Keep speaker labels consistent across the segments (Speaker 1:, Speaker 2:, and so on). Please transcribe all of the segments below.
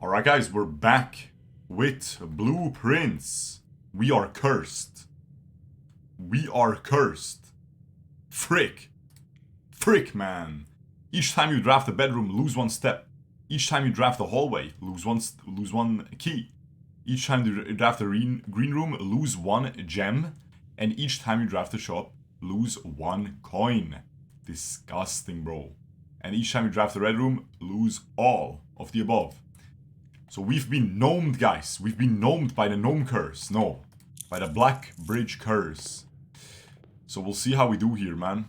Speaker 1: Alright guys, we're back with blueprints. We are cursed. We are cursed. Frick. Frick, man. Each time you draft a bedroom, lose one step. Each time you draft a hallway, lose one key. Each time you draft a green room, lose one gem. And each time you draft a shop, lose one coin. Disgusting, bro. And each time you draft a red room, lose all of the above. So we've been gnomed, guys. We've been gnomed by the gnome curse. No, by the black bridge curse. So we'll see how we do here, man.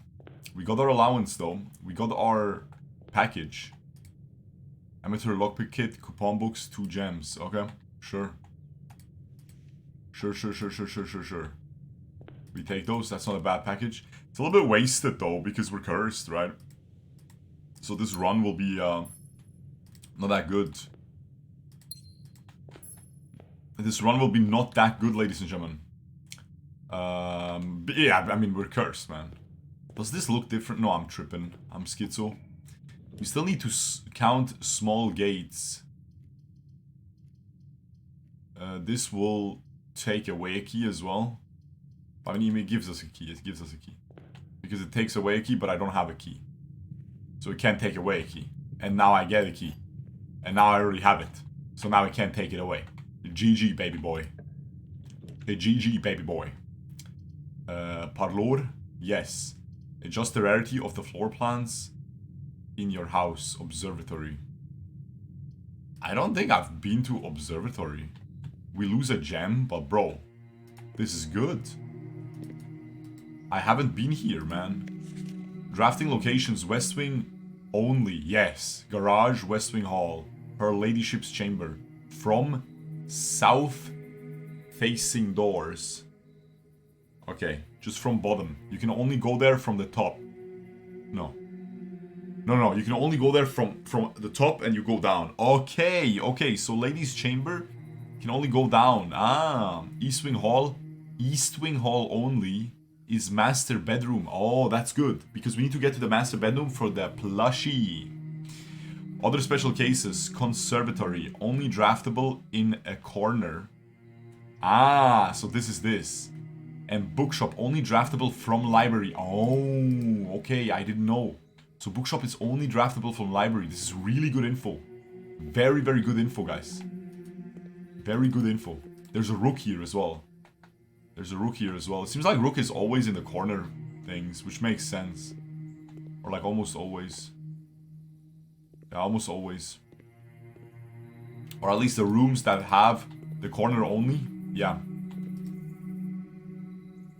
Speaker 1: We got our allowance, though. We got our package. Amateur lockpick kit, coupon books, 2 gems. Okay, sure. Sure. We take those. That's not a bad package. It's a little bit wasted, though, because we're cursed, right? So this run will be not that good. This run will be not that good, ladies and gentlemen. But yeah, I mean, we're cursed, man. Does this look different? No, I'm tripping. I'm schizo. We still need to count small gates. This will take away a key as well. I mean, it gives us a key. It gives us a key. Because it takes away a key, but I don't have a key. So it can't take away a key. And now I get a key. And now I already have it. So now it can't take it away. GG, baby boy. Hey, GG, baby boy. Parlor? Yes. Adjust the rarity of the floor plans in your house. Observatory. I don't think I've been to Observatory. We lose a gem, but bro, this is good. I haven't been here, man. Drafting locations, West Wing only. Yes. Garage, West Wing Hall. Her Ladyship's Chamber. From south facing doors. Okay, just from bottom. You can only go there from the top. No, you can only go there from the top and you go down. Okay, so ladies' chamber can only go down. East Wing Hall only is master bedroom. Oh, that's good, because we need to get to the master bedroom for the plushie. Other special cases, conservatory, only draftable in a corner. So this is this. And bookshop, only draftable from library. Oh, okay, I didn't know. So bookshop is only draftable from library. This is really good info. Very, very good info, guys. Very good info. There's a rook here as well. It seems like rook is always in the corner things, which makes sense. Or like almost always. Yeah, almost always. Or at least the rooms that have the corner only. Yeah.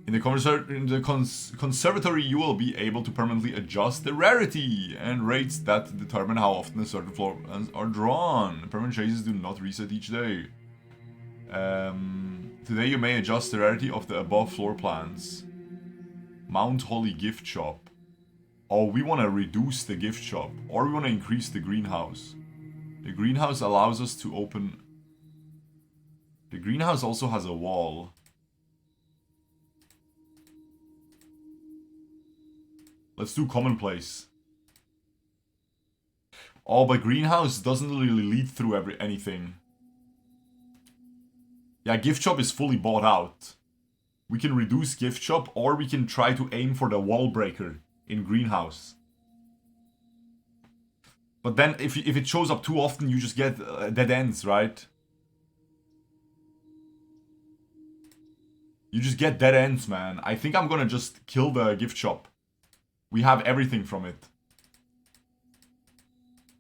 Speaker 1: In the conservatory, you will be able to permanently adjust the rarity and rates that determine how often a certain floor plans are drawn. Permanent chases do not reset each day. Today you may adjust the rarity of the above floor plans. Mount Holly gift shop. Oh, we want to reduce the gift shop, or we want to increase the greenhouse. The greenhouse allows us to open... The greenhouse also has a wall. Let's do commonplace. Oh, but greenhouse doesn't really lead through anything. Yeah, gift shop is fully bought out. We can reduce gift shop, or we can try to aim for the wall breaker in greenhouse. But then if it shows up too often, you just get dead ends, right? You just get dead ends, man. I think I'm gonna just kill the gift shop. We have everything from it.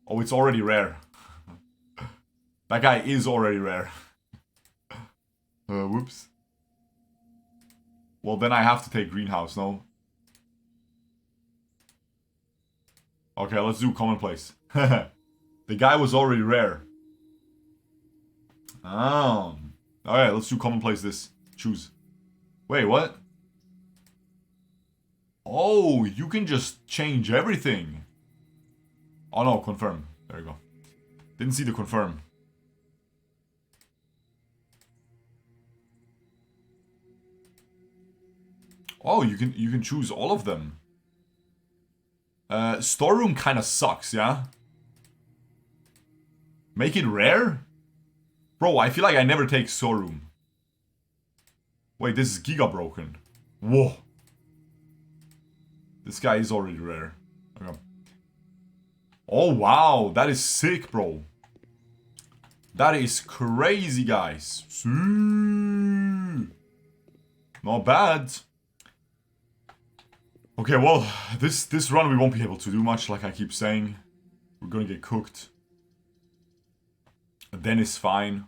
Speaker 1: Oh, it's already rare. That guy is already rare. Whoops. Well, then I have to take greenhouse, no? Okay, let's do commonplace. The guy was already rare. Alright, let's do commonplace this. Choose. Wait, what? Oh, you can just change everything. Oh no, confirm. There you go. Didn't see the confirm. Oh, you can choose all of them. Storeroom kind of sucks, yeah? Make it rare? Bro, I feel like I never take storeroom. Wait, this is giga broken. Whoa. This guy is already rare. Okay. Oh, wow. That is sick, bro. That is crazy, guys. Not bad. Okay, well, this run we won't be able to do much, like I keep saying. We're gonna get cooked. Then it's fine.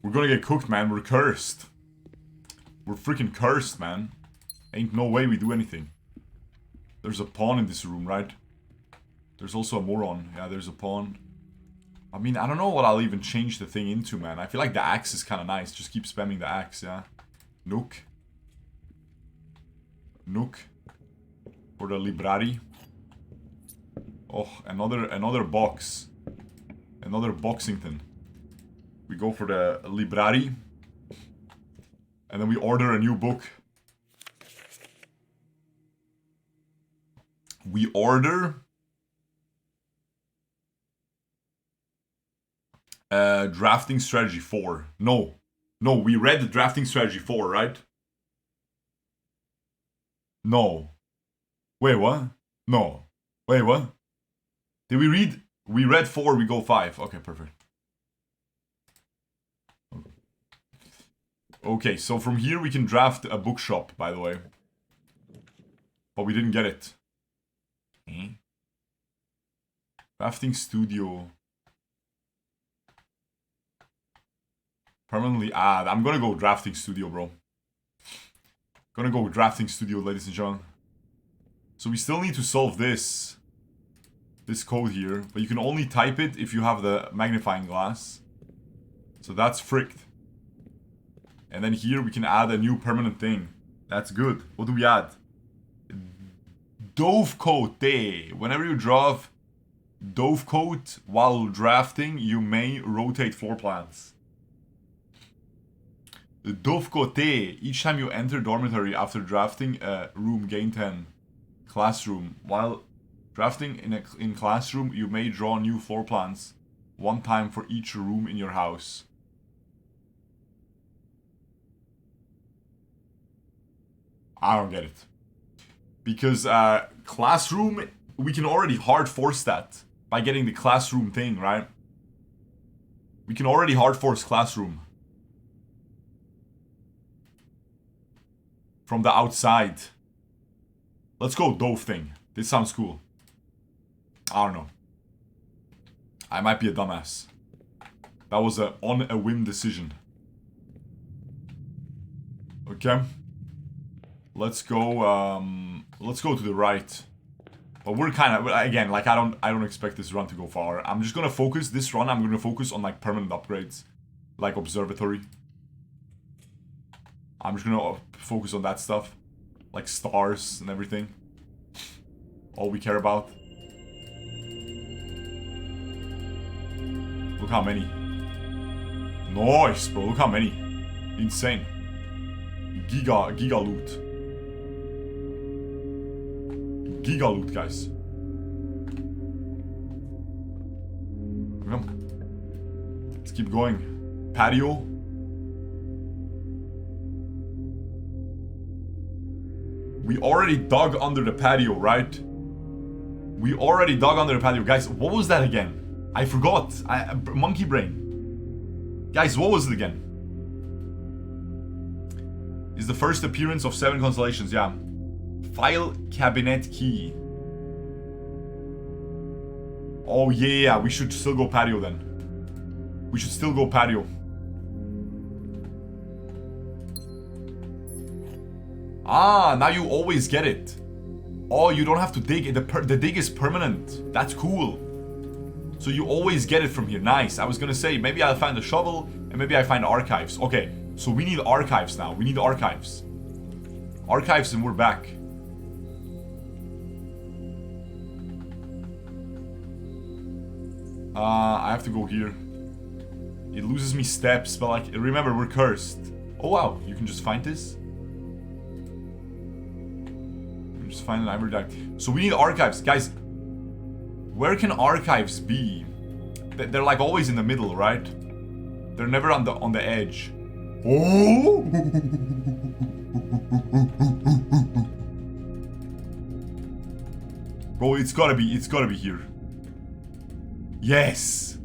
Speaker 1: We're gonna get cooked, man. We're cursed. We're freaking cursed, man. Ain't no way we do anything. There's a pawn in this room, right? There's also a moron. Yeah, there's a pawn. I mean, I don't know what I'll even change the thing into, man. I feel like the axe is kind of nice. Just keep spamming the axe, yeah. Nook. Nook. For the library. Oh, another box. Another Boxington. We go for the library. And then we order a new book. We order... Drafting Strategy 4. No, we read the Drafting Strategy 4, right? No. Wait, what? No. Wait, what? Did we read? We read 4, we go 5. Okay, perfect. Okay, so from here we can draft a bookshop, by the way. But we didn't get it. Drafting Studio. Permanently add. I'm gonna go Drafting Studio, bro. Gonna go with Drafting Studio, ladies and gentlemen. So we still need to solve this code here, but you can only type it if you have the magnifying glass. So that's fricked. And then here we can add a new permanent thing. That's good. What do we add? Dovecote. Whenever you draw Dovecote while drafting, you may rotate floor plans. The Dovecote. Each time you enter dormitory after drafting a room, gain 10. Classroom. While drafting in classroom, you may draw new floor plans. One time for each room in your house. I don't get it. Because classroom, we can already hard force that by getting the classroom thing, right? We can already hard force classroom. From the outside. Let's go Dove thing. This sounds cool. I don't know. I might be a dumbass. That was on a whim decision. Okay. Let's go to the right. But we're kind of, again, like I don't expect this run to go far. I'm just gonna focus this run. I'm gonna focus on like permanent upgrades, like observatory. I'm just gonna focus on that stuff, like stars and everything. All we care about. Look how many. Nice, bro. Look how many. Insane. Giga loot. Giga loot, guys. Let's keep going. Patio. We already dug under the patio, right? We already dug under the patio. Guys, what was that again? I forgot. Monkey brain. Guys, what was it again? Is the first appearance of 7 constellations, yeah. File cabinet key. Oh yeah, we should still go patio then. We should still go patio. Ah, now you always get it. Oh, you don't have to dig. The dig is permanent. That's cool. So you always get it from here. Nice. I was gonna say, maybe I'll find a shovel and maybe I find archives. Okay, so we need archives now. We need archives. Archives and we're back. I have to go here. It loses me steps, but like, remember, we're cursed. Oh wow, you can just find this? Just find an ivory die. So we need archives. Guys, where can archives be? They're like always in the middle, right? They're never on the edge. Oh! Bro, it's gotta be here. Yes!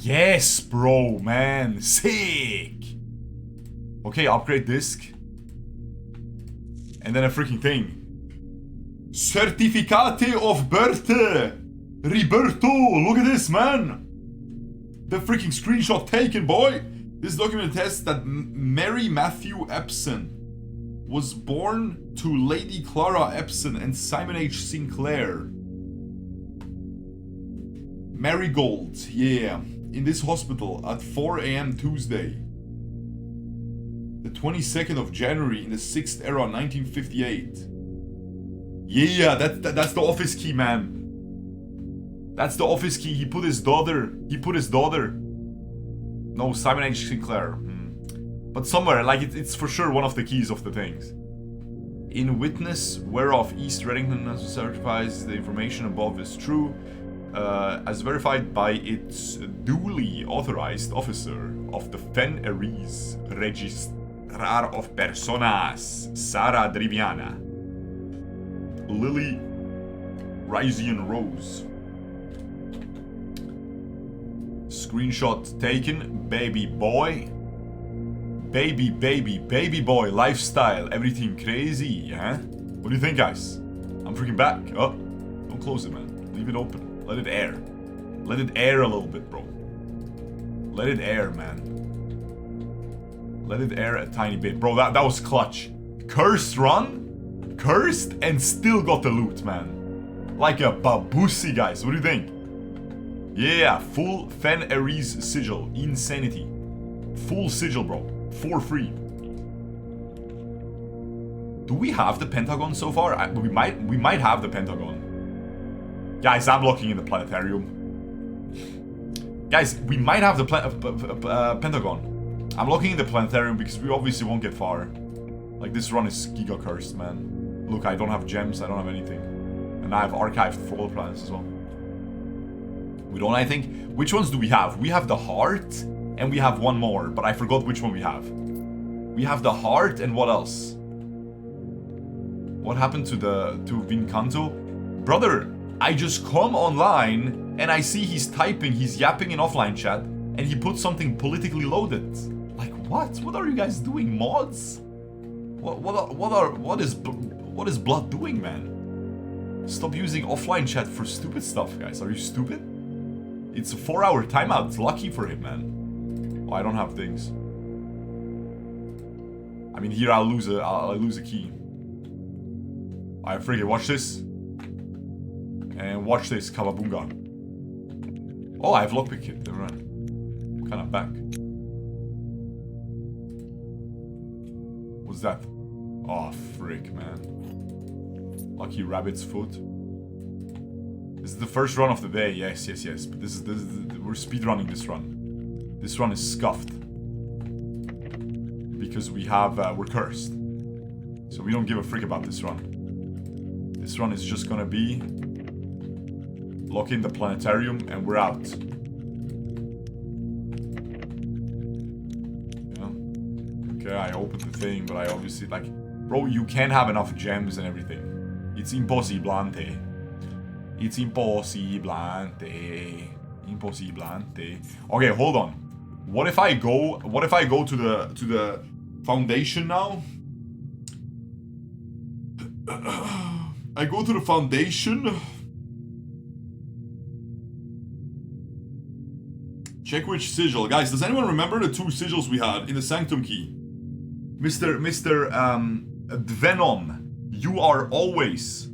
Speaker 1: Yes, bro, man. Sick! Okay, upgrade disc. And then a freaking thing. Certificate of birth! Riberto! Look at this, man! The freaking screenshot taken, boy! This document attests that Mary Matthew Epson was born to Lady Clara Epson and Simon H. Sinclair. Marigold, yeah. In this hospital at 4 a.m. Tuesday. The 22nd of January in the 6th era, 1958. Yeah, that's the office key, man. That's the office key. He put his daughter. No, Simon H. Sinclair. But somewhere, like it's for sure one of the keys of the things. In witness whereof East Reddington certifies the information above is true, as verified by its duly authorized officer of the Fen Eris Registrar of Personas, Sara Driviana, Lily Rysian Rose. Screenshot taken, baby boy. Baby boy lifestyle, everything crazy, huh? What do you think, guys? I'm freaking back. Oh, don't close it, man. Leave it open. Let it air. Let it air a little bit, bro. Let it air, man. Let it air a tiny bit. Bro, that was clutch. Cursed run, cursed, and still got the loot, man. Like a babusi, guys. What do you think? Yeah, full Fen Eris sigil. Insanity. Full sigil, bro. For free. Do we have the Pentagon so far? We might have the Pentagon. Guys, I'm looking in the planetarium. Guys, we might have the Pentagon. I'm looking in the planetarium because we obviously won't get far. Like, this run is giga cursed, man. Look, I don't have gems, I don't have anything. And I have archived floor plans as well. We don't, I think. Which ones do we have? We have the heart, and we have one more, but I forgot which one we have. We have the heart, and what else? What happened to Vincanto? Brother, I just come online, and I see he's typing, he's yapping in offline chat, and he put something politically loaded. Like, what? What are you guys doing, mods? What is Blood doing, man? Stop using offline chat for stupid stuff, guys. Are you stupid? It's a 4-hour timeout. It's lucky for him, man. Oh, I don't have things. I mean, here I'll lose a key. Alright, friggin', watch this. And watch this, Kawabunga. Oh, I have lockpick kit. Never mind. I'm kind of back. What's that? Oh, frick, man. Lucky rabbit's foot. This is the first run of the day. Yes. But this is we're speedrunning this run. This run is scuffed because we're cursed. So we don't give a frick about this run. This run is just gonna be lock in the planetarium and we're out. Yeah. Okay, I opened the thing, but I obviously like, bro, you can't have enough gems and everything. It's impossiblante. It's impossiblante. Impossiblante. Okay, hold on. What if I go to the foundation now? I go to the foundation. Check which sigil. Guys, does anyone remember the 2 sigils we had in the Sanctum key? Mr. Venom, you are always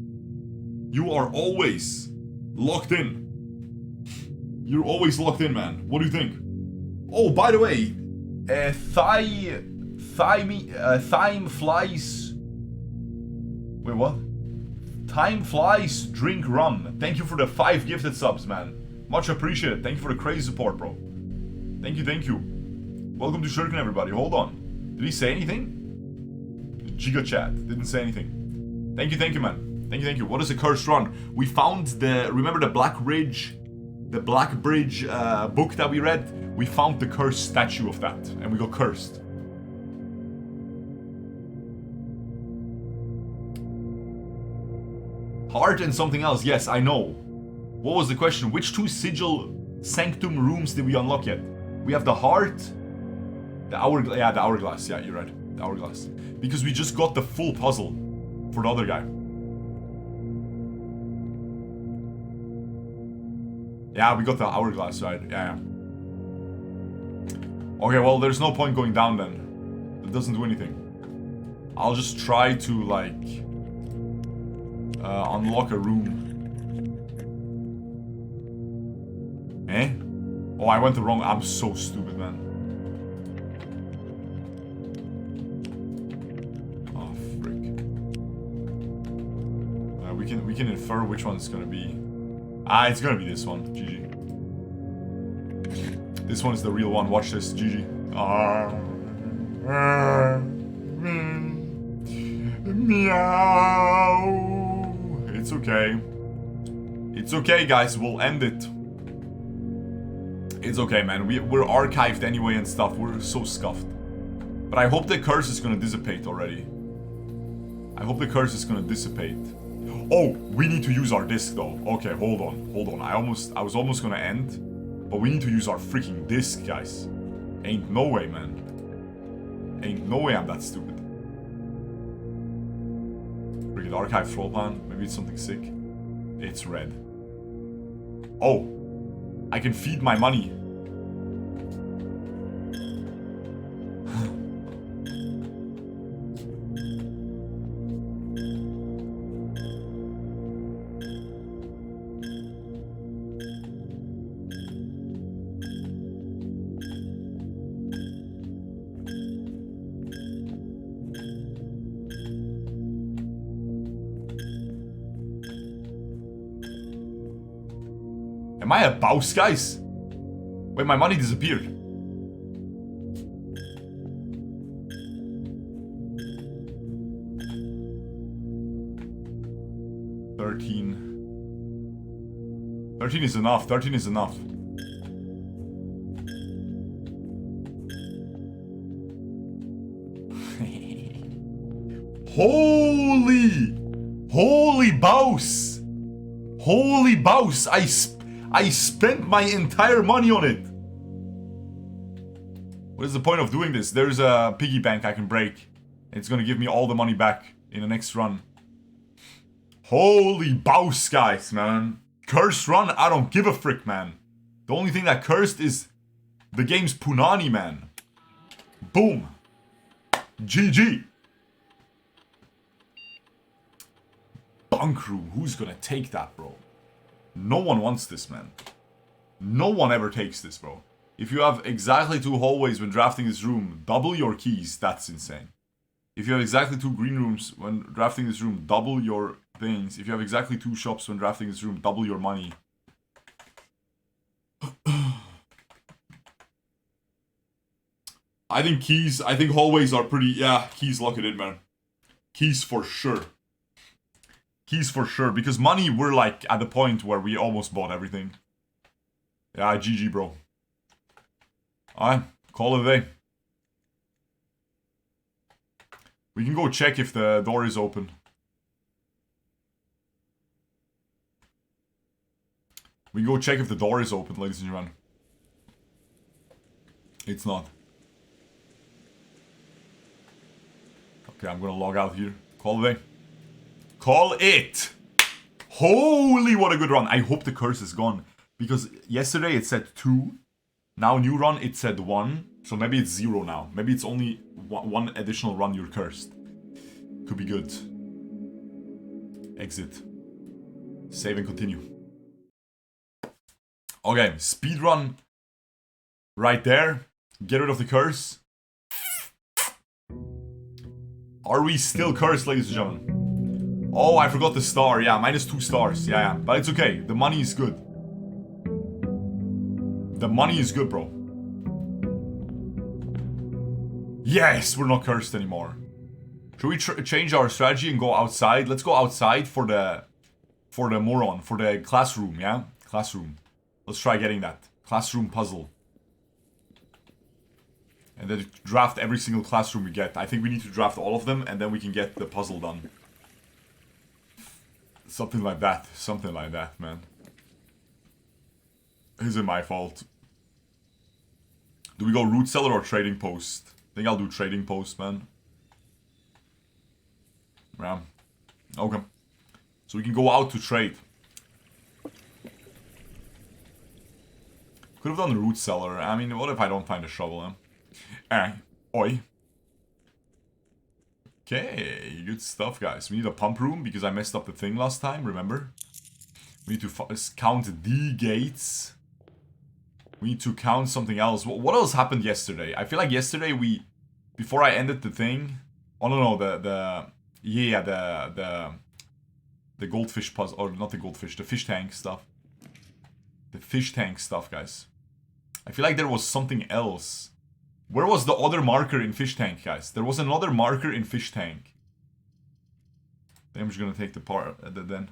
Speaker 1: locked in. You're always locked in, man. What do you think? Oh, by the way, Time Flies. Wait, what? Time Flies, drink rum. Thank you for the 5 gifted subs, man. Much appreciated. Thank you for the crazy support, bro. Thank you. Welcome to Shurkou, everybody. Hold on. Did he say anything? Giga chat. Didn't say anything. Thank you, man. Thank you. What is a cursed run? We found remember the Black Ridge the Black Bridge book that we read, we found the cursed statue of that, and we got cursed. Heart and something else, yes, I know. What was the question? Which two sigil Sanctum rooms did we unlock yet? We have the heart, the hourglass, yeah, you're right, the hourglass. Because we just got the full puzzle for the other guy. Yeah, we got the hourglass, right? Yeah. Okay, well, there's no point going down then. It doesn't do anything. I'll just try to, like, unlock a room. Eh? Oh, I went the wrong... I'm so stupid, man. Oh, frick. We can infer which one it's gonna be. Ah, it's gonna be this one. GG. This one is the real one. Watch this. GG. Meow. It's okay. It's okay, guys. We'll end it. It's okay, man. We're archived anyway and stuff. We're so scuffed. But I hope the curse is gonna dissipate already. I hope the curse is gonna dissipate. Oh, we need to use our disc though. Okay, hold on. I was almost gonna end, but we need to use our freaking disc, guys. Ain't no way, man. Ain't no way I'm that stupid. Freaking archive floor plan. Maybe it's something sick. It's red. Oh, I can feed my money. Am I a bouse, guys? Wait, my money disappeared. $13 is enough. 13 is enough. Holy bouse! Holy bouse! I spent my entire money on it. What is the point of doing this? There's a piggy bank I can break. It's gonna give me all the money back in the next run. Holy bouse, guys, man. Cursed run? I don't give a frick, man. The only thing that cursed is the game's punani, man. Boom. GG. Bunk room. Who's gonna take that, bro? No one wants this, man. No one ever takes this, bro. If you have exactly 2 hallways when drafting this room, double your keys. That's insane. If you have exactly 2 green rooms when drafting this room, double your things. If you have exactly 2 shops when drafting this room, double your money. I think hallways are pretty... Yeah, keys lock it in, man. Keys for sure. Keys for sure, because money, we're like at the point where we almost bought everything. Yeah, GG, bro. Alright, call it a day. We can go check if the door is open. We can go check if the door is open, ladies and gentlemen. It's not. Okay, I'm gonna log out here. Call it a day. Call it! Holy, what a good run. I hope the curse is gone. Because yesterday it said 2. Now new run it said 1. So maybe it's 0 now. Maybe it's only one additional run you're cursed. Could be good. Exit. Save and continue. Okay, speed run. Right there. Get rid of the curse. Are we still cursed, ladies and gentlemen? Oh, I forgot the star. Yeah, -2 stars. Yeah. But it's okay. The money is good. The money is good, bro. Yes, we're not cursed anymore. Should we change our strategy and go outside? Let's go outside for the moron, for the classroom, yeah? Classroom. Let's try getting that. Classroom puzzle. And then draft every single classroom we get. I think we need to draft all of them, and then we can get the puzzle done. Something like that. Something like that, man. Is it my fault? Do we go root cellar or trading post? I think I'll do trading post, man. Yeah. Okay. So we can go out to trade. Could have done the root cellar. I mean, what if I don't find a shovel, oi. Okay, good stuff, guys. We need a pump room because I messed up the thing last time, remember? We need to count the gates. We need to count something else. What else happened yesterday? I feel like yesterday before I ended the thing... Oh, no, the goldfish puzzle, or not the goldfish, the fish tank stuff. The fish tank stuff, guys. I feel like there was something else. Where was the other marker in fish tank, guys? There was another marker in fish tank. I'm just gonna take the part then.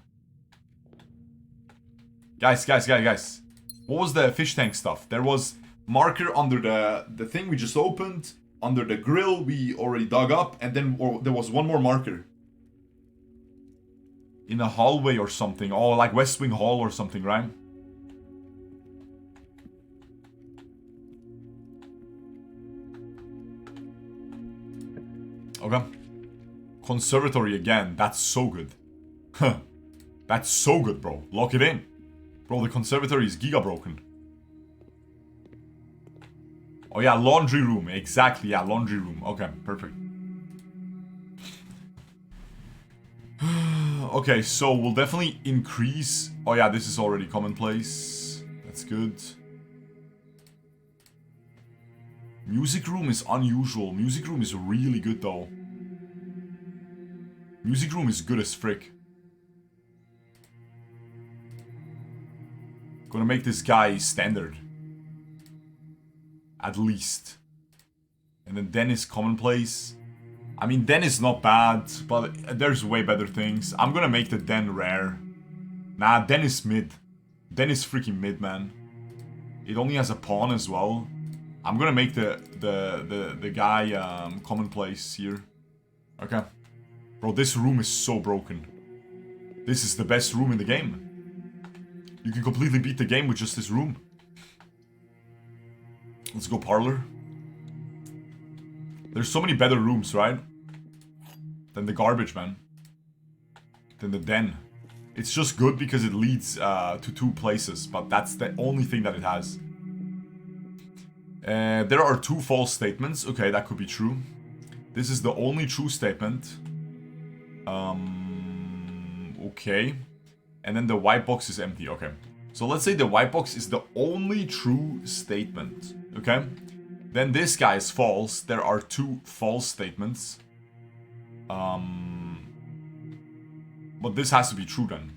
Speaker 1: Guys. What was the fish tank stuff? There was marker under the thing we just opened, under the grill we already dug up, and then there was one more marker. In a hallway or something. Oh, like West Wing Hall or something, right? Okay. Conservatory again. That's so good. Huh. That's so good, bro. Lock it in. Bro, the conservatory is giga broken. Oh yeah, laundry room. Exactly, yeah, laundry room. Okay, perfect. Okay, so we'll definitely increase... Oh yeah, this is already commonplace. That's good. Music room is unusual. Music room is really good though. Music room is good as frick. Gonna make this guy standard. At least. And then Den is commonplace. I mean, Den is not bad, but there's way better things. I'm gonna make the Den rare. Nah, Den is mid. Den is freaking mid, man. It only has a pawn as well. I'm gonna make the guy commonplace here. Okay. Bro, this room is so broken. This is the best room in the game. You can completely beat the game with just this room. Let's go parlor. There's so many better rooms, right? Than the garbage, man. Than the den. It's just good because it leads to 2 places, but that's the only thing that it has. There are 2 false statements. Okay, that could be true. This is the only true statement. Okay. And then the white box is empty. Okay. So let's say the white box is the only true statement. Okay. Then this guy is false. There are 2 false statements. But this has to be true then.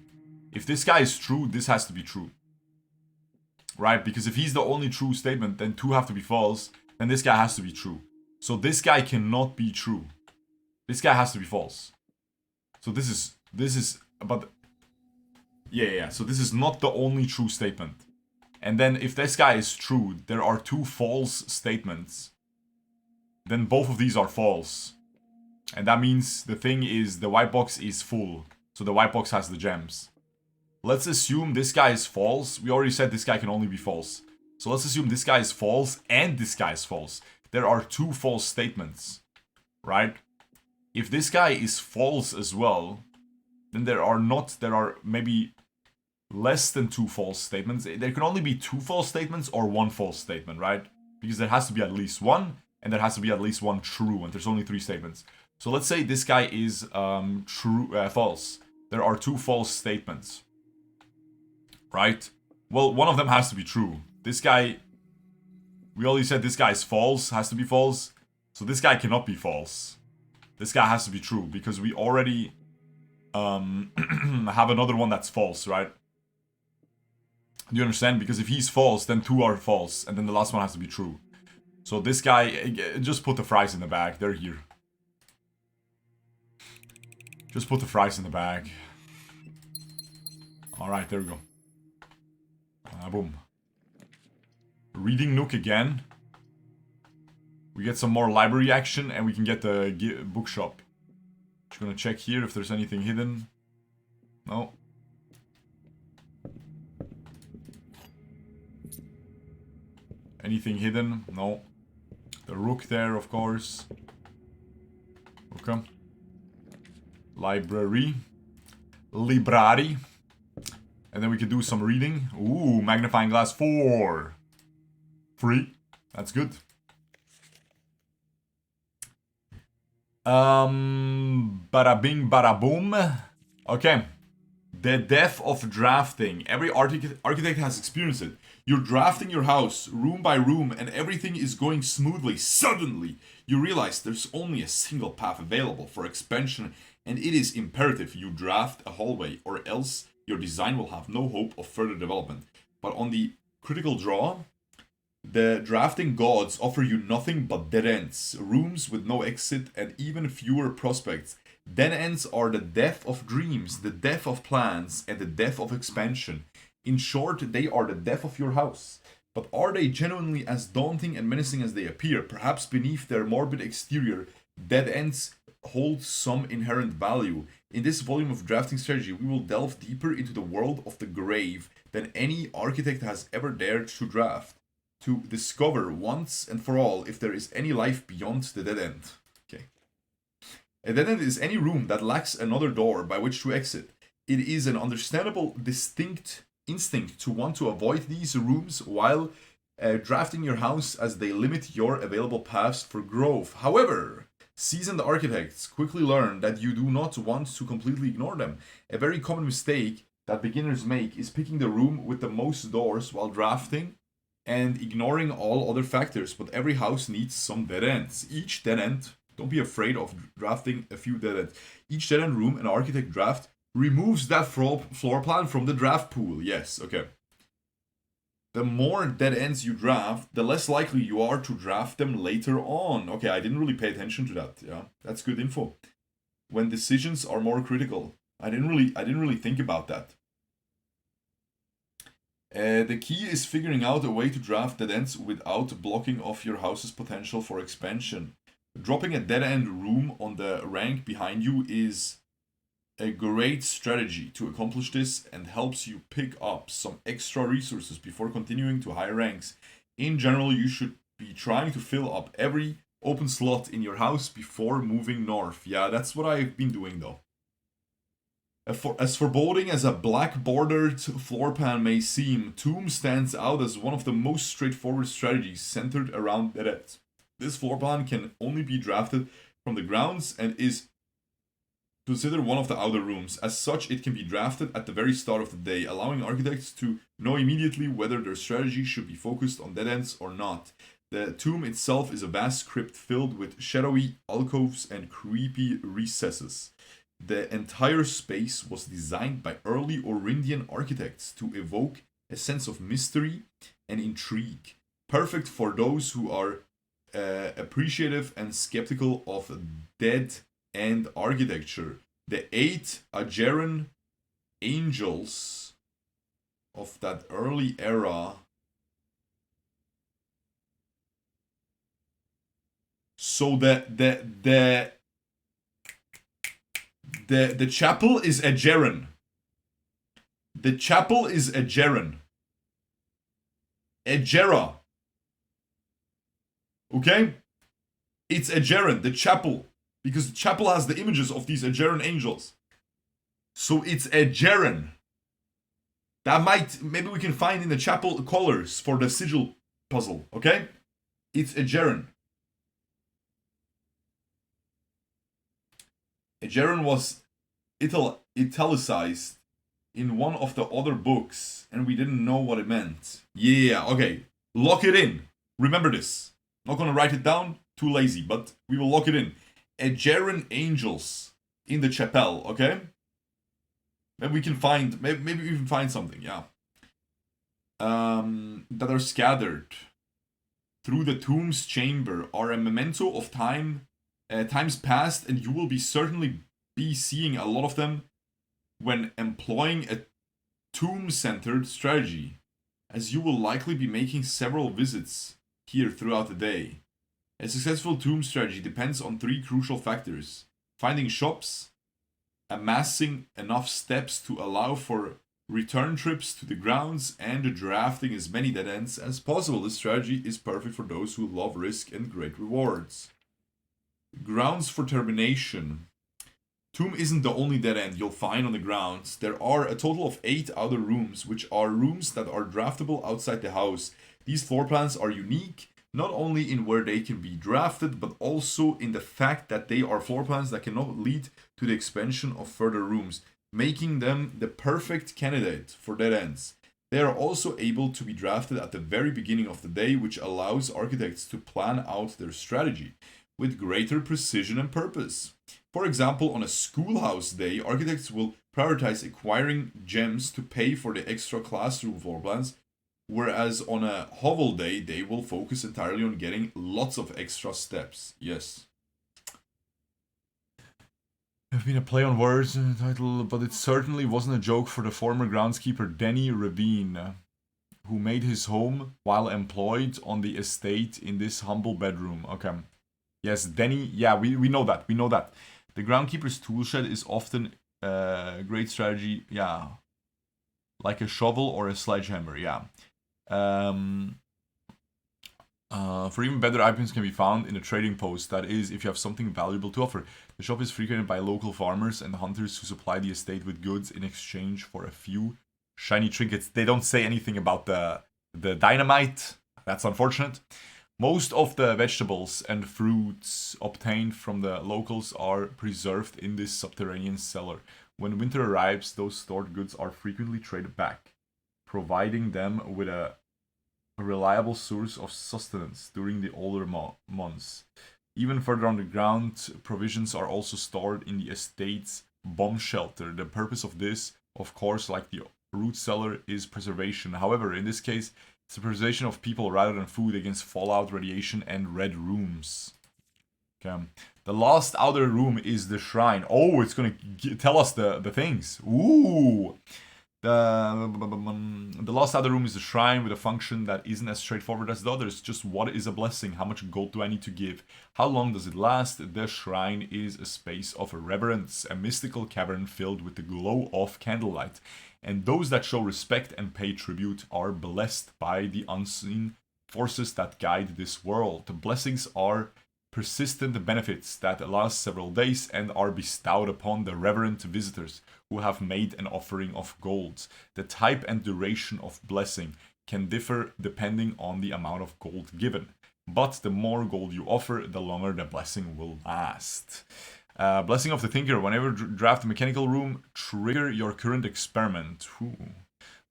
Speaker 1: If this guy is true, this has to be true. Right? Because if he's the only true statement, then 2 have to be false. Then this guy has to be true. So this guy cannot be true. This guy has to be false. So this is, but, yeah. So this is not the only true statement. And then if this guy is true, there are 2 false statements. Then both of these are false. And that means the thing is the white box is full. So the white box has the gems. Let's assume this guy is false. We already said this guy can only be false. So let's assume this guy is false and this guy is false. There are 2 false statements. Right? If this guy is false as well, then there are maybe less than 2 false statements. There can only be 2 false statements or 1 false statement, right? Because there has to be at least 1, and there has to be at least 1 true, and there's only 3 statements. So let's say this guy is false. There are 2 false statements. Right? Well, one of them has to be true. This guy, we already said this guy is false, has to be false. So this guy cannot be false. This guy has to be true, because we already have another one that's false, right? Do you understand? Because if he's false, then 2 are false, and then the last one has to be true. So this guy, just put the fries in the bag. They're here. Just put the fries in the bag. Alright, there we go. Boom. Reading nook again. We get some more library action and we can get the bookshop. Just gonna check here if there's anything hidden. No. Anything hidden? No. The rook there, of course. Okay. Library. Librari. And then we can do some reading. Ooh, magnifying glass 4. Free. That's good. Bada bing, bada boom. Okay. The death of drafting. Every architect has experienced it. You're drafting your house room by room and everything is going smoothly. Suddenly, you realize there's only a single path available for expansion and it is imperative you draft a hallway or else your design will have no hope of further development. But on the critical draw, the drafting gods offer you nothing but dead ends, rooms with no exit and even fewer prospects. Dead ends are the death of dreams, the death of plans, and the death of expansion. In short, they are the death of your house. But are they genuinely as daunting and menacing as they appear? Perhaps beneath their morbid exterior, dead ends hold some inherent value. In this volume of drafting strategy, we will delve deeper into the world of the grave than any architect has ever dared to draft, to discover once and for all if there is any life beyond the dead end. Okay. A dead end is any room that lacks another door by which to exit. It is an understandable, distinct instinct to want to avoid these rooms while drafting your house as they limit your available paths for growth. However, seasoned architects quickly learn that you do not want to completely ignore them. A very common mistake that beginners make is picking the room with the most doors while drafting and ignoring all other factors, but every house needs some dead ends. Each dead end, don't be afraid of drafting a few dead ends. Each dead end room an architect draft removes that floor plan from the draft pool. Yes, okay. The more dead ends you draft, the less likely you are to draft them later on. Okay, I didn't really pay attention to that. Yeah, that's good info. When decisions are more critical, I didn't really think about that. The key is figuring out a way to draft dead ends without blocking off your house's potential for expansion. Dropping a dead end room on the rank behind you is a great strategy to accomplish this and helps you pick up some extra resources before continuing to higher ranks. In general, you should be trying to fill up every open slot in your house before moving north. Yeah, that's what I've been doing though. As foreboding as a black bordered floor plan may seem, Tomb stands out as one of the most straightforward strategies centered around dead ends. This floor plan can only be drafted from the grounds and is considered one of the outer rooms. As such, it can be drafted at the very start of the day, allowing architects to know immediately whether their strategy should be focused on dead ends or not. The tomb itself is a vast crypt filled with shadowy alcoves and creepy recesses. The entire space was designed by early Orindian architects to evoke a sense of mystery and intrigue, perfect for those who are appreciative and skeptical of dead end architecture. The 8 Ajeran angels of that early era. So the chapel is Ajeran. The chapel is Ajeran. Ajera. Okay? It's Ajeran, the chapel. Because the chapel has the images of these Ajeran angels. So it's Ajeran. Maybe we can find in the chapel colors for the sigil puzzle, okay? It's Ajeran. Ajeran was italicized in one of the other books, and we didn't know what it meant. Yeah, okay. Lock it in. Remember this. Not gonna write it down, too lazy, but we will lock it in. Ajeran angels in the chapel, okay? Maybe we can find, maybe we can find something, yeah. That are scattered through the tomb's chamber are a memento of times past, and you will certainly be seeing a lot of them when employing a tomb-centered strategy. as you will likely be making several visits here throughout the day. A successful tomb strategy depends on 3 crucial factors: finding shops, amassing enough steps to allow for return trips to the grounds, and drafting as many dead ends as possible. This strategy is perfect for those who love risk and great rewards. Grounds for termination. Tomb isn't the only dead end you'll find on the grounds. There are a total of 8 other rooms, which are rooms that are draftable outside the house. These floor plans are unique, not only in where they can be drafted, but also in the fact that they are floor plans that cannot lead to the expansion of further rooms, making them the perfect candidate for dead ends. They are also able to be drafted at the very beginning of the day, which allows architects to plan out their strategy with greater precision and purpose. For example, on a schoolhouse day, architects will prioritize acquiring gems to pay for the extra classroom floor plans, whereas on a hovel day, they will focus entirely on getting lots of extra steps. Yes. Have been a play on words in the title, but it certainly wasn't a joke for the former groundskeeper Denny Rabin, who made his home while employed on the estate in this humble bedroom. Okay. Yes, Denny, yeah, we know that. We know that. The groundkeeper's toolshed is often a great strategy, yeah. Like a shovel or a sledgehammer, yeah. For even better, items can be found in a trading post. That is, if you have something valuable to offer. The shop is frequented by local farmers and hunters who supply the estate with goods in exchange for a few shiny trinkets. They don't say anything about the dynamite. That's unfortunate. Most of the vegetables and fruits obtained from the locals are preserved in this subterranean cellar. When winter arrives, those stored goods are frequently traded back, providing them with a reliable source of sustenance during the older months. Even further underground, provisions are also stored in the estate's bomb shelter. The purpose of this, of course, like the root cellar, is preservation. However, in this case, it's the preservation of people rather than food against fallout, radiation, and red rooms. Okay. The last outer room is the shrine. Oh, it's gonna tell us the things. Ooh. The last outer room is the shrine with a function that isn't as straightforward as the others. Just what is a blessing? How much gold do I need to give? How long does it last? The shrine is a space of reverence, a mystical cavern filled with the glow of candlelight. And those that show respect and pay tribute are blessed by the unseen forces that guide this world. The blessings are persistent benefits that last several days and are bestowed upon the reverent visitors who have made an offering of gold. The type and duration of blessing can differ depending on the amount of gold given, but the more gold you offer, the longer the blessing will last. Blessing of the Thinker. Whenever draft a mechanical room, trigger your current experiment. Ooh.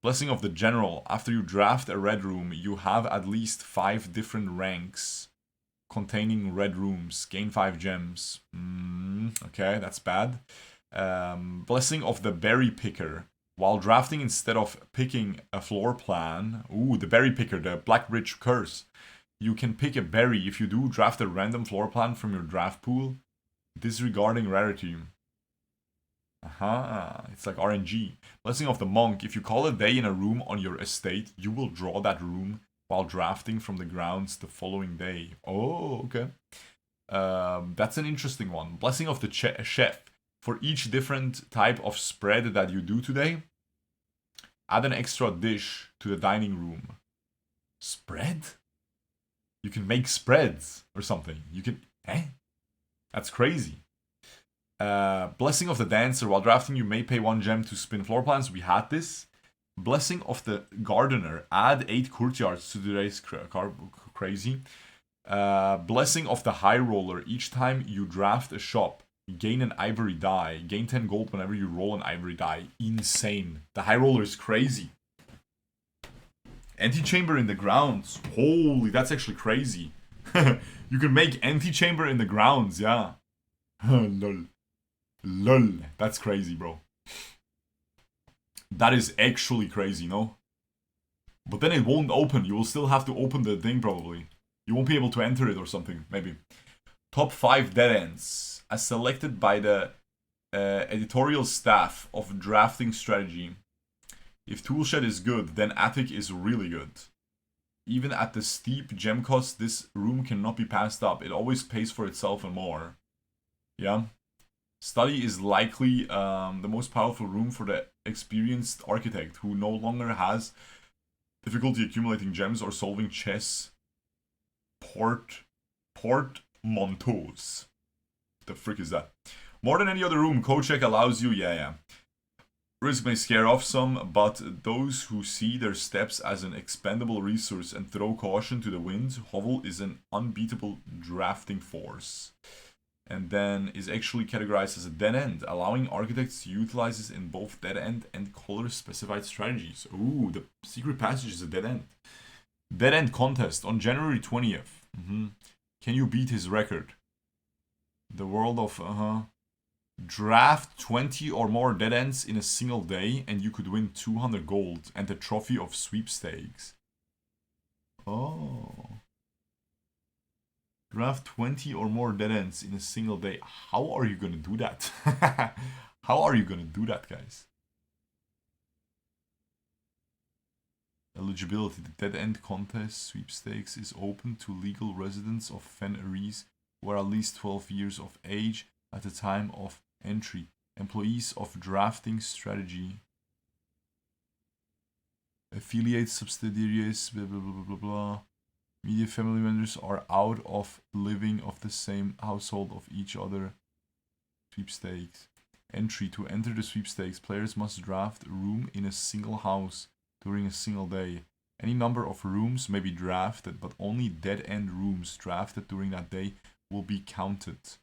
Speaker 1: Blessing of the General. After you draft a red room, you have at least 5 different ranks containing red rooms. Gain 5 gems. Okay, that's bad. Blessing of the Berry Picker. While drafting, instead of picking a floor plan, the Berry Picker, the Black Bridge Curse, you can pick a berry. If you do, draft a random floor plan from your draft pool, disregarding rarity. It's like RNG. Blessing of the Monk. If you call a day in a room on your estate, you will draw that room while drafting from the grounds the following day. Oh, okay. That's an interesting one. Blessing of the Chef. For each different type of spread that you do today, add an extra dish to the dining room. Spread? You can make spreads or something. You can... That's crazy. Blessing of the Dancer. While drafting, you may pay 1 gem to spin floor plans. We had this. Blessing of the Gardener. Add 8 courtyards to today's crazy. Blessing of the High Roller. Each time you draft a shop, gain an ivory die. Gain 10 gold whenever you roll an ivory die. Insane. The High Roller is crazy. Antechamber in the grounds. Holy, that's actually crazy. You can make antechamber in the grounds, yeah. Lol. Lol. That's crazy, bro. That is actually crazy, no? But then it won't open. You will still have to open the thing, probably. You won't be able to enter it or something, maybe. Top 5 dead ends. As selected by the editorial staff of Drafting Strategy. If Toolshed is good, then Attic is really good. Even at the steep gem cost, this room cannot be passed up. It always pays for itself and more. Yeah. Study is likely the most powerful room for the experienced architect who no longer has difficulty accumulating gems or solving chess portmanteaus. The frick is that? More than any other room, code check allows you, yeah. Risk may scare off some, but those who see their steps as an expendable resource and throw caution to the wind, Hovel is an unbeatable drafting force. And then is actually categorized as a dead end, allowing architects to utilize this in both dead end and color-specified strategies. Ooh, the secret passage is a dead end. Dead end contest on January 20th. Can you beat his record? The world of, Draft 20 or more dead ends in a single day and you could win 200 gold and the trophy of sweepstakes. Oh. Draft 20 or more dead ends in a single day. How are you gonna do that? How are you gonna do that, guys? Eligibility. The dead end contest sweepstakes is open to legal residents of Fen Ares who are at least 12 years of age at the time of entry. Employees of drafting strategy. Affiliate subsidiaries, blah blah blah blah blah. Media family members are out of living of the same household of each other. Sweepstakes. Entry. To enter the sweepstakes, players must draft a room in a single house during a single day. Any number of rooms may be drafted, but only dead-end rooms drafted during that day will be counted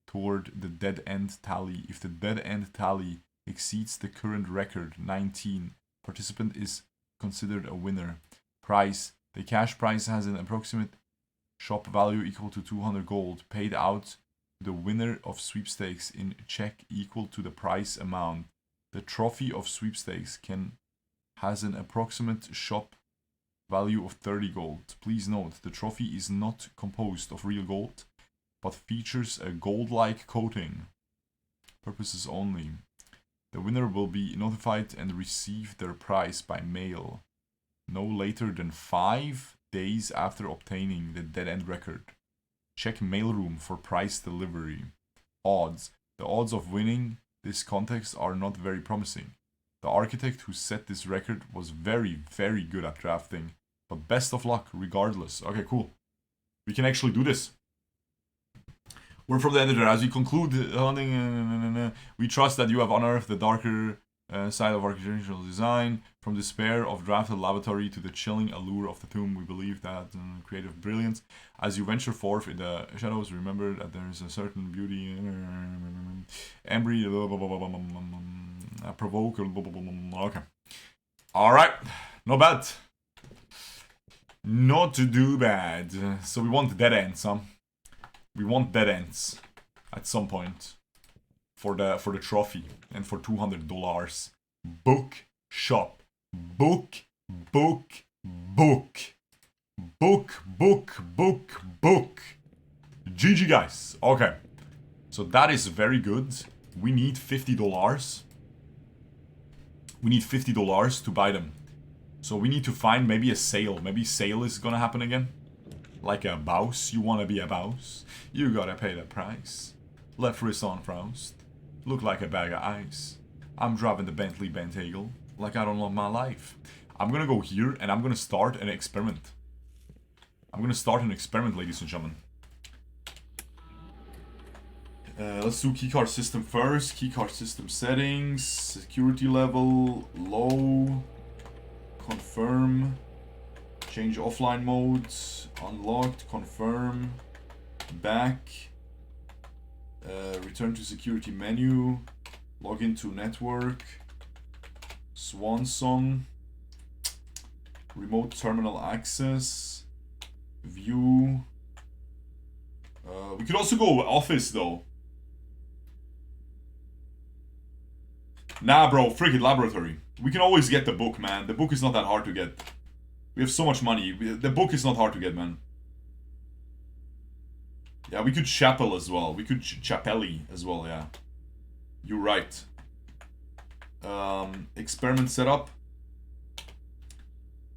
Speaker 1: toward the dead-end tally. If the dead-end tally exceeds the current record, 19, participant is considered a winner. Price. The cash prize has an approximate shop value equal to 200 gold, paid out to the winner of sweepstakes in check equal to the prize amount. The trophy of sweepstakes has an approximate shop value of 30 gold. Please note, the trophy is not composed of real gold, but features a gold-like coating. Purposes only. The winner will be notified and receive their prize by mail no later than 5 days after obtaining the dead-end record. Check mailroom for prize delivery. Odds. The odds of winning this contest are not very promising. The architect who set this record was very, very good at drafting, but best of luck regardless. Okay, cool. We can actually do this. Word from the editor. As we conclude the hunting, we trust that you have unearthed the darker side of architectural design. From despair of drafted lavatory to the chilling allure of the tomb, we believe that creative brilliance. As you venture forth in the shadows, remember that there is a certain beauty. Embry, provoke. Okay. Alright. Not bad. Not to do bad. So we want dead ends, huh? We want dead ends at some point for the trophy and for $200. Book shop. Book. GG, guys. Okay. So that is very good. We need $50. We need $50 to buy them. So we need to find maybe a sale. Maybe sale is gonna happen again. Like a boss. You wanna be a boss? You gotta pay the price. Left wrist on frost. Look like a bag of ice. I'm driving the Bentley Bentaygle like I don't love my life. I'm gonna go here and I'm gonna start an experiment. I'm gonna start an experiment, ladies and gentlemen. Let's do keycard system first. Keycard system settings. Security level. Low. Confirm. Change offline modes. Unlocked. Confirm. Back. Return to security menu. Log into network. Swan song. Remote terminal access. View. We could also go office though. Nah, bro, freaking laboratory. We can always get the book, man. The book is not that hard to get. We have so much money. The book is not hard to get, man. Yeah, we could chapel as well. We could chapelli as well, yeah. You're right. Experiment setup.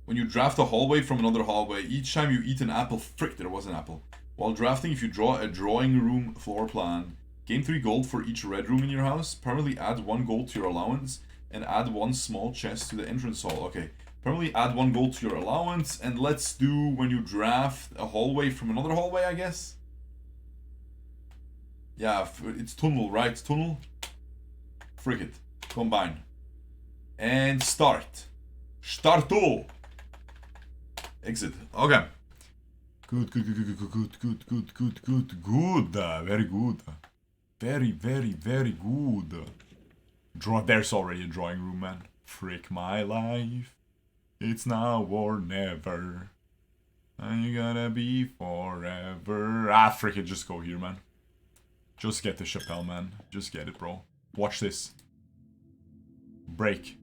Speaker 2: When you draft a hallway from another hallway, each time you eat an apple... Frick, there was an apple. While drafting, if you draw a drawing room floor plan, gain 3 gold for each red room in your house. Permanently add 1 gold to your allowance and add 1 small chest to the entrance hall. Okay. Permanently add 1 gold to your allowance, and let's do when you draft a hallway from another hallway, I guess. Yeah, it's tunnel, right? It's tunnel. Frick it. Combine. And start. Starto. Exit. Okay. Good. Very good. Very good. There's already a drawing room, man. Frick my life. It's now or never. And you gotta be forever. Ah, frick it. Just go here, man. Just get the Chappelle, man. Just get it, bro. Watch this. Break.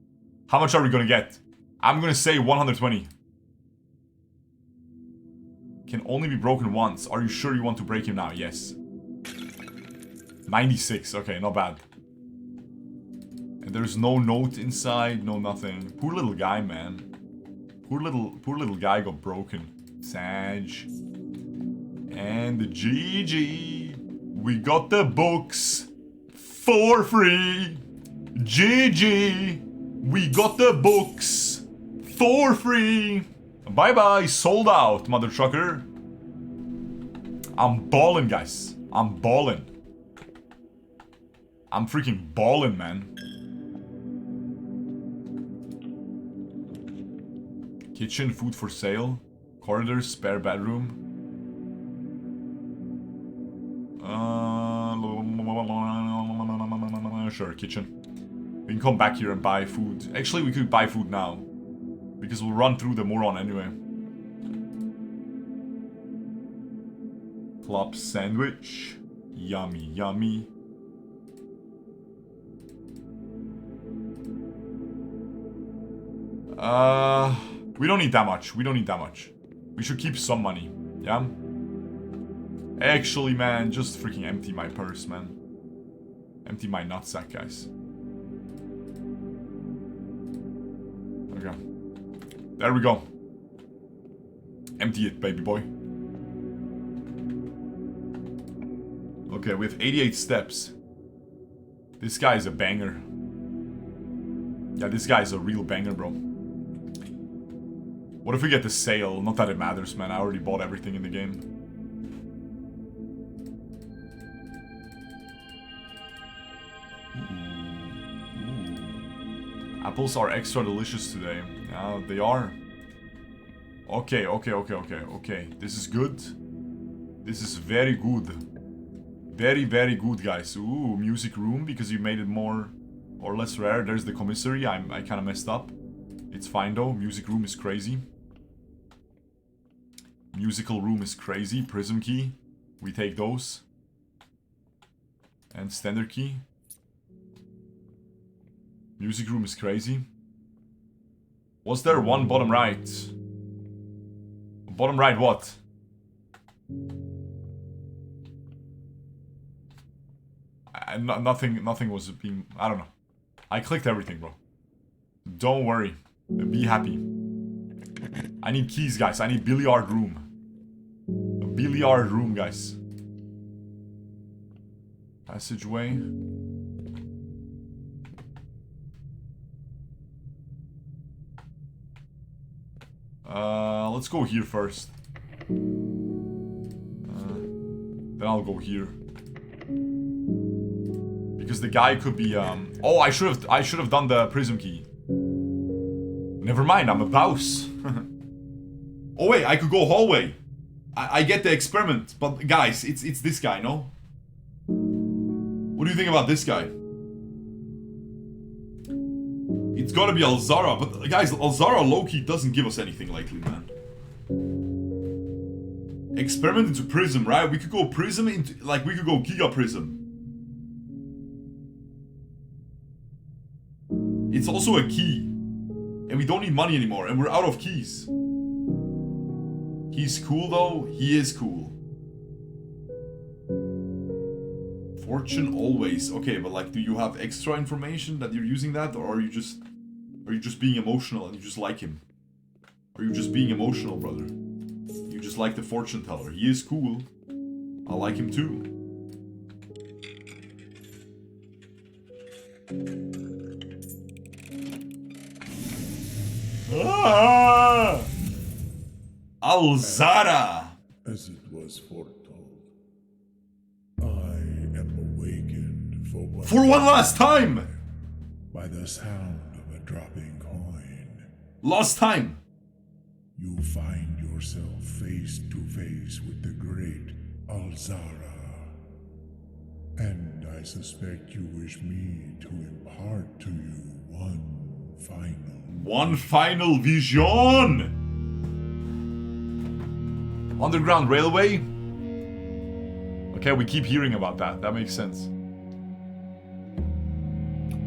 Speaker 2: How much are we gonna get? I'm gonna say 120. Can only be broken once. Are you sure you want to break him now? Yes. 96. Okay, not bad. And there's no note inside, no nothing. Poor little guy, man. Poor little guy got broken. Sag. And the GG. We got the books for free. GG. We got the books for free. Bye bye. Sold out, mother trucker. I'm balling, guys. I'm balling. I'm freaking balling, man. Kitchen, food for sale. Corridor, spare bedroom. Sure, kitchen. We can come back here and buy food. Actually, we could buy food now. Because we'll run through the moron anyway. Club sandwich. Yummy, yummy. We don't need that much. We don't need that much. We should keep some money. Yeah? Actually, man, just freaking empty my purse, man. Empty my nutsack, guys. Okay. There we go. Empty it, baby boy. Okay, we have 88 steps. This guy is a banger. Yeah, this guy is a real banger, bro. What if we get the sale? Not that it matters, man. I already bought everything in the game. Ooh. Apples are extra delicious today. Yeah, they are. Okay. This is good. This is very good. Very good, guys. Ooh, music room, because you made it more or less rare. There's the commissary. I kind of messed up. It's fine, though. Music room is crazy. Musical room is crazy. Prism key. We take those. And standard key. Music room is crazy. Was there one bottom right? Bottom right what? Nothing was being... I don't know. I clicked everything, bro. Don't worry. Be happy. I need keys, guys. I need billiard room. A billiard room, guys. Passageway. Let's go here first. Then I'll go here. Because the guy could be, Oh, I should have done the prism key. Never mind, I'm a mouse. Oh wait, I could go hallway. I get the experiment, but guys, it's this guy, no? What do you think about this guy? It's gotta be Alzara, but guys, Alzara low-key doesn't give us anything lately, man. Experiment into prism, right? We could go prism into, like, we could go giga prism. It's also a key. And we don't need money anymore, and we're out of keys. He's cool though, he is cool. Fortune always. Okay, but like, do you have extra information that you're using that, or are you just being emotional and you just like him?
Speaker 1: Or are you just being emotional, brother? You just like the fortune teller. He is cool. I like him too. Ah! Alzara!
Speaker 3: As it was foretold, I am awakened
Speaker 1: For one last time!
Speaker 3: by the sound of a dropping coin.
Speaker 1: Last time!
Speaker 3: You find yourself face to face with the great Alzara. And I suspect you wish me to impart to you
Speaker 1: One final vision! Underground railway? Okay, we keep hearing about that. That makes sense.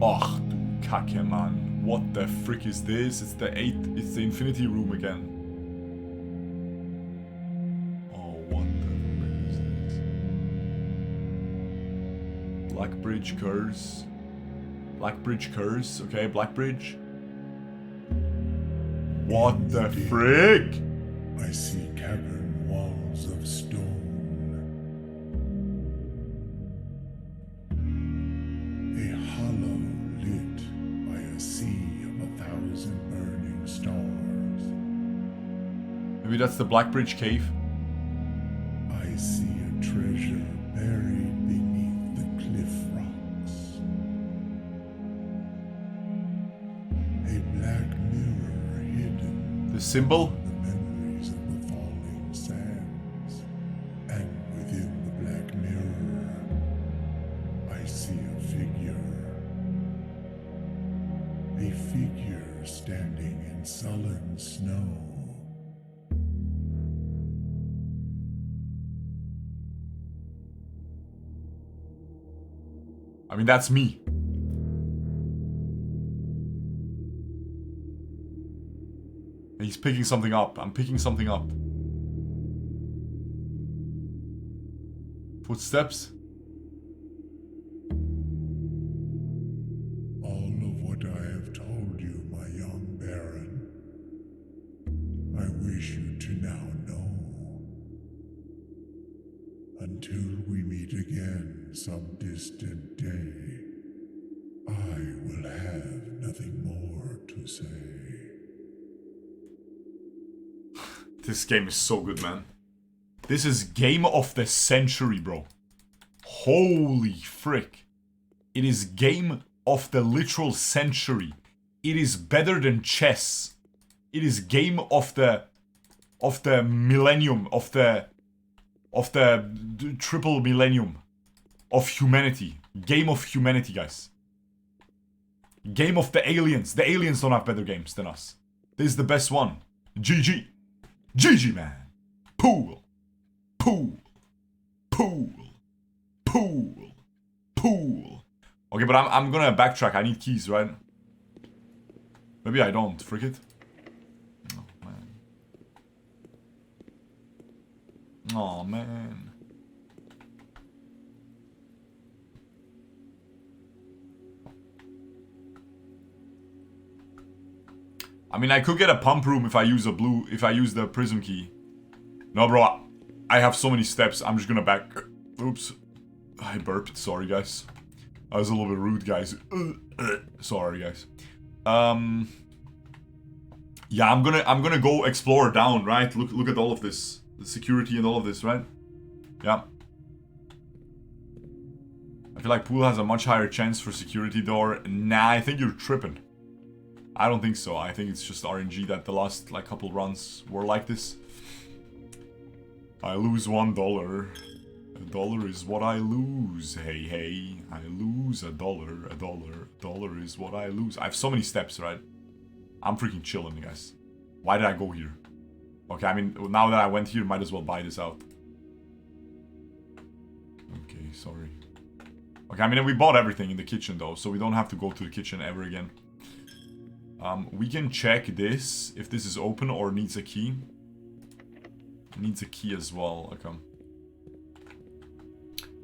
Speaker 1: Ach du Kacke, man. What the frick is this? It's the infinity room again. Oh, what the frick is this? Blackbridge Curse. Blackbridge Curse. Okay, Blackbridge. What the frick?
Speaker 3: I see cavern walls of stone. A hollow lit by a sea of 1,000 burning stars.
Speaker 1: Maybe that's the Blackbridge Cave.
Speaker 3: I see a treasure buried beneath the cliff rocks. A black mirror hidden.
Speaker 1: The symbol?
Speaker 3: The memories of the falling sands. And within the black mirror, I see a figure. A figure standing in sullen snow.
Speaker 1: I mean, that's me. He's picking something up. I'm picking something up. Footsteps?
Speaker 3: All of what I have told you, my young Baron, I wish you to now know. Until we meet again some distant day, I will have nothing more to say.
Speaker 1: This game is so good, man. This is game of the century, bro. Holy frick. It is game of the literal century. It is better than chess. It is game of the millennium, of the triple millennium of humanity. Game of humanity, guys. Game of the aliens. The aliens don't have better games than us. This is the best one. GG. GG, man. Pool. Pool. Pool. Pool. Pool. Okay, but I'm gonna backtrack. I need keys, right? Maybe I don't. Frick it. Oh, man. Oh, man. I mean, I could get a pump room if I use the prism key. No, bro. I have so many steps. I'm just gonna back. Oops. I burped. Sorry, guys. I was a little bit rude, guys. Sorry, guys. Yeah, I'm gonna go explore down, right? Look at all of this. The security and all of this, right? Yeah. I feel like pool has a much higher chance for security door. Nah, I think you're tripping. I don't think so. I think it's just RNG that the last like couple runs were like this. I lose $1. $1 is what I lose. Hey, hey. I lose $1. $1 is what I lose. I have so many steps, right? I'm freaking chilling, guys. Why did I go here? Okay, I mean, now that I went here, might as well buy this out. Okay, sorry. Okay, I mean, we bought everything in the kitchen, though, so we don't have to go to the kitchen ever again. We can check this, if this is open or needs a key. It needs a key as well. Okay.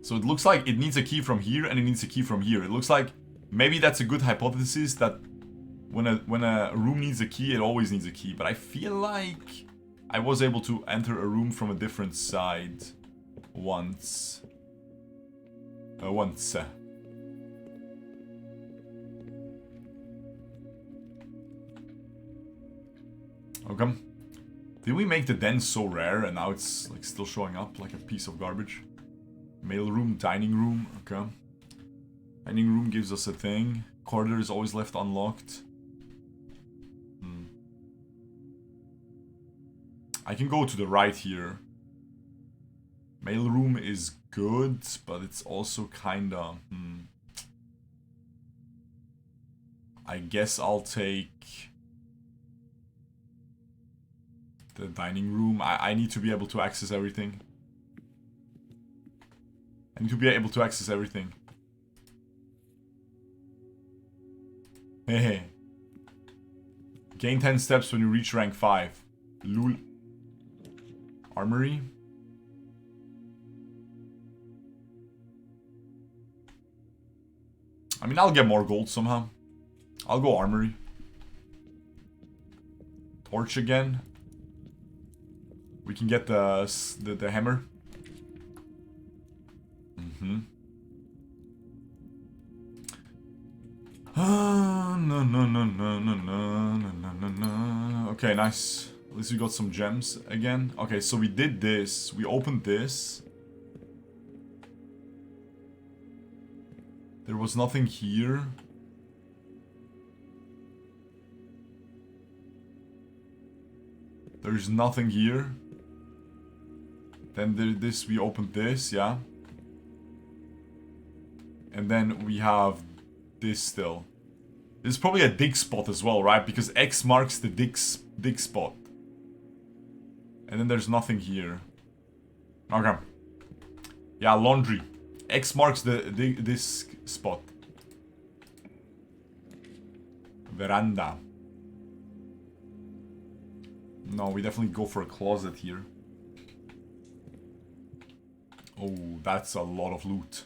Speaker 1: So it looks like it needs a key from here and it needs a key from here. It looks like maybe that's a good hypothesis that
Speaker 2: when a room needs a key, it always needs a key. But I feel like I was able to enter a room from a different side once. Once. Okay. Did we make the den so rare and now it's like still showing up like a piece of garbage? Mail room, dining room, okay. Dining room gives us a thing. Corridor is always left unlocked. I can go to the right here. Mail room is good, but it's also kinda... I guess I'll take... the dining room. I need to be able to access everything. I need to be able to access everything. Hey. Gain 10 steps when you reach rank 5. Lul. Armory. I mean, I'll get more gold somehow. I'll go armory. Torch again. We can get the hammer. No. Okay, nice. At least we got some gems again. Okay, so we did this. We opened this. There was nothing here. There's nothing here. Then this, we opened this, yeah. And then we have this still. This is probably a dig spot as well, right? Because X marks the dig spot. And then there's nothing here. Okay. Yeah, laundry. X marks this spot. Veranda. No, we definitely go for a closet here. Oh, that's a lot of loot.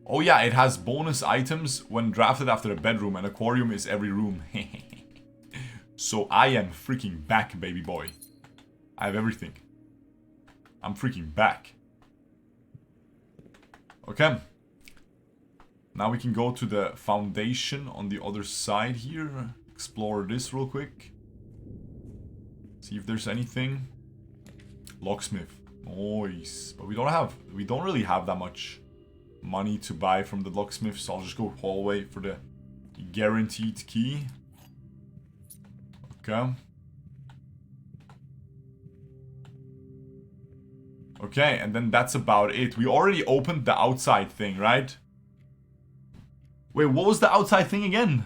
Speaker 2: Oh yeah, it has bonus items when drafted after a bedroom, and aquarium is every room. So I am freaking back, baby boy. I have everything. I'm freaking back. Okay. Now we can go to the foundation on the other side here. Explore this real quick. See if there's anything. Locksmith. Nice. But we don't really have that much money to buy from the locksmith, so I'll just go hallway for the guaranteed key. Okay. Okay, and then that's about it. We already opened the outside thing, right? Wait, what was the outside thing again?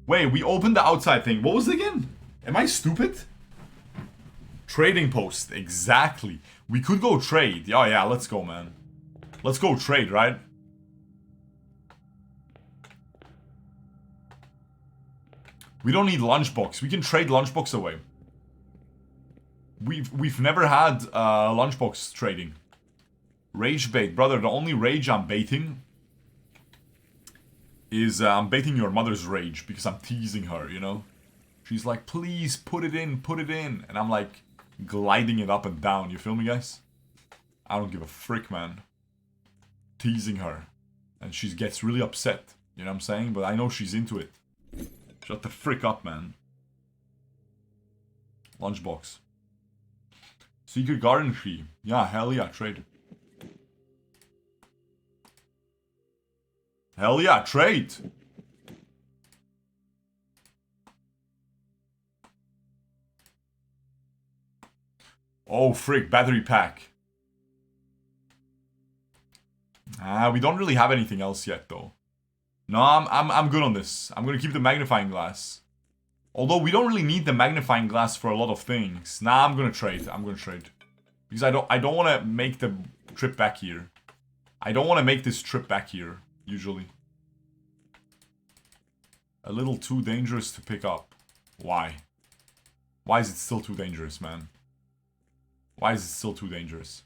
Speaker 2: Wait, we opened the outside thing. What was it again? Am I stupid? Trading post, exactly. We could go trade. Oh yeah, let's go, man. Let's go trade, right? We don't need lunchbox. We can trade lunchbox away. We've never had lunchbox trading. Rage bait, brother. The only rage I'm baiting is I'm baiting your mother's rage because I'm teasing her, you know? She's like, please put it in, put it in. And I'm like gliding it up and down. You feel me, guys? I don't give a frick, man. Teasing her. And she gets really upset. You know what I'm saying? But I know she's into it. Shut the frick up, man. Lunchbox. Secret garden tree. Yeah, hell yeah, trade. Hell yeah, trade. Oh, frick, battery pack. We don't really have anything else yet, though. No, I'm good on this. I'm gonna keep the magnifying glass. Although we don't really need the magnifying glass for a lot of things. Nah, I'm gonna trade. I'm gonna trade. Because I don't want to make the trip back here. I don't want to make this trip back here, usually. A little too dangerous to pick up. Why? Why is it still too dangerous, man? Why is it still too dangerous?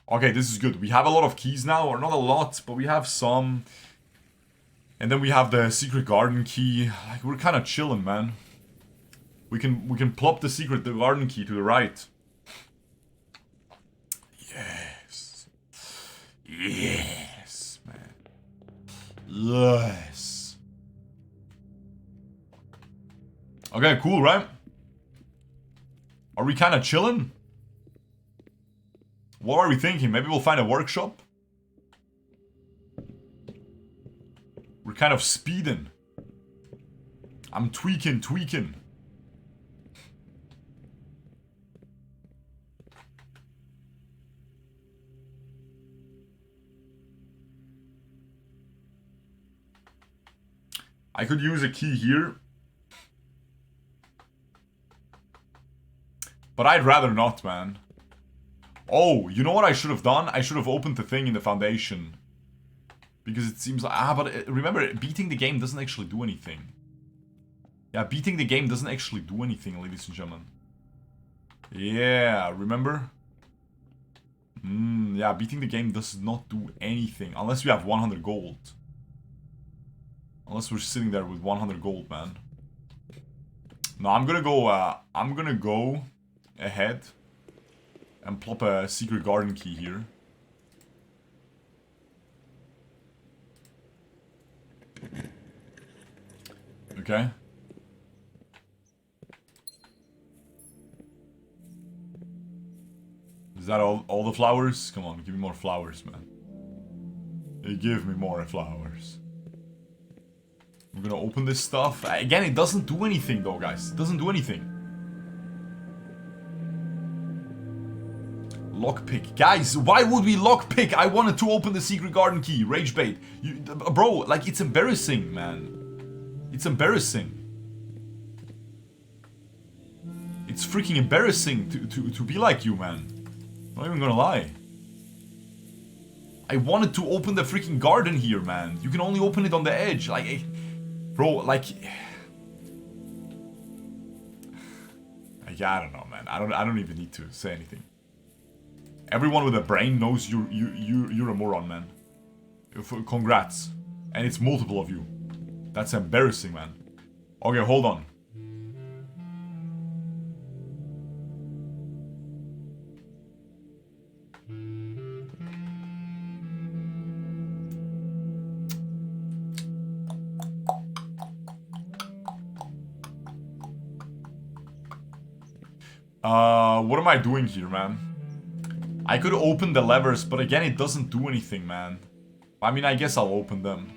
Speaker 2: Okay, this is good. We have a lot of keys now, or not a lot, but we have some. And then we have the secret garden key. Like, we're kind of chilling, man. We can plop the garden key to the right. Yes. Yes, man. Yes. Okay, cool, right? Are we kind of chilling? What are we thinking? Maybe we'll find a workshop? We're kind of speeding. I'm tweaking. I could use a key here. But I'd rather not, man. Oh, you know what I should have done? I should have opened the thing in the foundation. Because it seems like... but remember, beating the game doesn't actually do anything. Yeah, beating the game doesn't actually do anything, ladies and gentlemen. Yeah, remember? Yeah, beating the game does not do anything. Unless we have 100 gold. Unless we're sitting there with 100 gold, man. No, I'm gonna go ahead and plop a secret garden key here. Okay. Is that all the flowers? Come on, give me more flowers, man. Hey, give me more flowers. We're gonna open this stuff. Again, it doesn't do anything though, guys. It doesn't do anything. Lockpick. Guys, why would we lockpick? I wanted to open the secret garden key. Rage bait. Bro, like, it's embarrassing, man. It's embarrassing. It's freaking embarrassing to be like you, man. Not even gonna lie. I wanted to open the freaking garden here, man. You can only open it on the edge. Like, bro, like... I don't know, man. I don't even need to say anything. Everyone with a brain knows you're a moron, man. Congrats. And it's multiple of you. That's embarrassing, man. Okay, hold on. What am I doing here, man? I could open the levers, but again, it doesn't do anything, man. I mean, I guess I'll open them.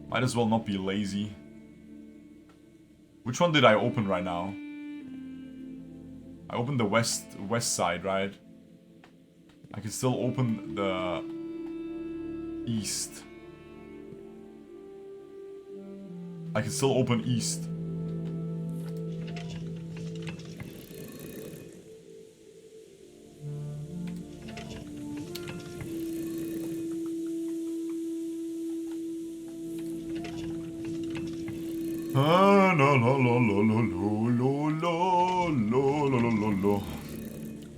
Speaker 2: Might as well not be lazy. Which one did I open right now? I opened the west side, right? I can still open the east. I can still open east.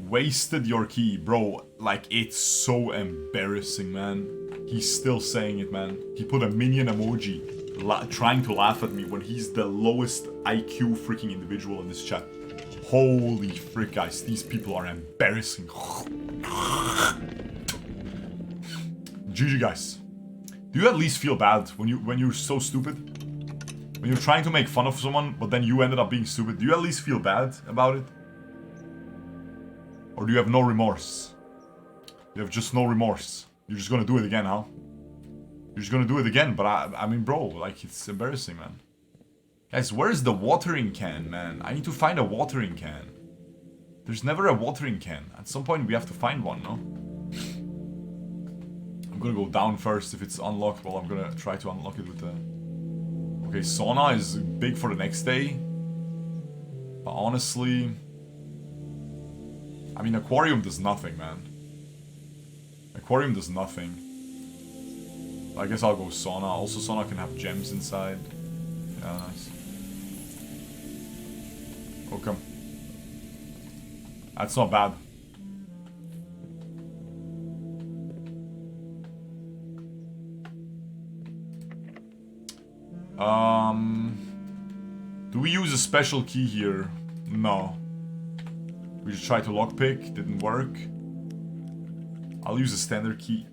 Speaker 2: Wasted your key, bro. Like, it's so embarrassing, man. He's still saying it, man. He put a minion emoji trying to laugh at me when he's the lowest IQ freaking individual in this chat. Holy frick, guys. These people are embarrassing. GG, guys. Do you at least feel bad when you're so stupid? When you're trying to make fun of someone, but then you ended up being stupid, do you at least feel bad about it? Or do you have no remorse? You have just no remorse. You're just gonna do it again, huh? You're just gonna do it again, but I mean, bro, like, it's embarrassing, man. Guys, where's the watering can, man? I need to find a watering can. There's never a watering can. At some point, we have to find one, no? I'm gonna go down first if it's unlocked. Well, I'm gonna try to unlock it with the... Okay, sauna is big for the next day. But honestly... I mean, aquarium does nothing, man. Aquarium does nothing. I guess I'll go sauna. Also, sauna can have gems inside. Yeah, nice. Oh, come. That's not bad. Do we use a special key here? No. We just tried to lockpick, didn't work. I'll use a standard key.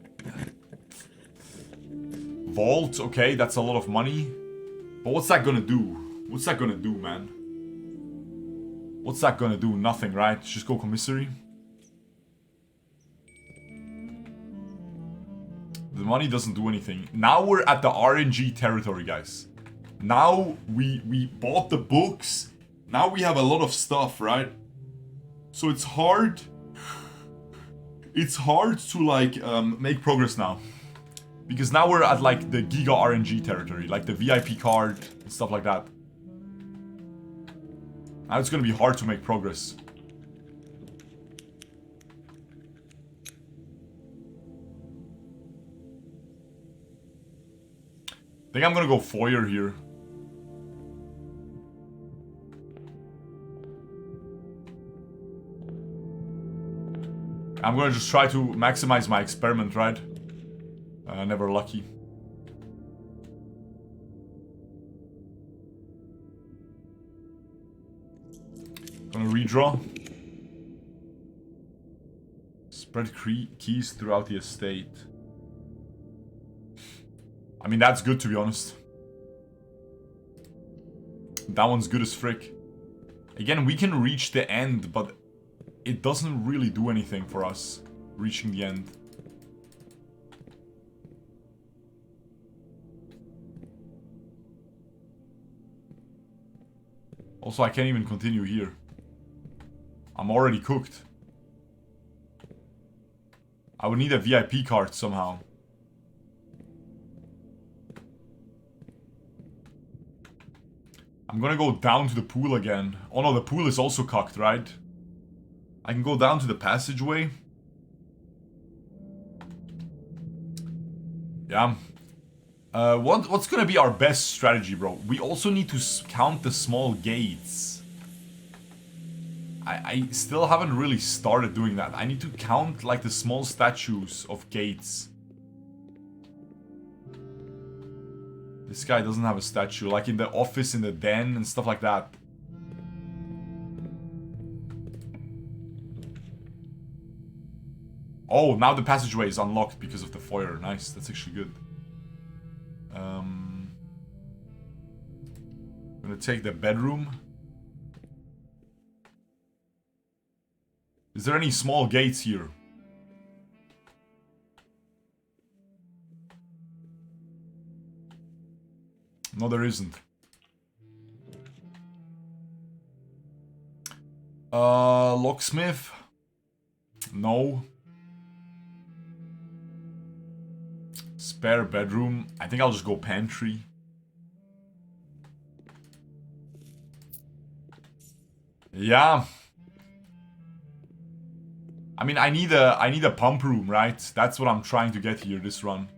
Speaker 2: Vault, okay, that's a lot of money. But what's that gonna do? What's that gonna do, man? What's that gonna do? Nothing, right? Just go commissary. The money doesn't do anything. Now we're at the RNG territory, guys. Now we bought the books. Now we have a lot of stuff, right? So it's hard. It's hard to like make progress now. Because now we're at like the Giga RNG territory, like the VIP card and stuff like that. Now it's gonna be hard to make progress. I think I'm gonna go foyer here. I'm gonna just try to maximize my experiment, right? Never lucky. Gonna redraw. Spread keys throughout the estate. I mean, that's good, to be honest. That one's good as frick. Again, we can reach the end, but it doesn't really do anything for us, reaching the end. Also, I can't even continue here. I'm already cooked. I would need a VIP card somehow. I'm gonna go down to the pool again. Oh no, the pool is also cocked, right? I can go down to the passageway. Yeah. What's gonna be our best strategy, bro? We also need to count the small gates. I still haven't really started doing that. I need to count like the small statues of gates. This guy doesn't have a statue, like in the office, in the den and stuff like that. Oh, now the passageway is unlocked because of the foyer. Nice, that's actually good. I'm gonna take the bedroom. Is there any small gates here? No, there isn't. Locksmith? No. Spare bedroom. I think I'll just go pantry. Yeah. I mean, I need a pump room, right? That's what I'm trying to get here this run.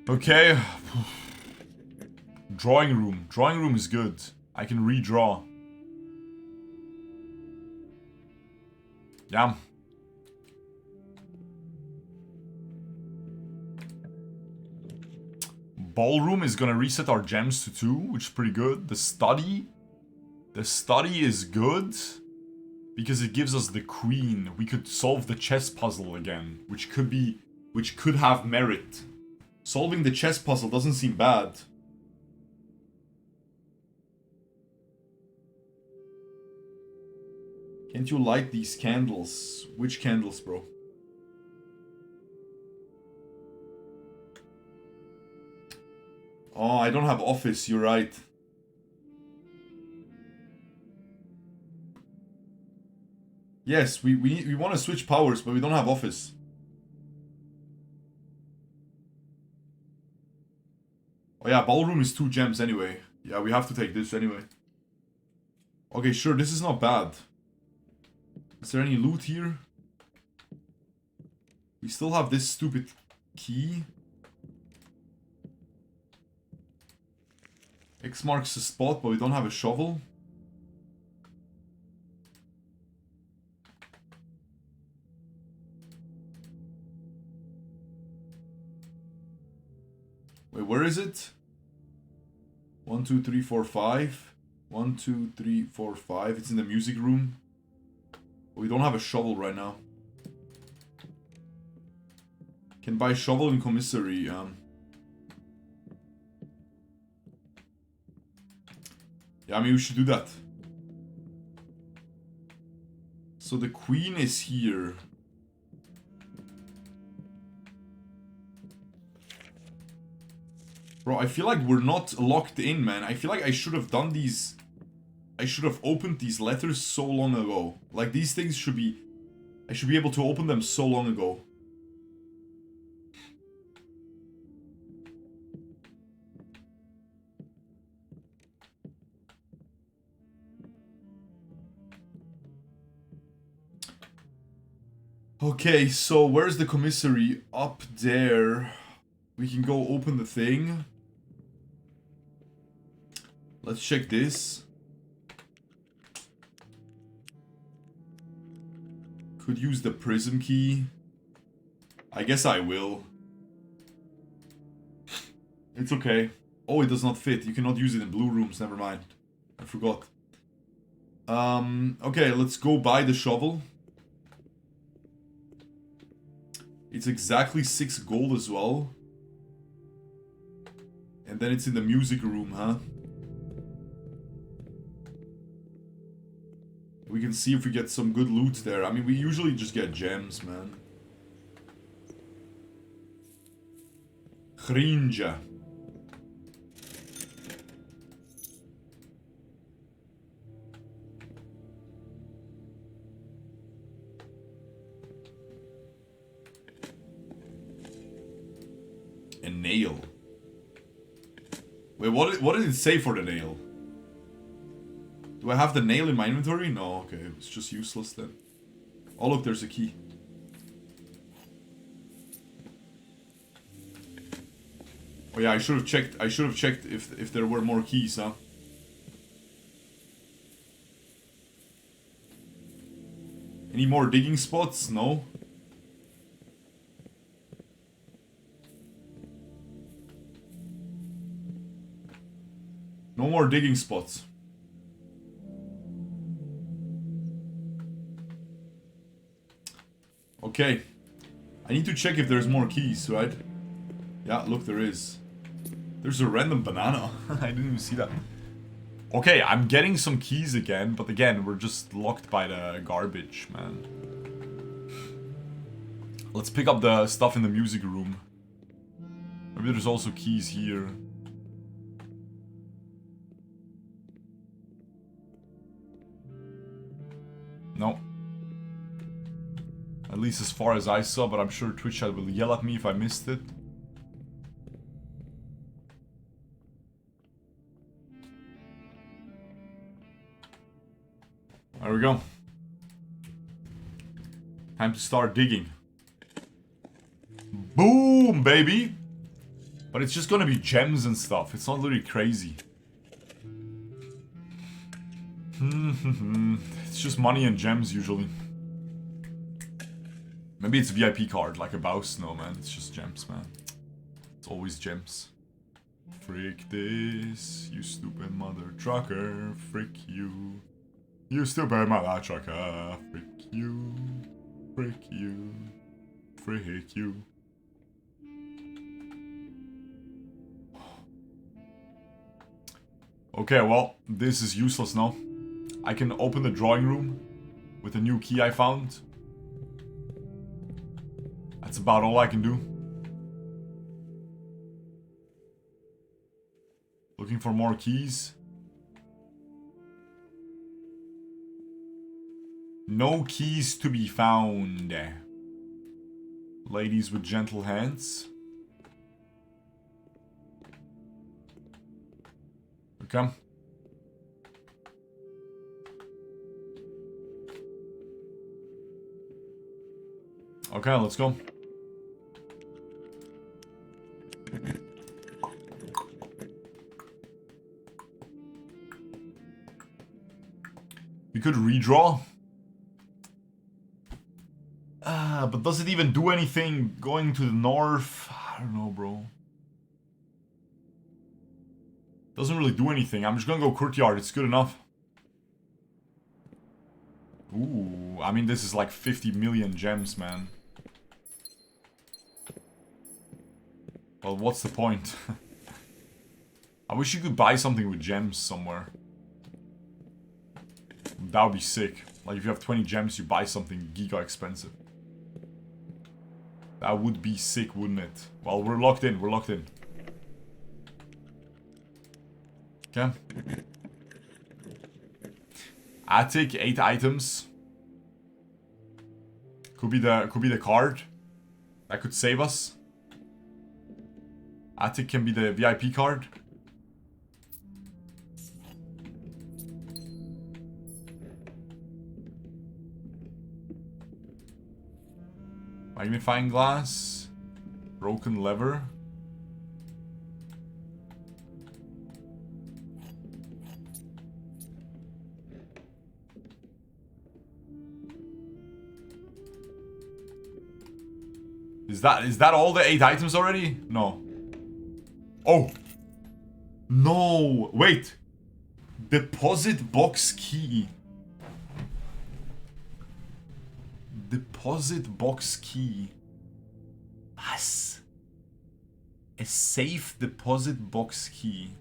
Speaker 2: Okay. Drawing room. Drawing room is good. I can redraw. Yeah. Ballroom is gonna reset our gems to 2, which is pretty good. The study is good because it gives us the queen. We could solve the chess puzzle again, which could have merit. Solving the chess puzzle doesn't seem bad. Can't you light these candles? Which candles, bro? Oh, I don't have office, you're right. Yes, we want to switch powers, but we don't have office. Oh yeah, ballroom is 2 gems anyway. Yeah, we have to take this anyway. Okay, sure, this is not bad. Is there any loot here? We still have this stupid key. X marks the spot, but we don't have a shovel. is it? 1, 2, 3, 4, 5. 1, 2, 3, 4, 5. It's in the music room. We don't have a shovel right now. Can buy shovel in commissary. Yeah, I mean, we should do that. So the queen is here. Bro, I feel like we're not locked in, man. I feel like I should have done these... I should have opened these letters so long ago. Like, these things should be... I should be able to open them so long ago. Okay, so where's the commissary? Up there. We can go open the thing. Let's check this. Could use the prism key. I guess I will. It's okay. Oh, it does not fit. You cannot use it in blue rooms. Never mind. I forgot. Okay, let's go buy the shovel. It's exactly 6 gold as well. And then it's in the music room, huh? We can see if we get some good loot there. I mean, we usually just get gems, man. Grinja. A nail. Wait, what did it say for the nail? Do I have the nail in my inventory? No, okay, it's just useless then. Oh look, there's a key. Oh yeah, I should have checked if there were more keys, huh? Any more digging spots? No. No more digging spots. Okay. I need to check if there's more keys, right? Yeah, look, there is. There's a random banana. I didn't even see that. Okay, I'm getting some keys again, but again, we're just locked by the garbage, man. Let's pick up the stuff in the music room. Maybe there's also keys here. No. At least as far as I saw, but I'm sure Twitch chat will yell at me if I missed it. There we go. Time to start digging. Boom, baby! But it's just gonna be gems and stuff. It's not really crazy. It's just money and gems usually. Maybe it's a VIP card, like a Baus. No, man, it's just gems, man. It's always gems. Frick this, you stupid mother trucker. Frick you. You stupid mother trucker. Frick you. Frick you. Frick you. Okay, well, this is useless now. I can open the drawing room with a new key I found. That's about all I can do. Looking for more keys. No keys to be found. Ladies with gentle hands. Okay. Okay, let's go. We could redraw. But does it even do anything going to the north? I don't know, bro. Doesn't really do anything. I'm just gonna go courtyard. It's good enough. Ooh, I mean, this is like 50 million gems, man. Well, what's the point? I wish you could buy something with gems somewhere. That would be sick. Like, if you have 20 gems, you buy something giga expensive. That would be sick, wouldn't it? Well, we're locked in. We're locked in. Okay. Attic, 8 items. Could be the card. That could save us. Attic can be the VIP card. Magnifying glass. Broken lever. Is that all the 8 items already? No. Oh. No. Wait. Deposit box key. Deposit box key. Was? A safe deposit box key.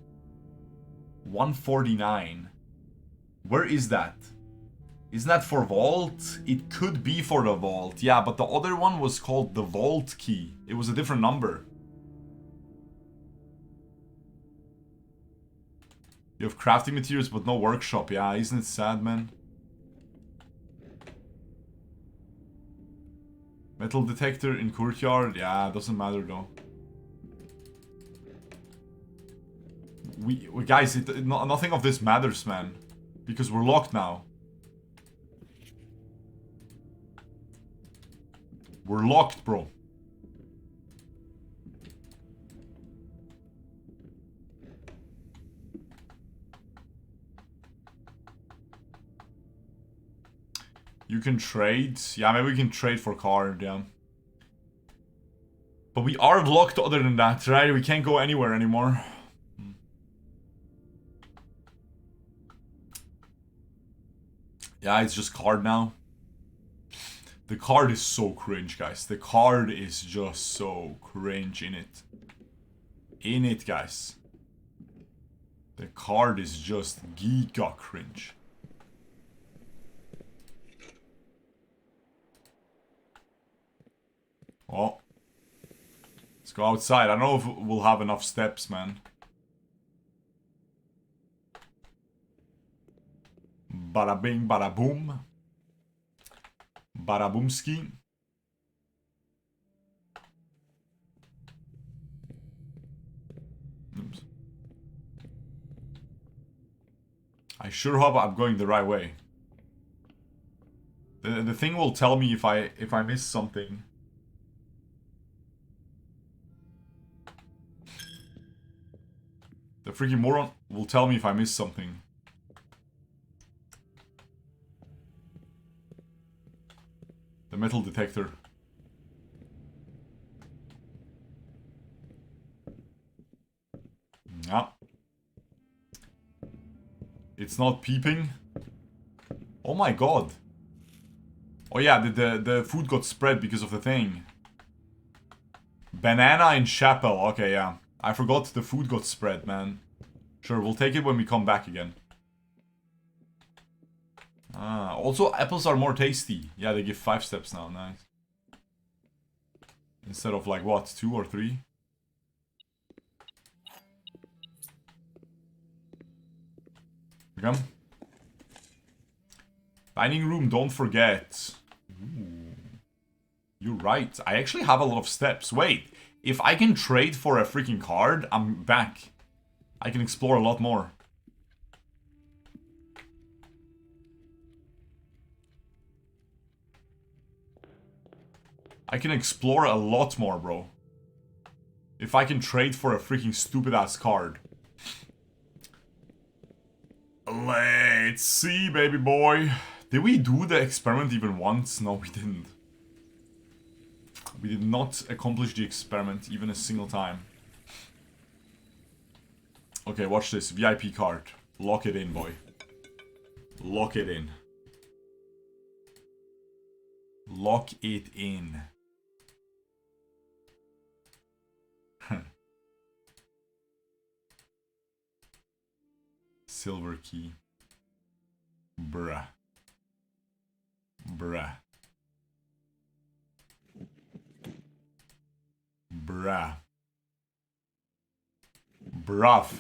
Speaker 2: 149. Where is that? Isn't that for vault? It could be for the vault. Yeah, but the other one was called the vault key. It was a different number. You have crafting materials but no workshop. Yeah, isn't it sad, man? Metal detector in courtyard. Yeah, doesn't matter though. We guys, nothing of this matters, man. Because we're locked now. We're locked, bro. You can trade. Yeah, maybe we can trade for card, yeah. But we are locked other than that, right? We can't go anywhere anymore. Yeah, it's just card now. The card is so cringe, guys. The card is just so cringe in it. In it, guys. The card is just giga cringe. Oh. Let's go outside. I don't know if we'll have enough steps, man. Bada bing, bada boom. Bada boomski. Oops. I sure hope I'm going the right way. The thing will tell me if I miss something. The freaking moron will tell me if I miss something. The metal detector. Yeah. It's not peeping. Oh my god. Oh yeah, the food got spread because of the thing. Banana in chapel. Okay, yeah. I forgot the food got spread, man. Sure, we'll take it when we come back again. Ah, also apples are more tasty. Yeah, they give 5 steps now, nice. Instead of like, what, 2 or 3? Okay. Dining room, don't forget. Ooh. You're right, I actually have a lot of steps. Wait, if I can trade for a freaking card, I'm back. I can explore a lot more. I can explore a lot more, bro. If I can trade for a freaking stupid-ass card. Let's see, baby boy. Did we do the experiment even once? No, we didn't. We did not accomplish the experiment even a single time.
Speaker 1: Okay, watch this. VIP card. Lock it in, boy. Lock it in. Lock it in. Silver key. Bruh. Bruh. Bruh. Bruv.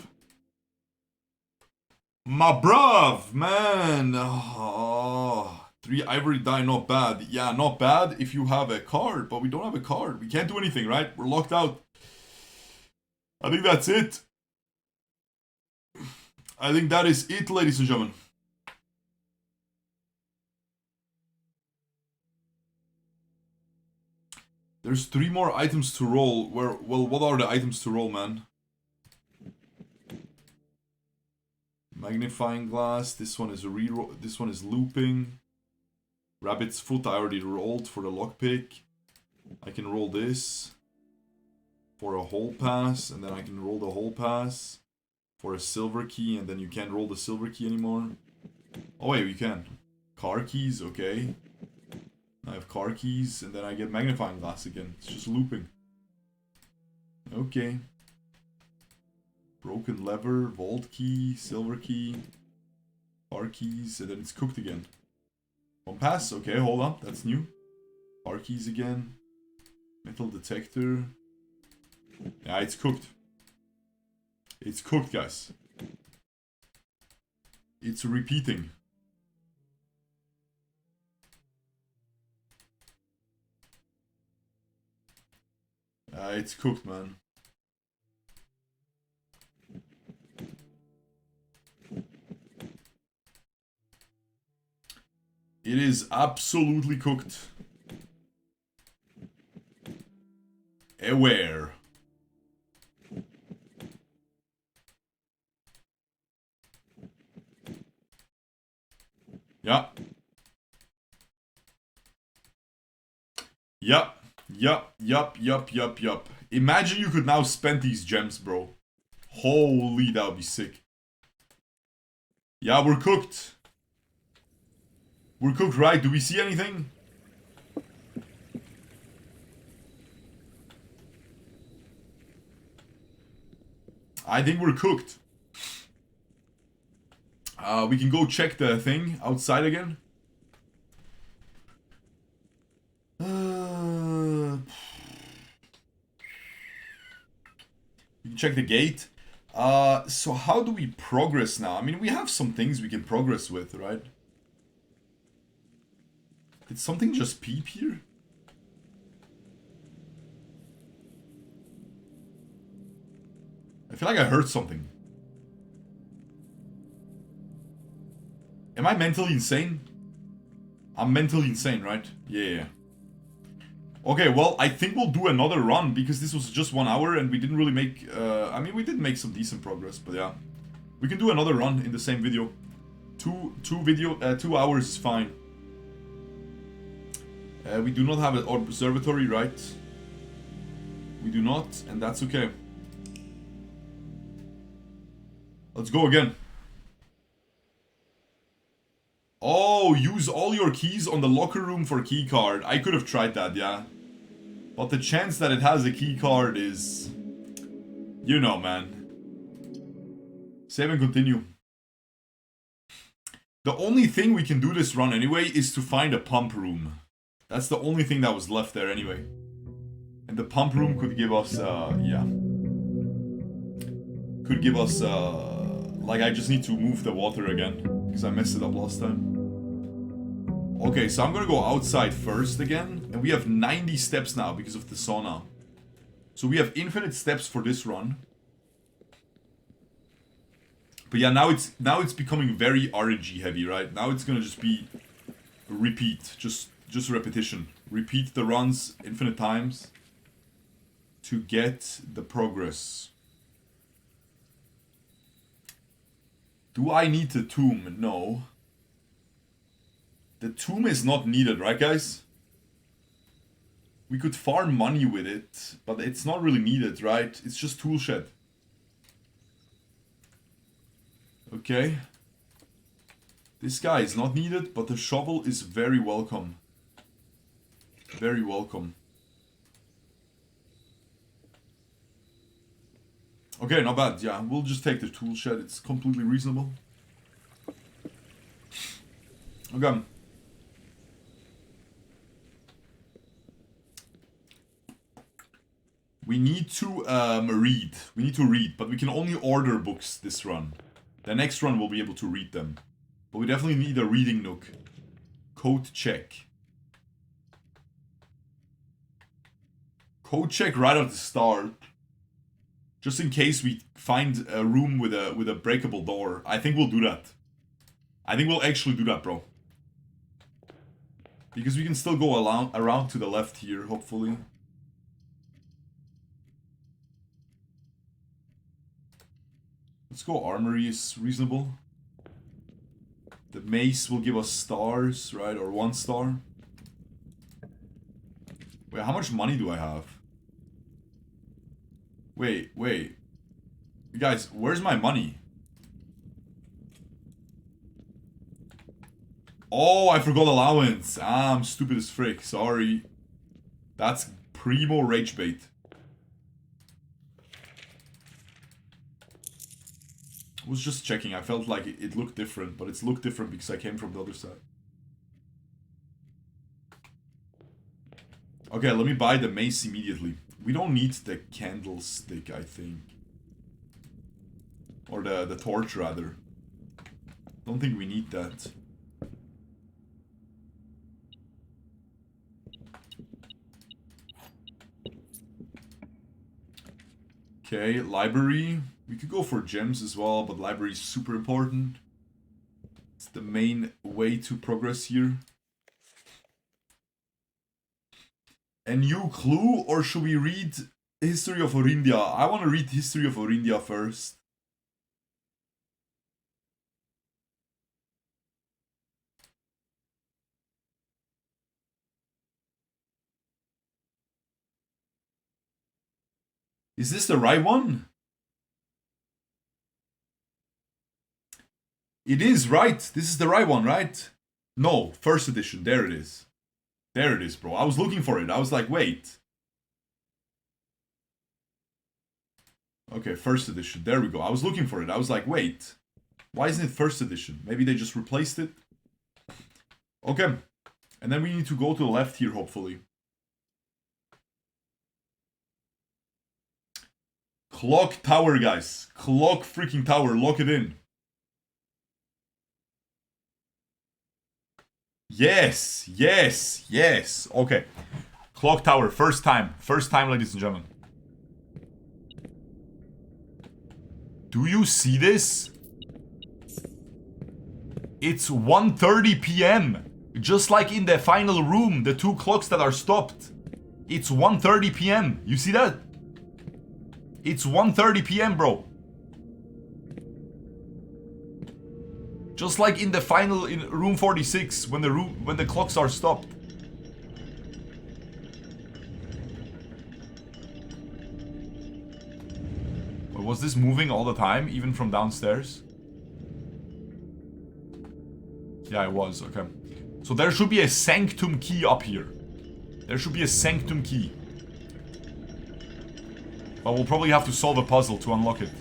Speaker 1: My bruv, man. Oh, 3 ivory die, not bad. Yeah, not bad if you have a card, but we don't have a card. We can't do anything, right? We're locked out. I think that's it. I think that is it, ladies and gentlemen. There's 3 more items to roll. Well, what are the items to roll, man? Magnifying glass. This one is a reroll. This one is looping. Rabbit's foot. I already rolled for the lockpick. I can roll this for a hole pass, and then I can roll the hole pass for a silver key, and then you can't roll the silver key anymore. Oh wait, you can. Car keys, okay. I have car keys, and then I get magnifying glass again. It's just looping. Okay. Broken lever, vault key, silver key, car keys, and then it's cooked again. Compass, okay, hold on, that's new. Car keys again. Metal detector. Yeah, it's cooked. It's cooked, guys. It's repeating. It's cooked, man. It is absolutely cooked. Aware. Yeah. Yup. Imagine you could now spend these gems, bro. Holy, that would be sick. Yeah, we're cooked. We're cooked, right? Do we see anything? I think we're cooked. We can go check the thing outside again. You can check the gate. So how do we progress now? I mean, we have some things we can progress with, right? Did something just peep here? I feel like I heard something. Am I mentally insane? I'm mentally insane, right? Yeah. Okay, well, I think we'll do another run because this was just 1 hour and we didn't really make... I mean, we did make some decent progress, but yeah. We can do another run in the same video. 2 hours is fine. We do not have an observatory, right? We do not, and that's okay. Let's go again. Oh, use all your keys on the locker room for keycard. I could have tried that, yeah. But the chance that it has a keycard is... You know, man. Save and continue. The only thing we can do this run anyway is to find a pump room. That's the only thing that was left there anyway. And the pump room could give us, yeah. Could give us, like I just need to move the water again. Because I messed it up last time. Okay, so I'm gonna go outside first again. And we have 90 steps now because of the sauna. So we have infinite steps for this run. But yeah, now it's becoming very RNG heavy, right? Now it's gonna just be repeat, just repetition. Repeat the runs infinite times to get the progress. Do I need the tomb? No. The tomb is not needed, right guys? We could farm money with it, but it's not really needed, right? It's just tool shed.
Speaker 2: Okay. This guy is not needed, but the shovel is very welcome. Very welcome. Okay, not bad. Yeah, we'll just take the tool shed. It's completely reasonable. Okay. We need to read. We need to read, but we can only order books this run. The next run we'll be able to read them. But we definitely need a reading nook. Code check. Code check right at the start. Just in case we find a room with a breakable door. I think we'll do that. I think we'll actually do that, bro. Because we can still go around to the left here, hopefully. Let's go armory is reasonable. The mace will give us stars, right? Or 1 star. Wait, how much money do I have? Wait. Guys, where's my money? Oh, I forgot allowance. Ah, I'm stupid as frick. Sorry. That's primo rage bait. I was just checking. I felt like it looked different, but it's looked different because I came from the other side. Okay, let me buy the mace immediately. We don't need the candlestick, I think. Or the torch, rather. Don't think we need that. Okay, library. We could go for gems as well, but library is super important. It's the main way to progress here. A new clue, or should we read History of Orindia? I want to read History of Orindia first. Is this the right one? It is, right? This is the right one, right? No, first edition. There it is. There it is, bro. I was looking for it. I was like, wait. Okay, first edition. There we go. I was looking for it. I was like, wait. Why isn't it first edition? Maybe they just replaced it? Okay. And then we need to go to the left here, hopefully. Clock tower, guys. Clock freaking tower. Lock it in. Yes, yes, yes. Okay. Clock tower, first time. First time, ladies and gentlemen. Do you see this? It's 1:30 p.m. Just like in the final room, the 2 clocks that are stopped. It's 1:30 p.m. You see that? It's 1:30 p.m., bro. Just like in the final in room 46 when the clocks are stopped. But was this moving all the time, even from downstairs? Yeah, it was. Okay. So there should be a Sanctum key up here. There should be a Sanctum key. But we'll probably have to solve a puzzle to unlock it.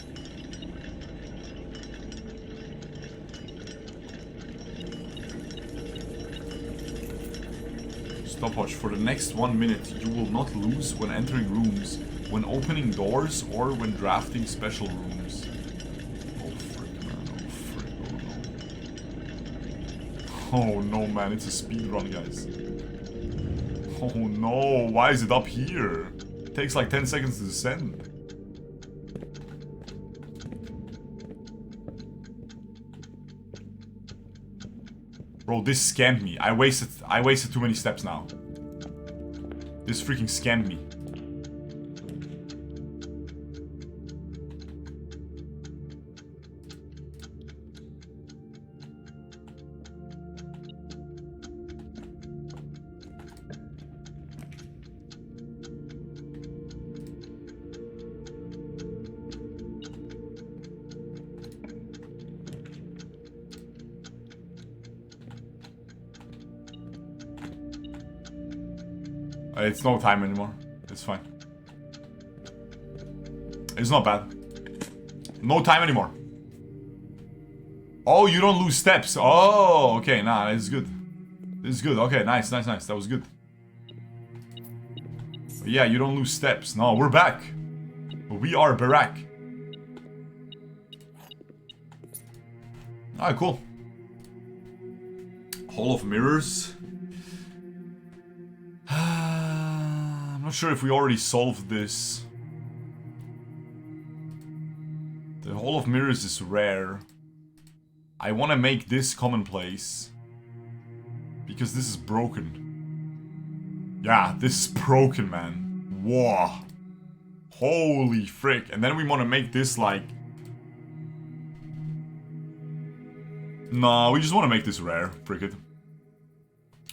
Speaker 2: Stopwatch. For the next 1 minute, you will not lose when entering rooms, when opening doors, or when drafting special rooms. Oh frick, man. Oh frick. Oh no. Oh no, man. It's a speed run, guys. Oh no. Why is it up here? It takes like 10 seconds to descend. Bro, this scammed me. I wasted too many steps now. This freaking scammed me.
Speaker 1: It's no time anymore. It's fine. It's not bad. No time anymore. Oh, you don't lose steps. Oh, okay. Nah, it's good. This is good. Okay, nice, nice, nice. That was good. But yeah, you don't lose steps. No, we're back. We are back. Alright, cool. Hall of Mirrors. I'm not sure if we already solved this. The Hall of Mirrors is rare. I want to make this commonplace. Because this is broken. Yeah, this is broken, man. Whoa. Holy frick. And then we want to make this like... Nah, we just want to make this rare. Frick it.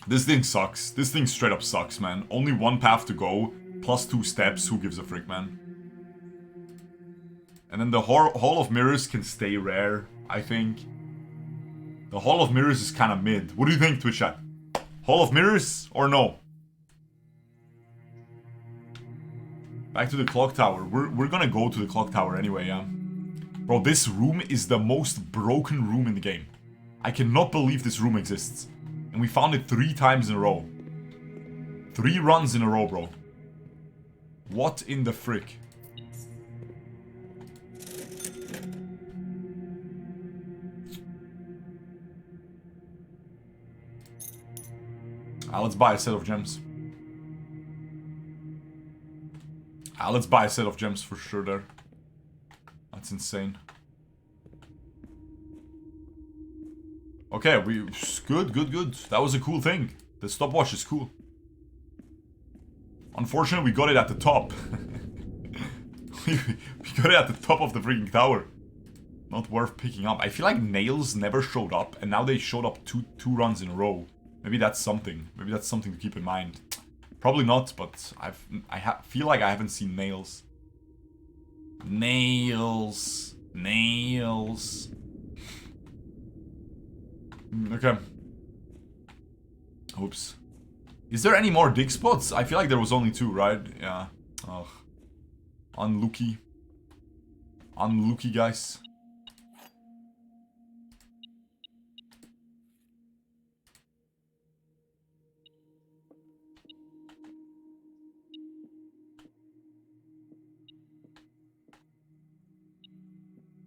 Speaker 1: This thing sucks. This thing straight up sucks, man. Only one path to go. Plus 2 steps. Who gives a frick, man? And then the Hall of Mirrors can stay rare, I think. The Hall of Mirrors is kind of mid. What do you think, Twitch chat? Hall of Mirrors or no? Back to the clock tower. We're gonna go to the clock tower anyway, yeah. Bro, this room is the most broken room in the game. I cannot believe this room exists. And we found it 3 times in a row. 3 runs in a row, bro. What in the frick? Let's buy a set of gems. Let's buy a set of gems for sure there. That's insane. Okay, good. That was a cool thing. The stopwatch is cool. Unfortunately, we got it at the top. we got it at the top of the freaking tower. Not worth picking up. I feel like nails never showed up, and now they showed up two runs in a row. Maybe that's something. Maybe that's something to keep in mind. Probably not, but I feel like I haven't seen nails. Nails. Okay. Oops. Is there any more dig spots? I feel like there was only 2, right? Yeah. Ugh. Unlucky. Unlucky, guys.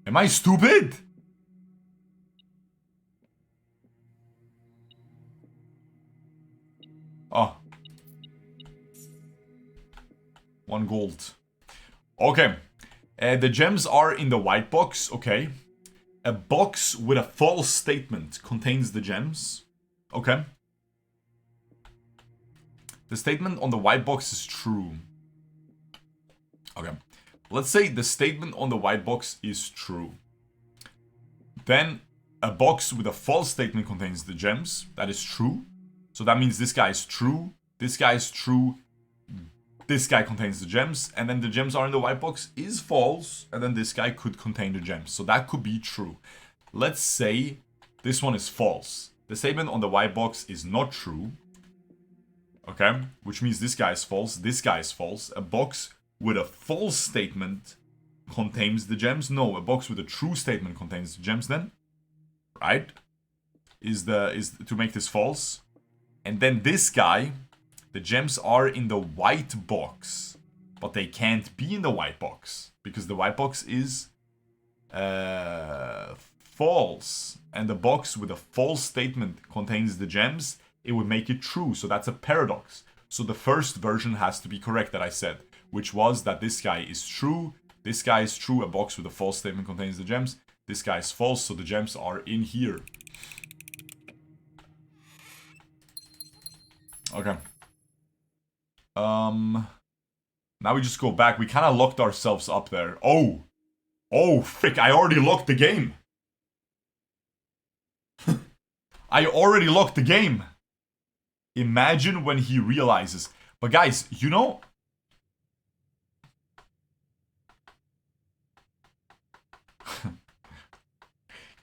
Speaker 1: Am I stupid? Oh. 1 gold. Okay. The gems are in the white box. Okay. A box with a false statement contains the gems. Okay. The statement on the white box is true. Okay. Let's say the statement on the white box is true. Then a box with a false statement contains the gems. That is true. So that means this guy is true. This guy is true. This guy contains the gems. And then the gems are in the white box is false. And then this guy could contain the gems. So that could be true. Let's say this one is false. The statement on the white box is not true. Okay. Which means this guy is false. This guy is false. A box with a false statement contains the gems. No, a box with a true statement contains the gems then. Right? Is to make this false. And then this guy, the gems are in the white box. But they can't be in the white box. Because the white box is false. And the box with a false statement contains the gems. It would make it true. So that's a paradox. So the first version has to be correct that I said. Which was that this guy is true. This guy is true. A box with a false statement contains the gems. This guy is false. So the gems are in here. Okay. Now we just go back. We kind of locked ourselves up there. Oh. Oh, frick. I already locked the game. I already locked the game. Imagine when he realizes. But guys, you know...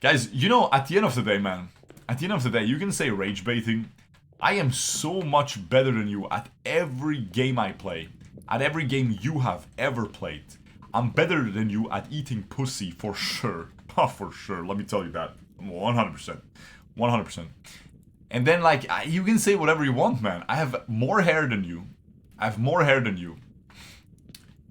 Speaker 1: Guys, you know, at the end of the day, man. At the end of the day, you can say rage baiting.
Speaker 2: I am so much better than you at every game I play. At every game you have ever played. I'm better than you at eating pussy, for sure. Oh, for sure, let me tell you that. 100%. 100%. And then, like, you can say whatever you want, man. I have more hair than you. I have more hair than you.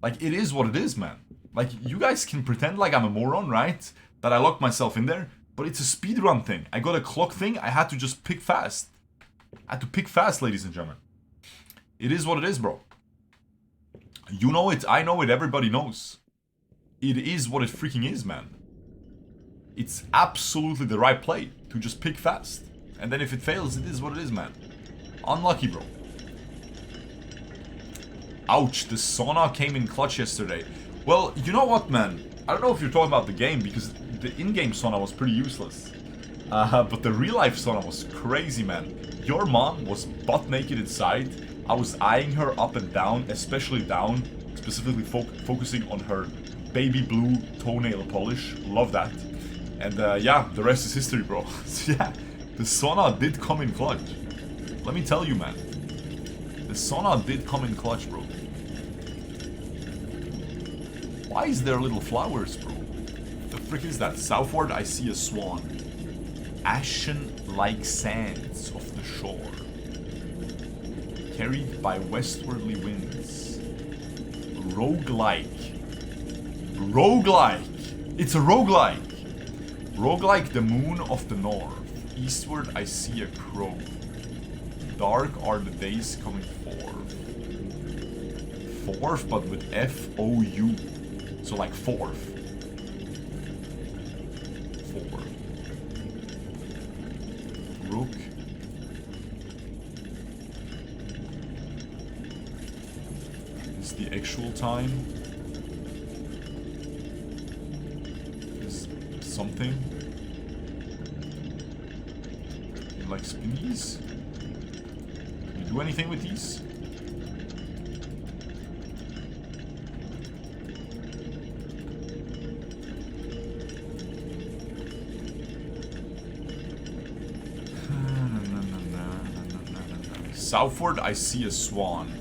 Speaker 2: Like, it is what it is, man. Like, you guys can pretend like I'm a moron, right? That I locked myself in there. But it's a speedrun thing. I got a clock thing. I had to just pick fast. I had to pick fast, ladies and gentlemen. It is what it is, bro. You know it. I know it. Everybody knows. It is what it freaking is, man. It's absolutely the right play to just pick fast. And then if it fails, it is what it is, man. Unlucky, bro. Ouch, the sauna came in clutch yesterday. Well, you know what, man? I don't know if you're talking about the game, because the in-game sauna was pretty useless. But the real-life sauna was crazy, man. Your mom was butt naked inside. I was eyeing her up and down, especially down. Specifically focusing on her baby blue toenail polish. Love that. And yeah, the rest is history, bro. So yeah, the sauna did come in clutch. Let me tell you, man. The sauna did come in clutch, bro. Why is there little flowers, bro? The frick is that? Southward, I see a swan. Ashen-like sands of the shore. Carried by westwardly winds. Roguelike. Roguelike! It's a roguelike! Roguelike, the moon of the north. Eastward, I see a crow. Dark are the days coming forth. Forth, but with F-O-U. So like fourth. Four. Rook. Is the actual time? Is something? You like spinnies? Can you do anything with these? Southward, I see a swan.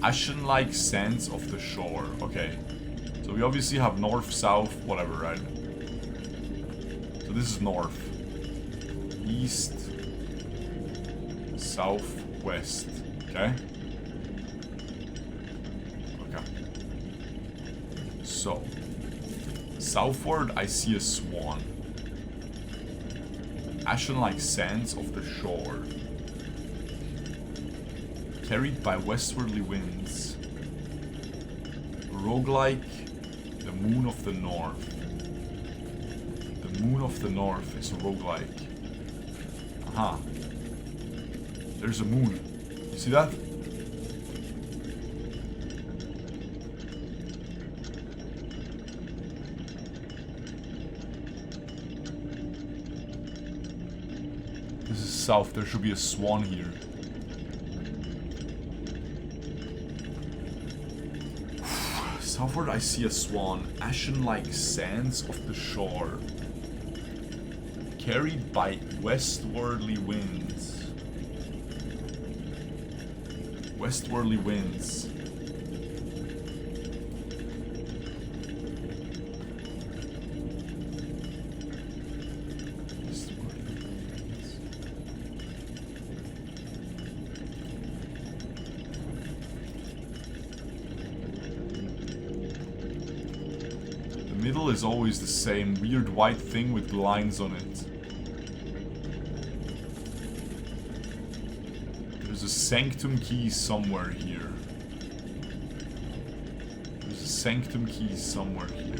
Speaker 2: Ashen-like sands of the shore. Okay. So we obviously have north, south, whatever, right? So this is north. East. South, west. Okay? Okay. So. Southward, I see a swan. Ashen-like sands of the shore. Carried by westwardly winds. Roguelike, the moon of the north. The moon of the north is roguelike. Aha. There's a moon. You see that? This is south. There should be a swan here. Southward, I see a swan, ashen-like sands of the shore, carried by westwardly winds. Westwardly winds. Is always the same weird white thing with lines on it. There's a Sanctum key somewhere here. There's a Sanctum key somewhere here.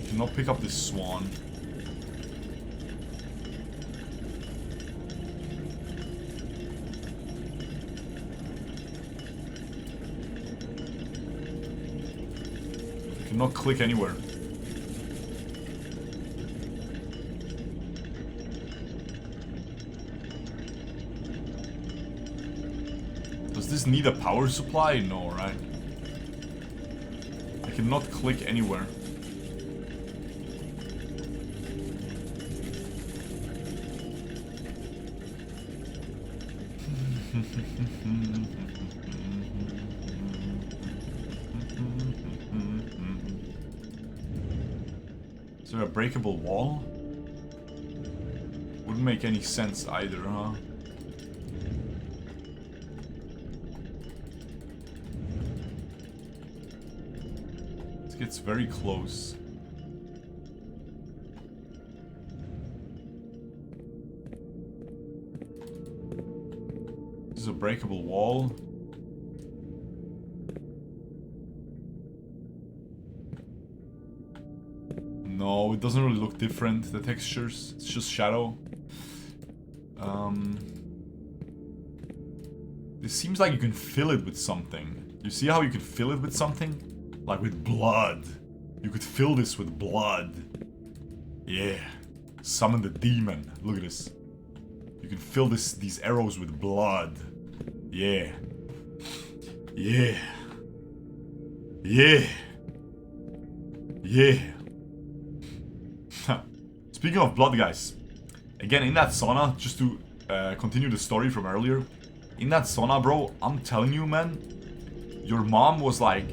Speaker 2: I cannot pick up this swan. Not click anywhere. Does this need a power supply? No, right? I cannot click anywhere. Is there a breakable wall? Wouldn't make any sense either, huh? This gets very close. This is a breakable wall. No, it doesn't really look different, the textures. It's just shadow. This seems like you can fill it with something. You see how you can fill it with something? Like with blood. You could fill this with blood. Yeah. Summon the demon. Look at this. You can fill these arrows with blood. Yeah. Yeah. Yeah. Yeah. Speaking of blood, guys. Again, in that sauna, just to continue the story from earlier. In that sauna, bro, I'm telling you, man. Your mom was like,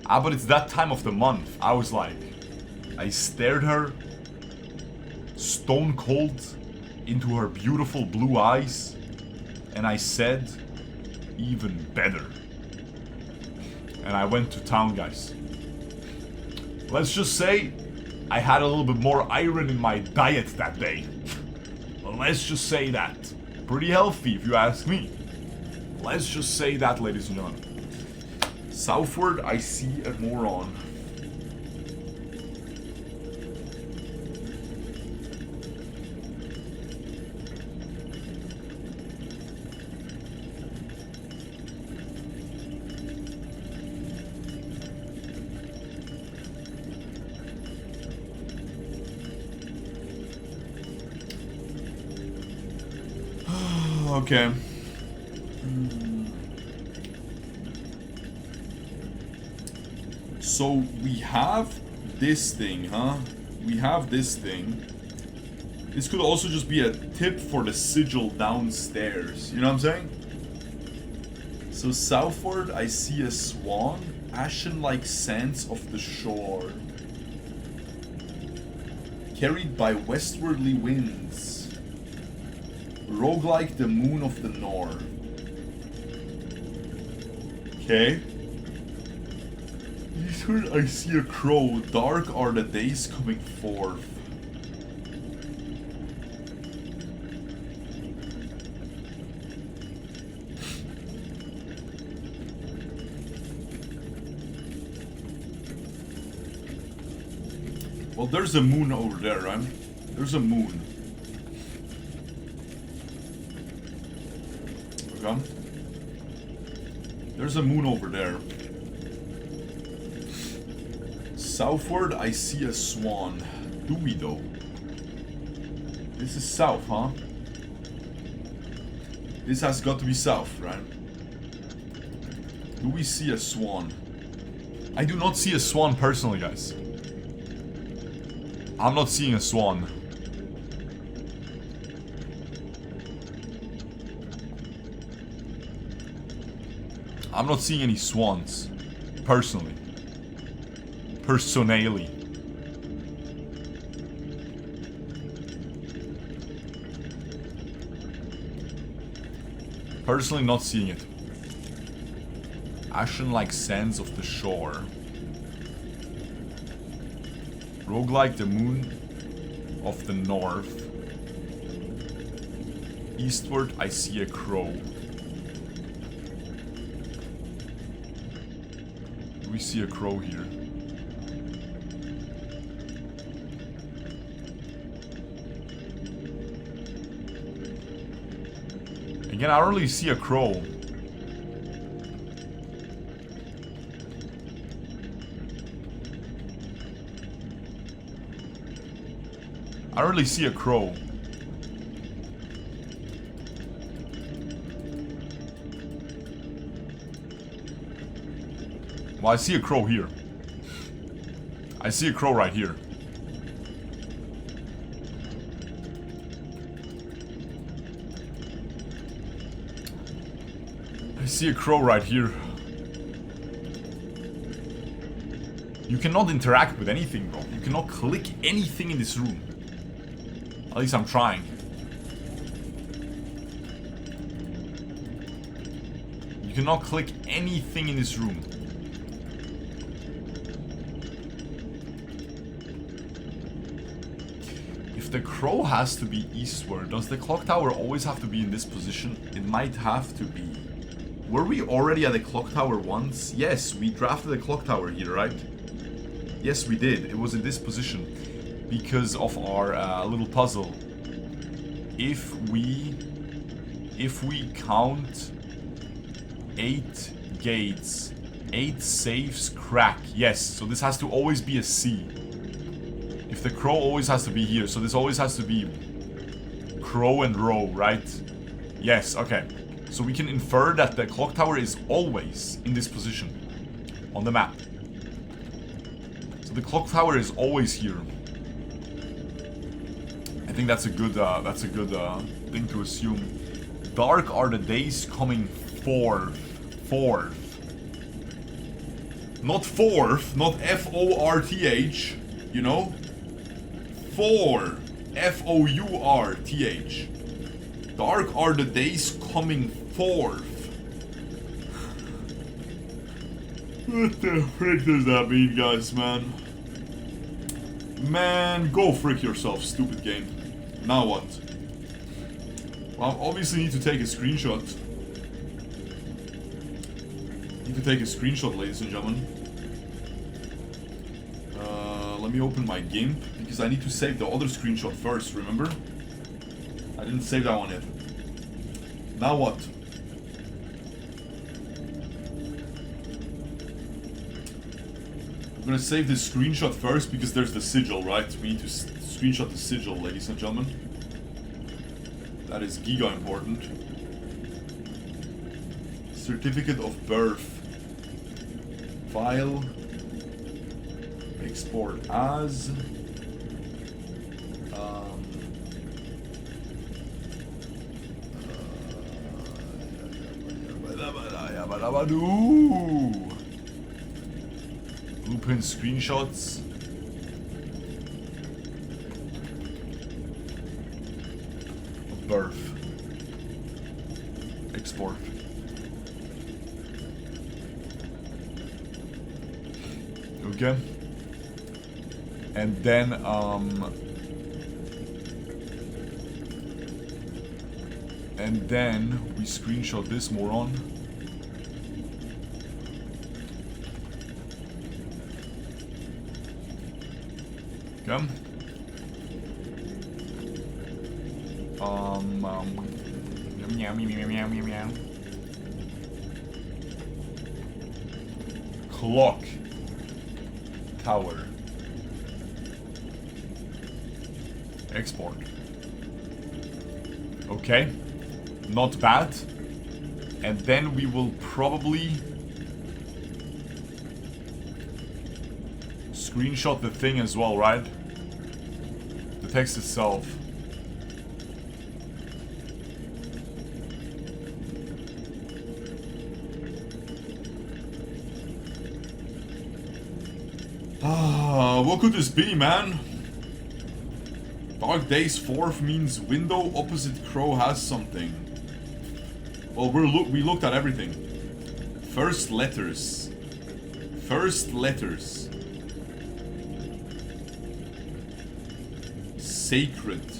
Speaker 2: ah, but it's that time of the month. I was like, I stared her stone cold into her beautiful blue eyes. And I said, even better. And I went to town, guys. Let's just say I had a little bit more iron in my diet that day. Let's just say that. Pretty healthy, if you ask me. Let's just say that, ladies and gentlemen. Southward, I see a moron. Okay. So we have this thing, huh? We have this thing. This could also just be a tip for the sigil downstairs. You know what I'm saying? So southward, I see a swan. Ashen-like sands of the shore. Carried by westwardly winds. Roguelike the moon of the north. Okay. Eastward I see a crow. Dark are the days coming forth. Well, there's a moon over there, right? There's a moon. Okay. There's a moon over there. Southward, I see a swan. Do we though? This is south, huh? This has got to be south, right? Do we see a swan? I do not see a swan personally, guys. I'm not seeing a swan. I'm not seeing any swans. Personally. Personally. Personally not seeing it. Ashen-like sands of the shore. Roguelike the moon of the north. Eastward I see a crow. Do we see a crow here? Again, I don't really see a crow. I don't really see a crow. Well, I see a crow here. I see a crow right here. see a crow right here. You cannot interact with anything, bro. You cannot click anything in this room. At least I'm trying. You cannot click anything in this room. If the crow has to be eastward, does the clock tower always have to be in this position? It might have to be. Were we already at the clock tower once? Yes, we drafted the clock tower here, right? Yes, we did. It was in this position because of our little puzzle. If we count 8 gates, 8 safes crack. Yes, so this has to always be a C. If the crow always has to be here, so this always has to be crow and row, right? Yes, okay. So we can infer that the clock tower is always in this position on the map. So the clock tower is always here. I think that's a good thing to assume. Dark are the days coming forth. Not fourth, not F-O-R-T-H, you know? F-O-U-R-T-H. Dark are the days coming forth. What the frick does that mean, guys, man? Man, go frick yourself, stupid game. Now what? Well, I obviously need to take a screenshot. Ladies and gentlemen. Let me open my GIMP, because I need to save the other screenshot first, remember? I didn't save that one yet. Now what? I'm gonna save this screenshot first, because there's the sigil, right? We need to screenshot the sigil, ladies and gentlemen. That is giga important. Certificate of birth. File. Export as. Blueprint screenshots. Of birth. Export. Okay. And then we screenshot this moron. Okay. Clock tower. Export. Okay. Not bad. And then we will probably screenshot the thing as well, right? The text itself. What could this be, man? Dark Days 4th means window opposite crow has something. Well, we looked at everything. First letters. Sacred.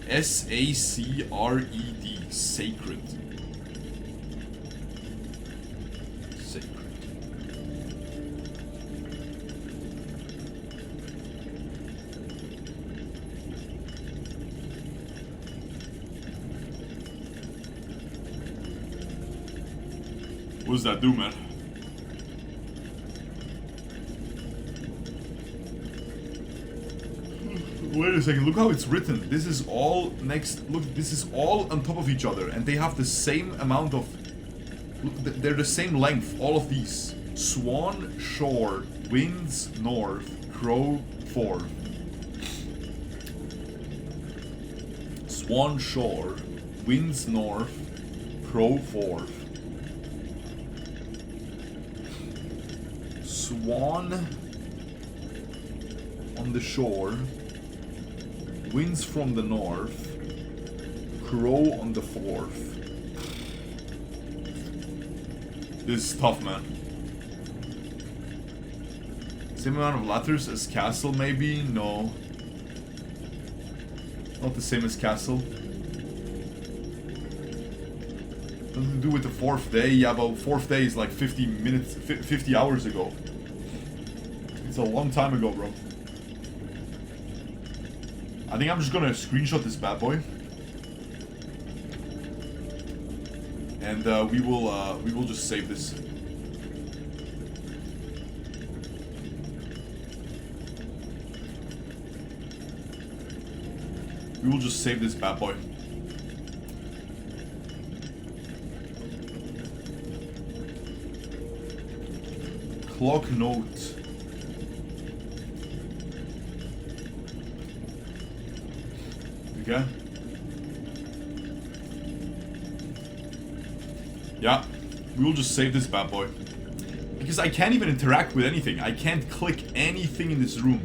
Speaker 2: S-A-C-R-E-D. Sacred. What does that do, man? Wait a second, look how it's written. This is all next, look, this is all on top of each other, and they have the same amount of, look, they're the same length, all of these. Swan, shore, winds, north, crow, forth. Swan, shore, winds, north, crow, forth. swan on the shore, winds from the north, crow on the 4th. This is tough, man. Same amount of letters as castle, maybe? No. Not the same as castle. Nothing to do with the 4th day. Yeah, but 4th day is like 50 minutes, 50 hours ago. It's a long time ago, bro. I think I'm just gonna screenshot this bad boy. And we will just save this. We will just save this bad boy. Clock note. Okay. Yeah, we will just save this bad boy. Because I can't even interact with anything. I can't click anything in this room.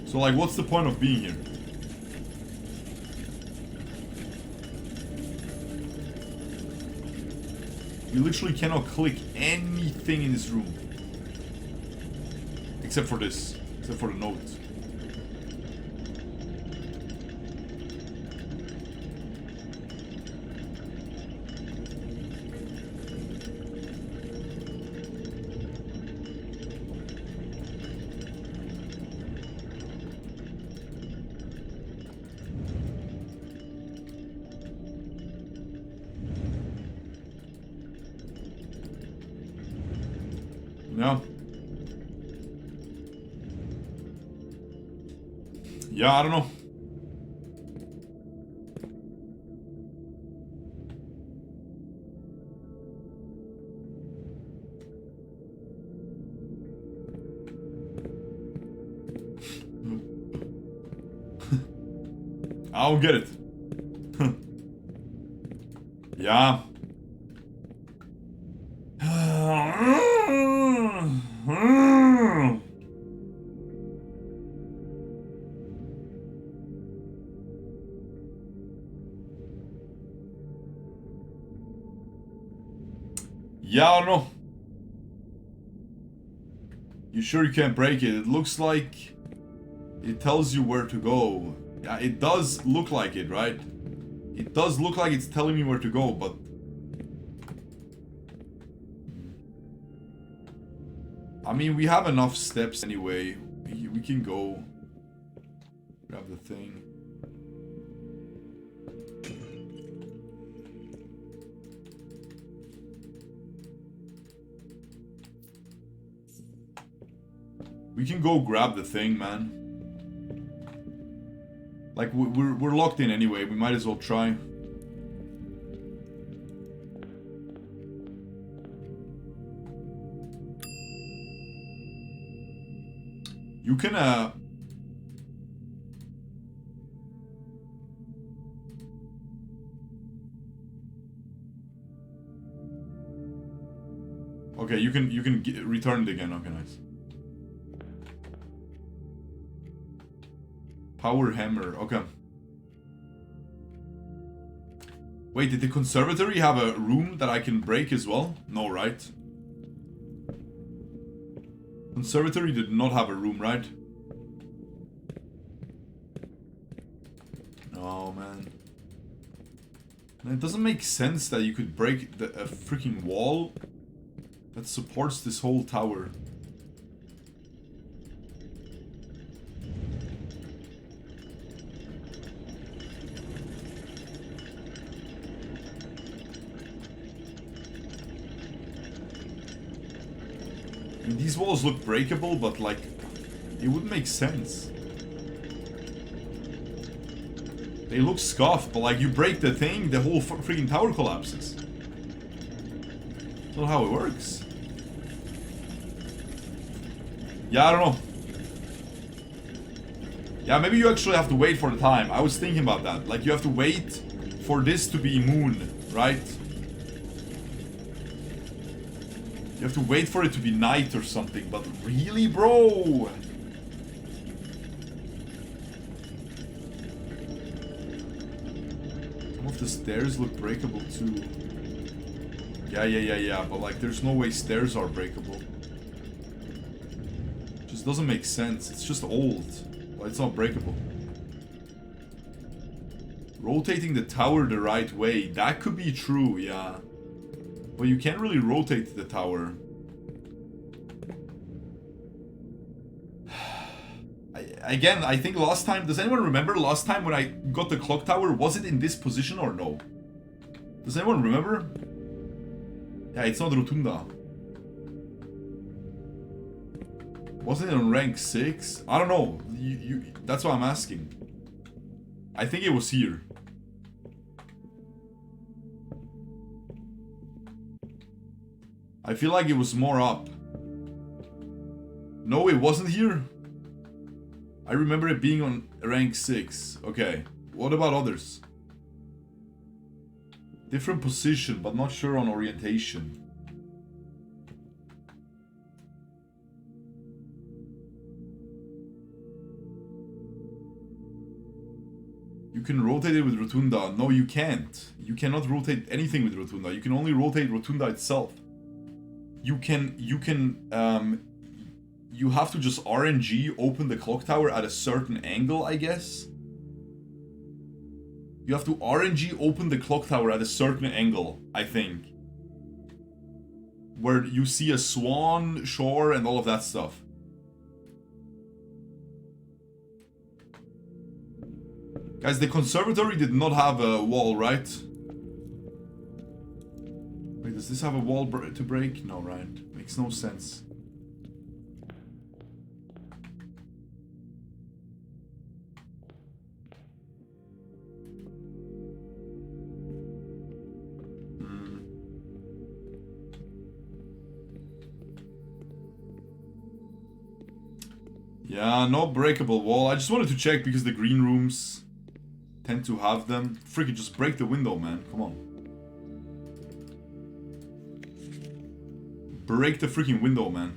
Speaker 2: So like, what's the point of being here? You literally cannot click anything in this room. Except for this. Except for the notes. No. Yeah, I don't know. I don't get it. Yeah. Yeah, I don't know. You sure you can't break it? It looks like it tells you where to go. Yeah, it does look like it, right? It does look like it's telling me where to go, but... I mean, we have enough steps anyway. We can go grab the thing. We can go grab the thing, man. Like, we're locked in anyway. We might as well try. You can, okay, you can return it again. Okay, nice. Power hammer, okay. Wait, did the conservatory have a room that I can break as well? No, right? Conservatory did not have a room, right? Oh, man. And it doesn't make sense that you could break a freaking wall that supports this whole tower. These walls look breakable, but like, it wouldn't make sense. They look scuffed, but like, you break the thing, the whole freaking tower collapses. That's not how it works. Yeah, I don't know. Yeah, maybe you actually have to wait for the time. I was thinking about that. Like, you have to wait for this to be moon, right? You have to wait for it to be night or something. But really, bro? Some of the stairs look breakable too. Yeah. But like, there's no way stairs are breakable. Just doesn't make sense. It's just old. But it's not breakable. Rotating the tower the right way. That could be true, yeah. But you can't really rotate the tower. Again, I think last time... Does anyone remember last time when I got the clock tower? Was it in this position or no? Does anyone remember? Yeah, it's not Rotunda. Was it on rank 6? I don't know. That's what I'm asking. I think it was here. I feel like it was more up. No, it wasn't here. I remember it being on rank 6. Okay. What about others? Different position, but not sure on orientation. You can rotate it with Rotunda. No, you can't. You cannot rotate anything with Rotunda. You can only rotate Rotunda itself. You have to just RNG open the clock tower at a certain angle, I guess. You have to RNG open the clock tower at a certain angle, I think. Where you see a swan, shore, and all of that stuff. Guys, the conservatory did not have a wall, right? Wait, does this have a wall to break? No, right? Makes no sense. Yeah, no breakable wall. I just wanted to check because the green rooms tend to have them. Freaking just break the window, man. Come on. Break the freaking window, man.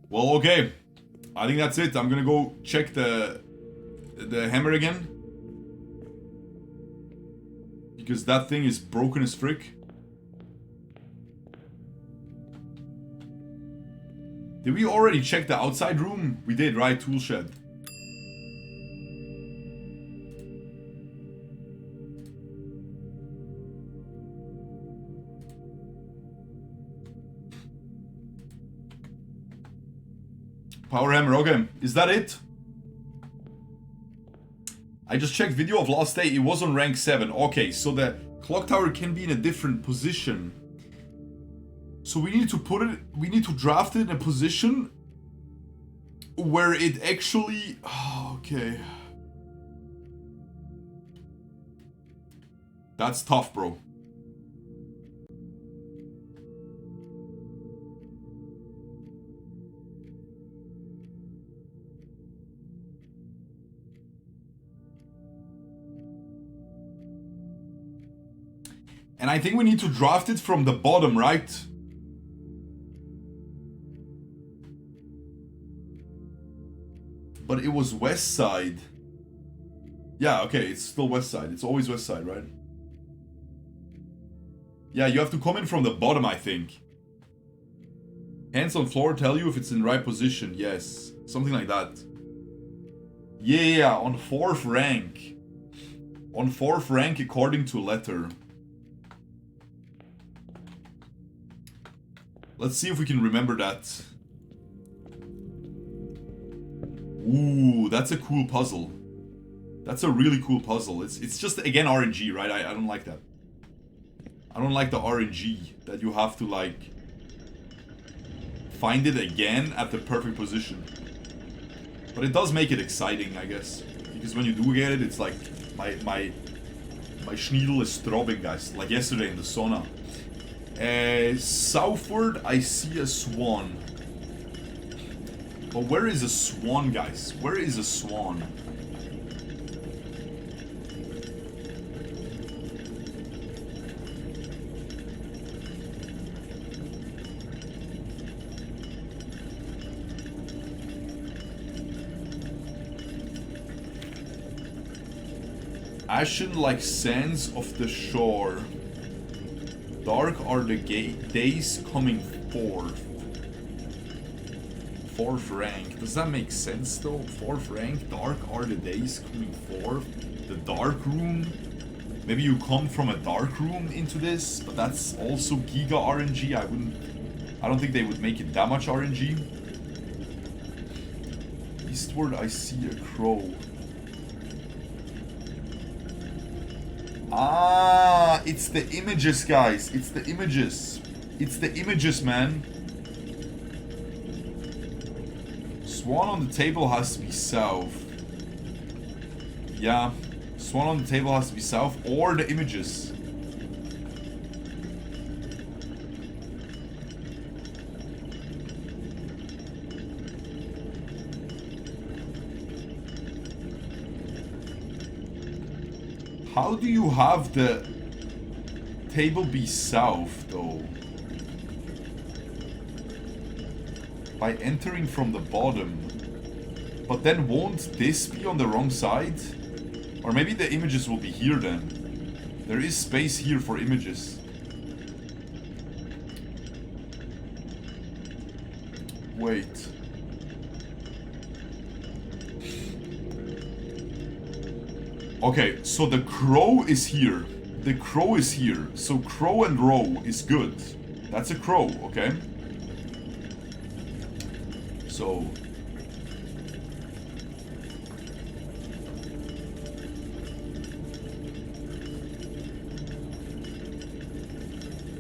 Speaker 2: Well, okay. I think that's it. I'm gonna go check the hammer again. Because that thing is broken as frick. Did we already check the outside room? We did, right? Tool shed. Power hammer, okay. Is that it? I just checked video of last day. It was on rank 7. Okay, so the clock tower can be in a different position. So we need to put it, we need to draft it in a position where it actually, oh, okay. That's tough, bro. And I think we need to draft it from the bottom, right? But it was west side. Yeah, okay, it's still west side. It's always west side, right? Yeah, you have to come in from the bottom, I think. Hands on floor tell you if it's in the right position. Yes, something like that. Yeah, on 4th rank. On 4th rank according to letter. Let's see if we can remember that. Ooh, that's a cool puzzle. That's a really cool puzzle. It's just, again, RNG, right? I don't like that. I don't like the RNG that you have to, like, find it again at the perfect position. But it does make it exciting, I guess. Because when you do get it, it's like, my
Speaker 1: My schneedel is throbbing, guys, like yesterday in the sauna. Southward, I see a swan. But where is a swan, guys? Where is a swan? Ashen like sands of the shore. Dark are the days coming forth. 4th rank. Does that make sense though? 4th rank. Dark are the days coming forth. The dark room. Maybe you come from a dark room into this, but that's also Giga RNG. I don't think they would make it that much RNG. Eastward I see a crow. Ah, it's the images, guys. It's the images. It's the images, man. Swan on the table has to be south. Yeah. Swan on the table has to be south or the images. How do you have the table be south, though? By entering from the bottom. But then won't this be on the wrong side? Or maybe the images will be here then. There is space here for images. Wait. Okay, so the crow is here. The crow is here. So crow and row is good. That's a crow, okay? So...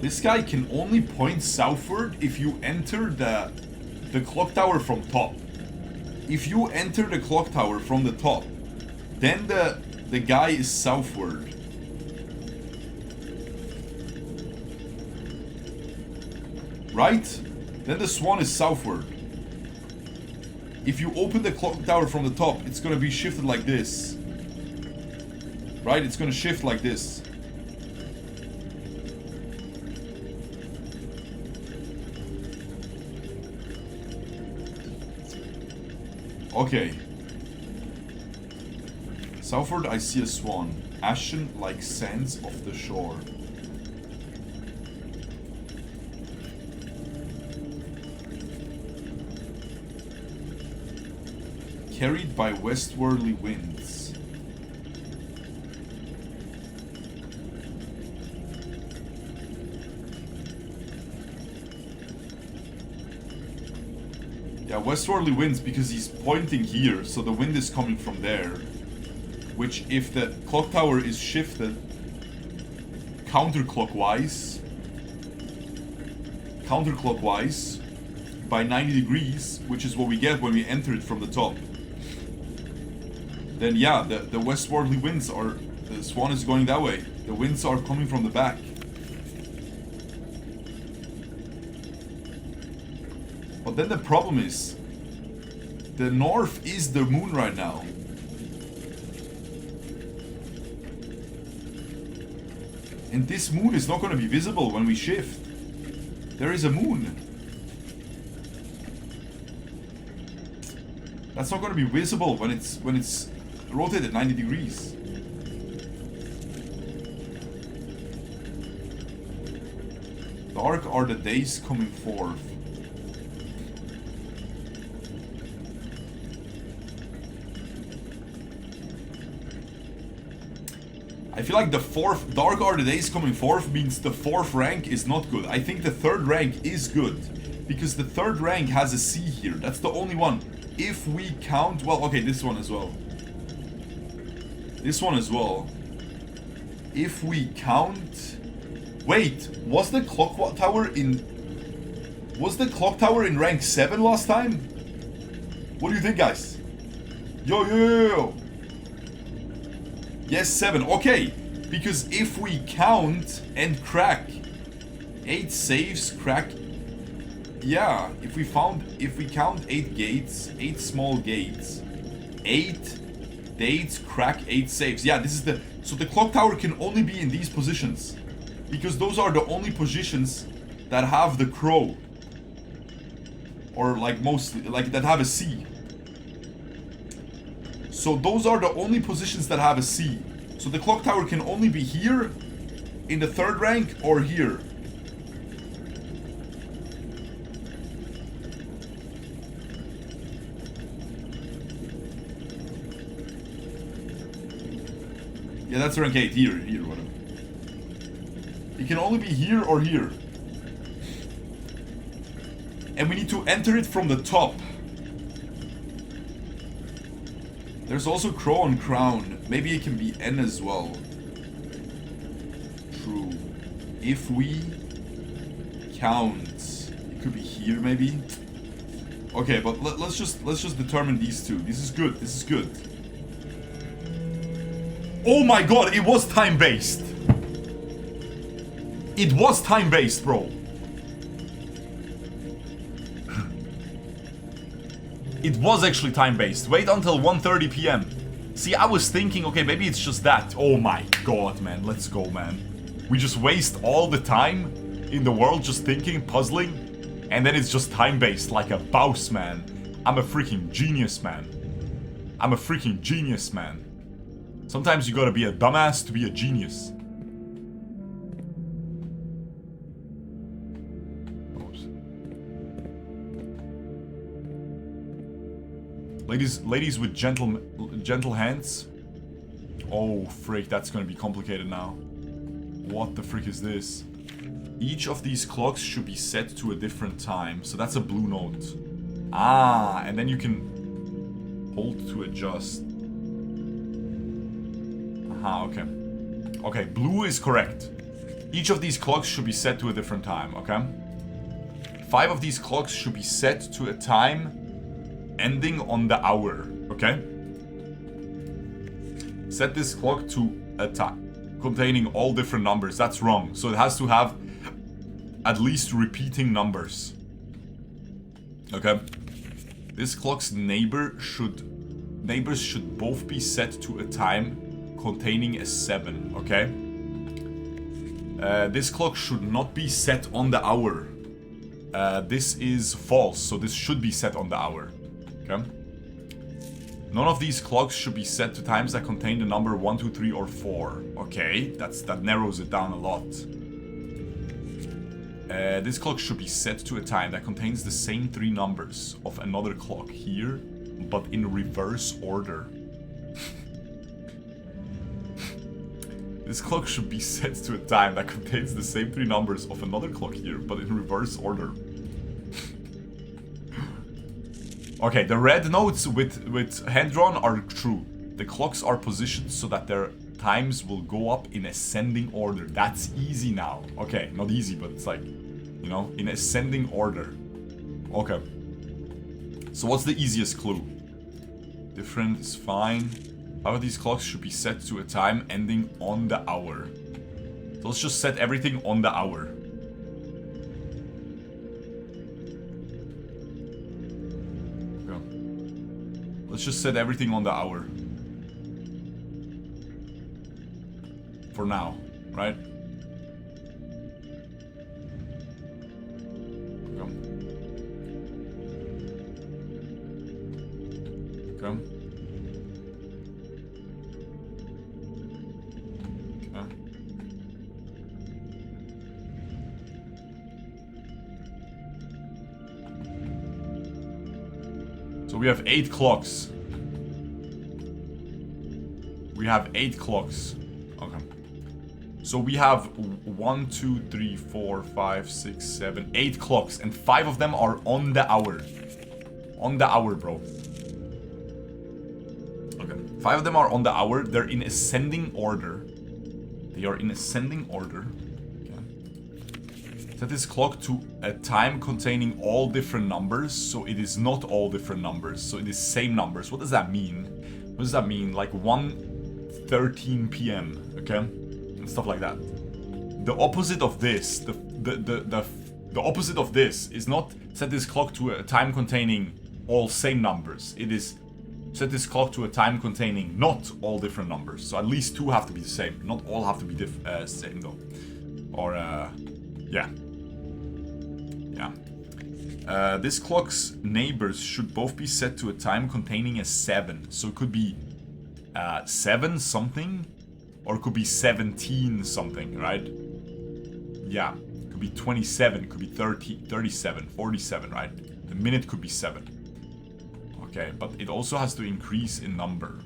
Speaker 1: this guy can only point southward if you enter the clock tower from top. If you enter the clock tower from the top, then the guy is southward. Right? Then the swan is southward. If you open the clock tower from the top, it's gonna be shifted like this. Right? It's gonna shift like this. Okay. Southward I see a swan, ashen like sands of the shore. Carried by westwardly winds. Yeah, westwardly winds because he's pointing here, so the wind is coming from there. Which, if the clock tower is shifted counterclockwise by 90 degrees, which is what we get when we enter it from the top, then yeah, the westwardly winds are... the swan is going that way. The winds are coming from the back. But then the problem is, the north is the moon right now. And this moon is not going to be visible when we shift. There is a moon. That's not going to be visible when it's rotated 90 degrees. Dark are the days coming forth. I feel like the fourth, dark are the days coming forth means the 4th rank is not good. I think the 3rd rank is good. Because the 3rd rank has a C here. That's the only one. If we count, well, okay, this one as well. This one as well. If we count... wait, was the clock tower in... was the clock tower in rank 7 last time? What do you think, guys? Yo. Yes, 7. Okay. Because if we count and crack 8 saves, crack... Yeah, if we count 8 gates, 8 small gates, 8 dates, crack 8 saves. Yeah, this is the... So the clock tower can only be in these positions. Because those are the only positions that have the crow. Or like mostly, like that have a C. So those are the only positions that have a C. So the clock tower can only be here, in the 3rd rank, or here. Yeah, that's rank 8, here, whatever. It can only be here or here. And we need to enter it from the top. There's also crow on crown. Maybe it can be N as well. True. If we count, it could be here maybe. Okay, but let's just determine these two. This is good. This is good. Oh my god, it was time-based. It was time-based, bro. It was actually time-based. Wait until 1:30 p.m. See, I was thinking, okay, maybe it's just that. Oh my god, man. Let's go, man. We just waste all the time in the world just thinking, puzzling, and then it's just time-based like a boss, man. I'm a freaking genius, man. I'm a freaking genius, man. Sometimes you gotta be a dumbass to be a genius. Ladies with gentle hands. Oh, frick, that's gonna be complicated now. What the frick is this? Each of these clocks should be set to a different time. So that's a blue note. Ah, and then you can hold to adjust. Aha, okay. Okay, blue is correct. Each of these clocks should be set to a different time, okay? 5 of these clocks should be set to a time ending on the hour, okay? Set this clock to a time containing all different numbers. That's wrong. So it has to have at least repeating numbers. Okay? This clock's neighbors should both be set to a time containing a 7, okay? This clock should not be set on the hour. This is false, so this should be set on the hour. Okay. None of these clocks should be set to times that contain the number 1, 2, 3, or 4. Okay, that narrows it down a lot. This clock should be set to a time that contains the same 3 numbers of another clock here, but in reverse order. This clock should be set to a time that contains the same 3 numbers of another clock here, but in reverse order. Okay, the red notes with hand-drawn are true. The clocks are positioned so that their times will go up in ascending order. That's easy now. Okay, not easy, but it's like, you know, in ascending order. Okay. So what's the easiest clue? Different is fine. 5 of these clocks should be set to a time ending on the hour. So let's just set everything on the hour. Let's just set everything on the hour. For now, right? Okay. Okay. Okay. So we have 8 clocks. We have 8 clocks. Okay. So we have 1, 2, 3, 4, 5, 6, 7, 8 clocks. And 5 of them are on the hour. On the hour, bro. Okay. 5 of them are on the hour. They're in ascending order. They are in ascending order. Set this clock to a time containing all different numbers, so it is not all different numbers, so it is same numbers. What does that mean? What does that mean? Like 1:13 p.m., okay? and stuff like that. The opposite of this, the opposite of this is not set this clock to a time containing all same numbers. It is set this clock to a time containing not all different numbers. So at least 2 have to be the same. Not all have to be same though. Or yeah. Yeah. This clock's neighbors should both be set to a time containing a 7. So it could be 7 something, or it could be 17 something, right? Yeah, it could be 27, it could be 30, 37, 47, right? The minute could be 7. Okay, but it also has to increase in number.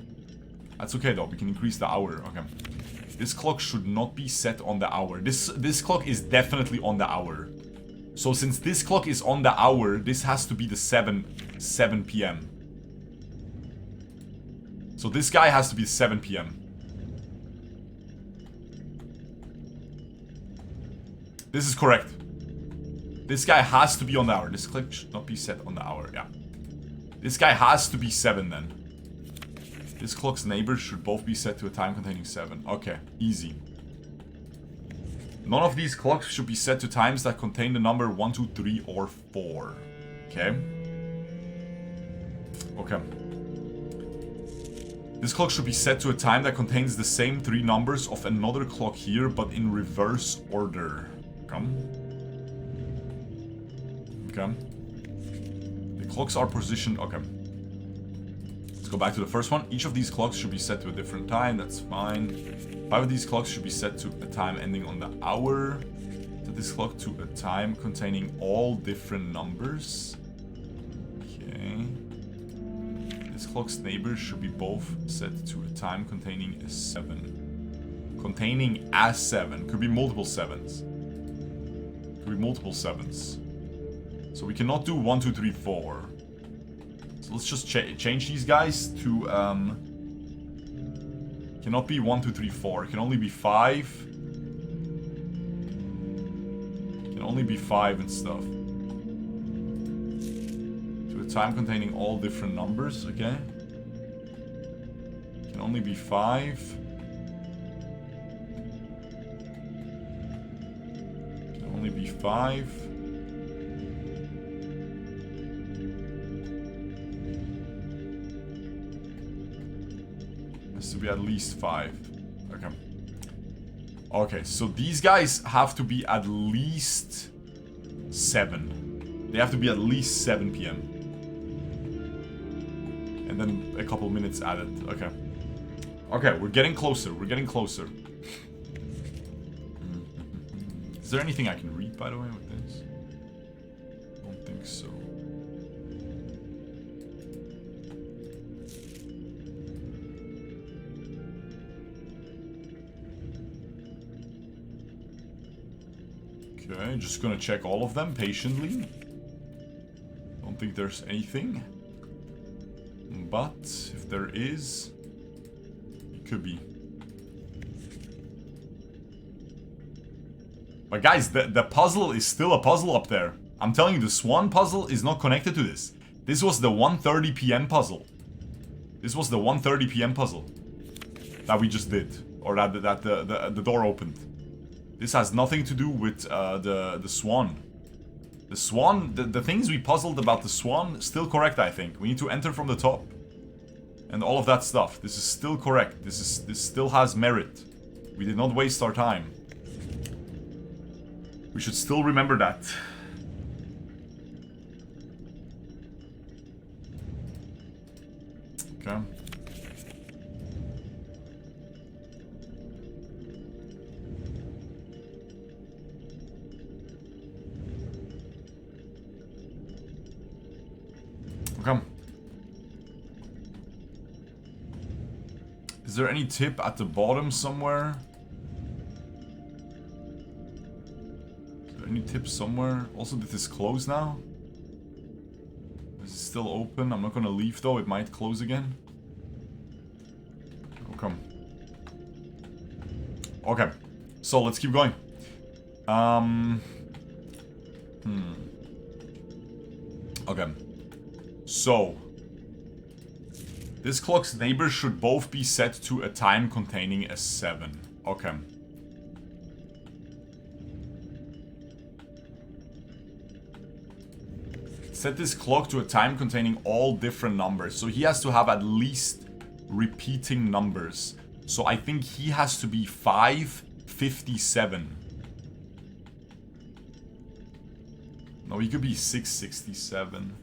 Speaker 1: That's okay though, we can increase the hour, okay. This clock should not be set on the hour. This clock is definitely on the hour. So since this clock is on the hour, this has to be the 7 p.m. So this guy has to be 7 p.m. This is correct. This guy has to be on the hour. This clock should not be set on the hour, yeah. This guy has to be 7 then. This clock's neighbors should both be set to a time containing 7. Okay, easy. None of these clocks should be set to times that contain the number 1, 2, 3, or 4. Okay. Okay. This clock should be set to a time that contains the same 3 numbers of another clock here, but in reverse order. Come. Okay. The clocks are positioned... Okay. Let's go back to the first one. Each of these clocks should be set to a different time. That's fine. 5 of these clocks should be set to a time ending on the hour. Set this clock to a time containing all different numbers. Okay. This clock's neighbors should be both set to a time containing a 7. Containing a 7. Could be multiple 7s. Could be multiple 7s. So we cannot do 1, 2, 3, 4. So let's just change these guys to, cannot be 1, 2, 3, 4. It can only be 5. It can only be 5 and stuff. To a time containing all different numbers, okay. It can only be 5. It can only be 5. To be at least 5. Okay. Okay, so these guys have to be at least 7. They have to be at least 7 p.m. And then a couple minutes added. Okay. Okay, we're getting closer. We're getting closer. Is there anything I can read, by the way, with this? I don't think so. Okay, just gonna check all of them patiently. Don't think there's anything. But if there is, it could be. But guys, the puzzle is still a puzzle up there. I'm telling you, the swan puzzle is not connected to this. This was the 1:30 p.m. puzzle. This was the 1:30 p.m. puzzle that we just did, or that the door opened. This has nothing to do with the swan. The swan, the things we puzzled about the swan, still correct, I think. We need to enter from the top. And all of that stuff. This is still correct. This still has merit. We did not waste our time. We should still remember that. Okay. Okay. Is there any tip at the bottom somewhere? Is there any tip somewhere? Also, did this close now? Is it still open? I'm not gonna leave though, it might close again. Okay. Okay. So let's keep going. Okay. So, this clock's neighbors should both be set to a time containing a 7. Okay. Set this clock to a time containing all different numbers. So he has to have at least repeating numbers. So I think he has to be 557. No, he could be 667.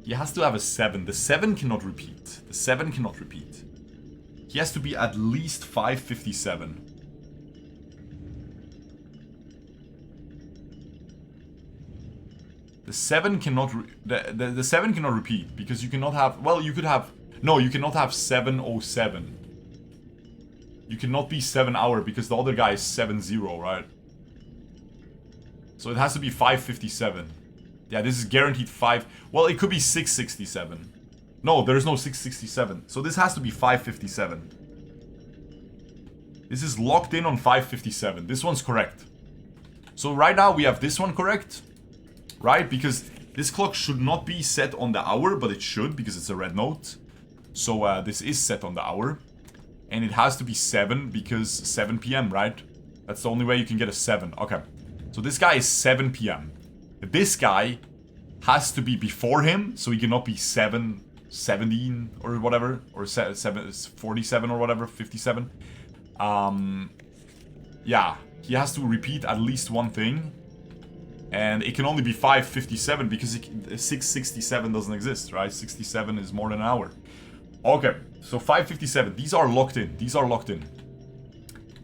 Speaker 1: He has to have a 7. The 7 cannot repeat. The 7 cannot repeat. He has to be at least 557. The 7 cannot the 7 cannot repeat because you cannot have, well, you could have, no, you cannot have 707. You cannot be 7 hour because the other guy is 70, right? So it has to be 557. Yeah, this is guaranteed 5. Well, it could be 667. No, there is no 667. So this has to be 557. This is locked in on 557. This one's correct. So right now we have this one correct. Right? Because this clock should not be set on the hour, but it should because it's a red note. So this is set on the hour. And it has to be 7 because 7 p.m., right? That's the only way you can get a 7. Okay. So this guy is 7 p.m. This guy has to be before him, so he cannot be 7:17 or whatever, or 7:47 or whatever, 57. Yeah, he has to repeat at least one thing. And it can only be 5:57 because 6:67 doesn't exist, right? 67 is more than an hour. Okay, so 5:57. These are locked in. These are locked in.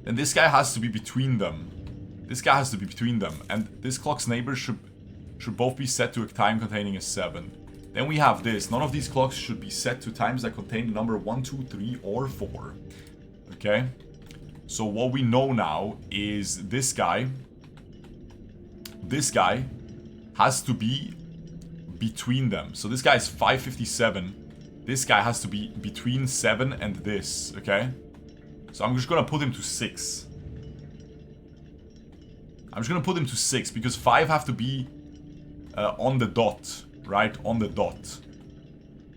Speaker 1: And this guy has to be between them. This guy has to be between them. And this clock's neighbors should both be set to a time containing a 7. Then we have this. None of these clocks should be set to times that contain the number 1, 2, 3, or 4. Okay? So what we know now is this guy has to be between them. So this guy is 5:57. This guy has to be between 7 and this, okay? So I'm just gonna put him to 6. I'm just gonna put him to 6 because 5 have to be on the dot, right? On the dot.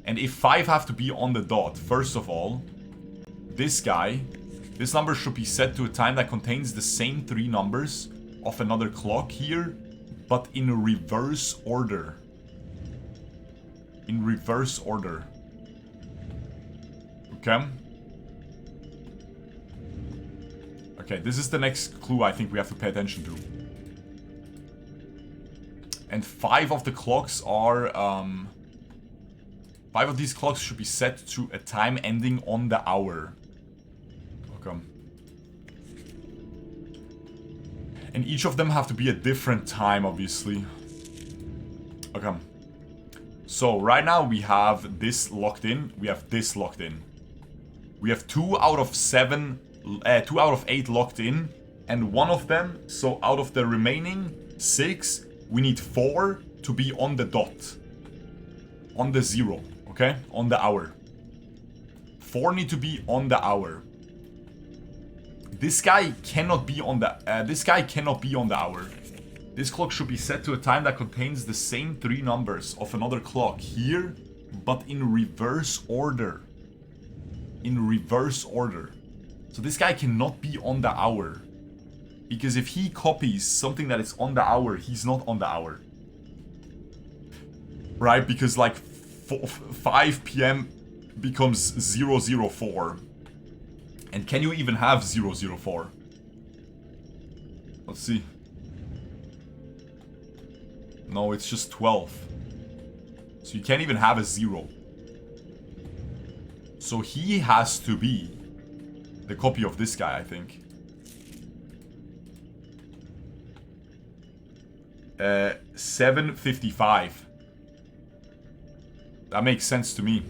Speaker 1: And if 5 have to be on the dot, first of all, this guy, this number should be set to a time that contains the same 3 numbers of another clock here, but in reverse order. In reverse order. Okay? Okay, this is the next clue I think we have to pay attention to. And 5 of the clocks are, 5 of these clocks should be set to a time ending on the hour. Okay. And each of them have to be a different time, obviously. Okay. So, right now we have this locked in. We have this locked in. We have 2 out of 7... 2 out of 8 locked in. And one of them, so out of the remaining 6, we need 4 to be on the dot. On the 0, okay? On the hour. 4 need to be on the hour. This guy cannot be on the hour. This clock should be set to a time that contains the same 3 numbers of another clock here, but in reverse order. In reverse order. So this guy cannot be on the hour. Because if he copies something that is on the hour, he's not on the hour. Right? Because like 5 p.m. becomes 004. And can you even have 004? Let's see. No, it's just 12. So you can't even have a 0. So he has to be the copy of this guy, I think. 755. That makes sense to me.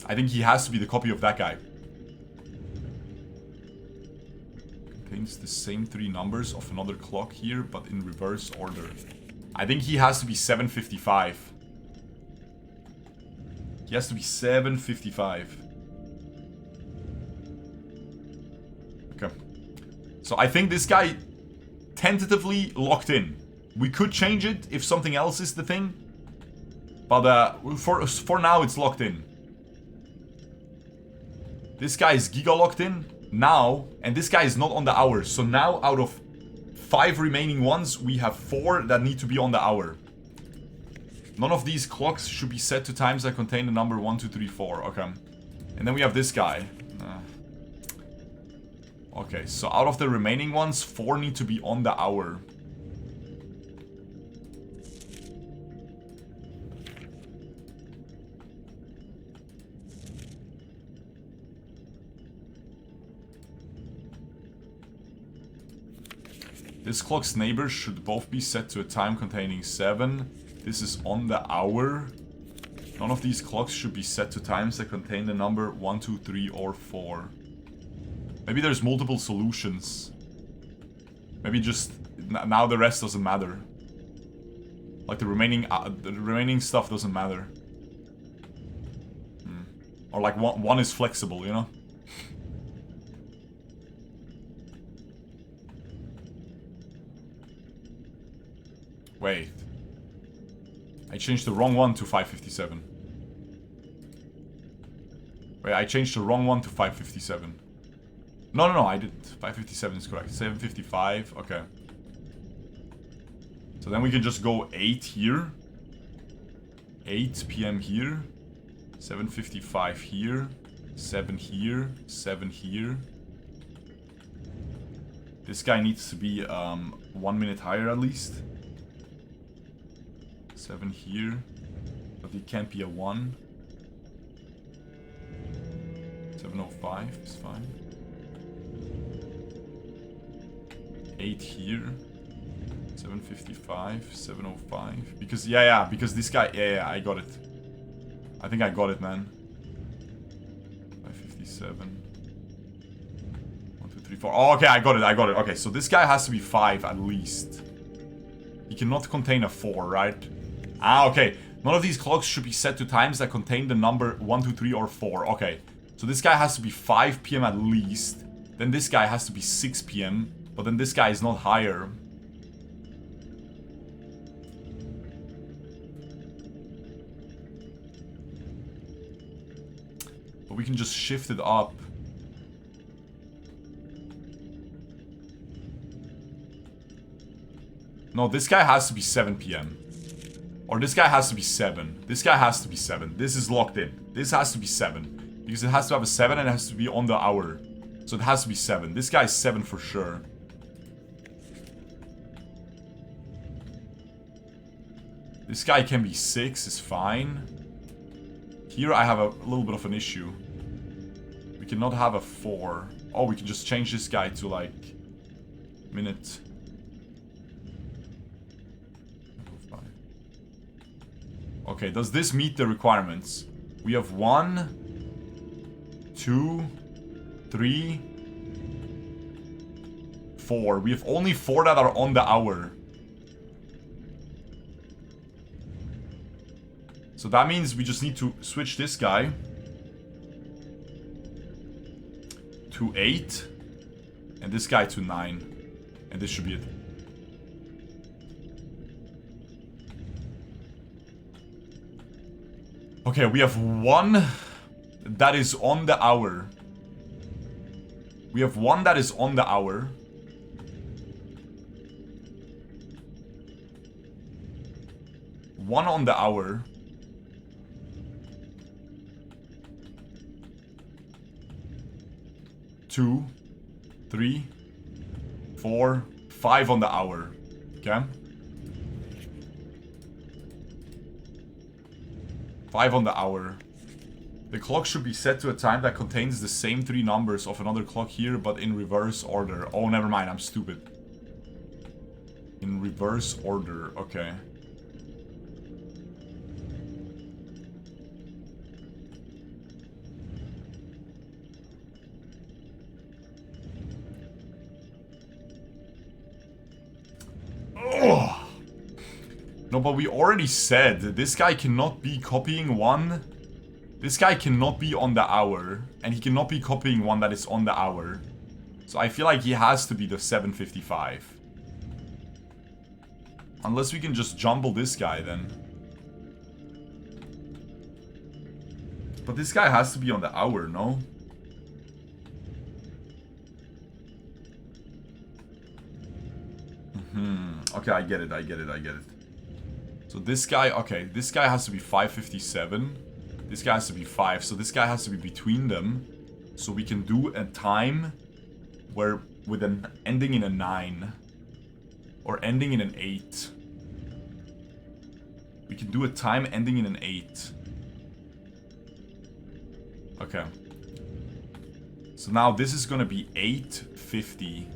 Speaker 1: I think he has to be the copy of that guy. Contains the same 3 numbers of another clock here, but in reverse order. I think he has to be 755. He has to be 755. Okay. So I think this guy tentatively locked in. We could change it if something else is the thing. But for now it's locked in. This guy is giga locked in now, and this guy is not on the hour. So now out of 5 remaining ones, we have 4 that need to be on the hour.
Speaker 2: None of these clocks should be set to times that contain the number 1, 2, 3, 4. Okay. And then we have this guy. Okay, so out of the remaining ones, 4 need to be on the hour. This clock's neighbors should both be set to a time containing 7. This is on the hour. None of these clocks should be set to times that contain the number 1, 2, 3, or 4. Maybe there's multiple solutions. Maybe just now the rest doesn't matter. Like the remaining stuff doesn't matter. Or like one is flexible, you know? Wait. I changed the wrong one to 557. Wait, I changed the wrong one to 557. No, I didn't. 557 is correct. 755, okay. So then we can just go 8 here. 8 p.m. here. 7:55 here. 7 here. 7 here. This guy needs to be 1 minute higher at least. 7 here. But it can't be a 1. 7:05 is fine. 8 here. 7:55, 7:05. Because because this guy, I got it. I think I got it, man. 5:57. 1, 2, 3, 4. Oh, okay, I got it. Okay, so this guy has to be 5 at least. He cannot contain a 4, right? Ah, okay. None of these clocks should be set to times that contain the number 1, 2, 3, or 4. Okay. So this guy has to be 5 p.m. at least. Then this guy has to be 6 p.m. But then this guy is not higher. But we can just shift it up. No, this guy has to be 7 p.m. Or this guy has to be 7. This guy has to be 7. This is locked in. This has to be 7. Because it has to have a 7 and it has to be on the hour. So it has to be 7. This guy is 7 for sure. This guy can be 6, is fine. Here I have a little bit of an issue. We cannot have a 4. Oh, we can just change this guy to like... minute... Okay, does this meet the requirements? We have 1, 2, 3, 4. We have only 4 that are on the hour. So that means we just need to switch this guy to 8 and this guy to 9. And this should be it. Okay, we have 1 that is on the hour. We have 1 that is on the hour. One on the hour. Two, 3, 4, 5 on the hour. Okay? 5 on the hour. The clock should be set to a time that contains the same 3 numbers of another clock here, but in reverse order. Oh, never mind, I'm stupid. In reverse order, okay. Oh. No, but we already said this guy cannot be copying 1. This guy cannot be on the hour. And he cannot be copying 1 that is on the hour. So I feel like he has to be the 7:55. Unless we can just jumble this guy then. But this guy has to be on the hour, no? Okay, I get it. So this guy, okay, this guy has to be 557. This guy has to be 5, so this guy has to be between them. So we can do a time where with an ending in a 9. Or ending in an 8. We can do a time ending in an 8. Okay. So now this is gonna be 850.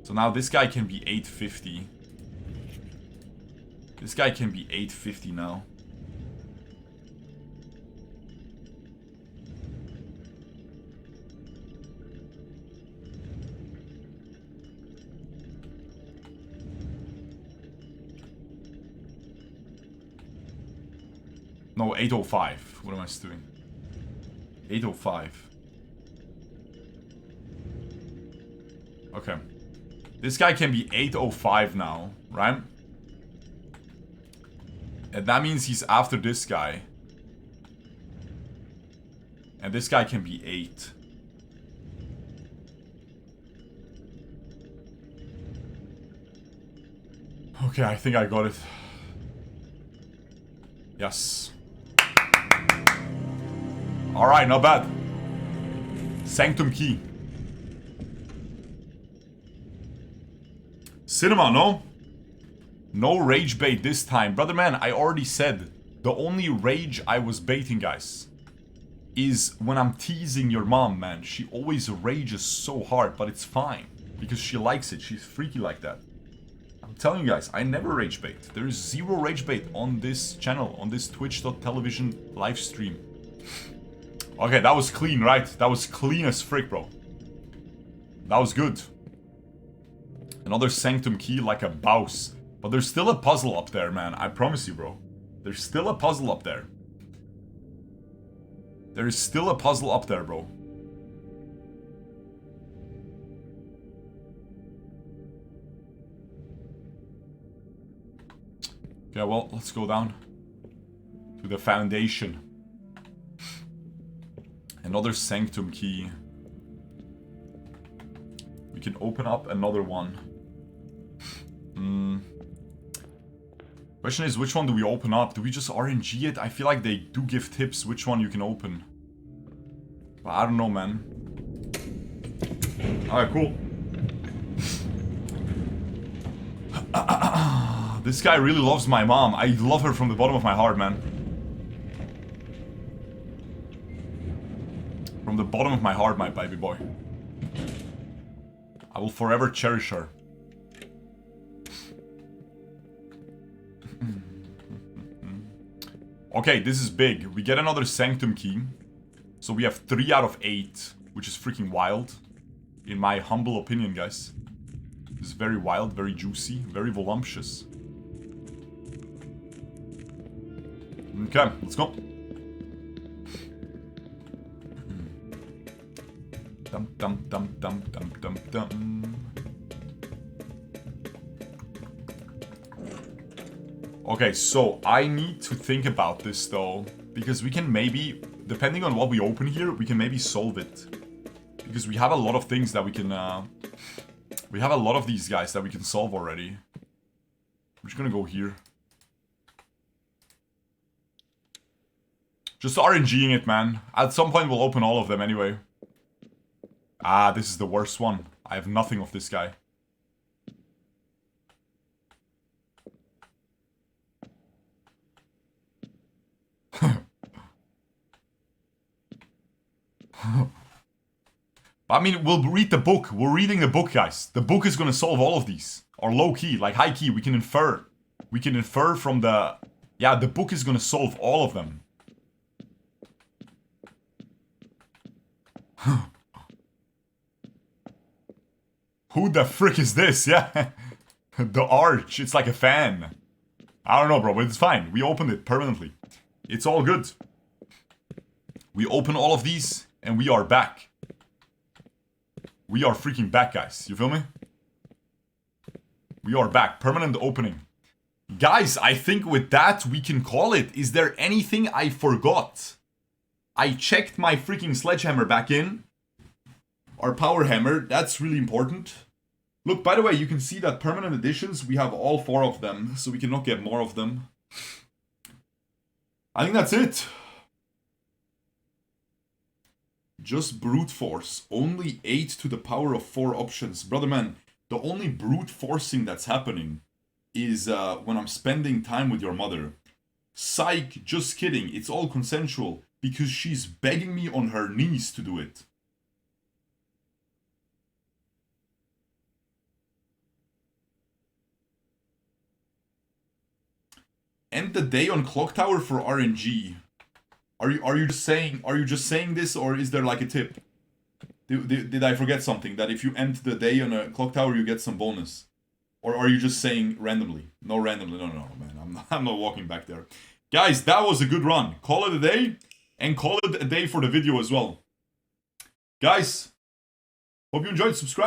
Speaker 2: So now this guy can be 850. This guy can be 850 now. No, 805. What am I doing? 805. Okay. This guy can be 805 now, right? And that means he's after this guy. And this guy can be 8. Okay, I think I got it. Yes. Alright, not bad. Sanctum key. Cinema, no? No rage bait this time. Brother man, I already said the only rage I was baiting, guys, is when I'm teasing your mom, man. She always rages so hard, but it's fine. Because she likes it. She's freaky like that. I'm telling you guys, I never rage bait. There is zero rage bait on this channel, on this twitch.tv live stream. Okay, that was clean, right? That was clean as frick, bro. That was good. Another Sanctum key like a bouse. But there's still a puzzle up there, man. I promise you, bro. There's still a puzzle up there. There is still a puzzle up there, bro. Okay, well, let's go down to the foundation. Another Sanctum key. We can open up another one. Question is, which one do we open up? Do we just RNG it? I feel like they do give tips which one you can open. But I don't know, man. Alright, cool. This guy really loves my mom. I love her from the bottom of my heart, man. From the bottom of my heart, my baby boy. I will forever cherish her. Okay, this is big. We get another Sanctum key. So we have 3 out of 8, which is freaking wild. In my humble opinion, guys. This is very wild, very juicy, very voluptuous. Okay, let's go. Dum dum dum dum dum dum dum. Okay, so I need to think about this though, because we can maybe, depending on what we open here, we can maybe solve it. Because we have a lot of things that we can, we have a lot of these guys that we can solve already. I'm just gonna go here. Just RNGing it, man. At some point we'll open all of them anyway. Ah, this is the worst one. I have nothing of this guy. I mean, we'll read the book. We're reading the book, guys. The book is gonna solve all of these. Or low key, like high key, we can infer. We can infer from the... Yeah, the book is gonna solve all of them. Who the frick is this? Yeah. The arch. It's like a fan. I don't know, bro, but it's fine. We opened it permanently. It's all good. We open all of these, and we are back. We are freaking back, guys. You feel me? We are back. Permanent opening. Guys, I think with that, we can call it. Is there anything I forgot? I checked my freaking sledgehammer back in. Our power hammer. That's really important. Look, by the way, you can see that permanent additions, we have all 4 of them, so we cannot get more of them. I think that's it. Just brute force. Only 8 to the power of 4 options. Brother man, the only brute forcing that's happening is when I'm spending time with your mother. Psych, just kidding. It's all consensual because she's begging me on her knees to do it. End the day on Clock Tower for RNG. Are you just saying this, or is there like a tip? Did I forget something? That if you end the day on a Clock Tower, you get some bonus? Or are you just saying randomly? No, randomly. No, man. I'm not walking back there. Guys, that was a good run. Call it a day, and call it a day for the video as well. Guys, hope you enjoyed. Subscribe.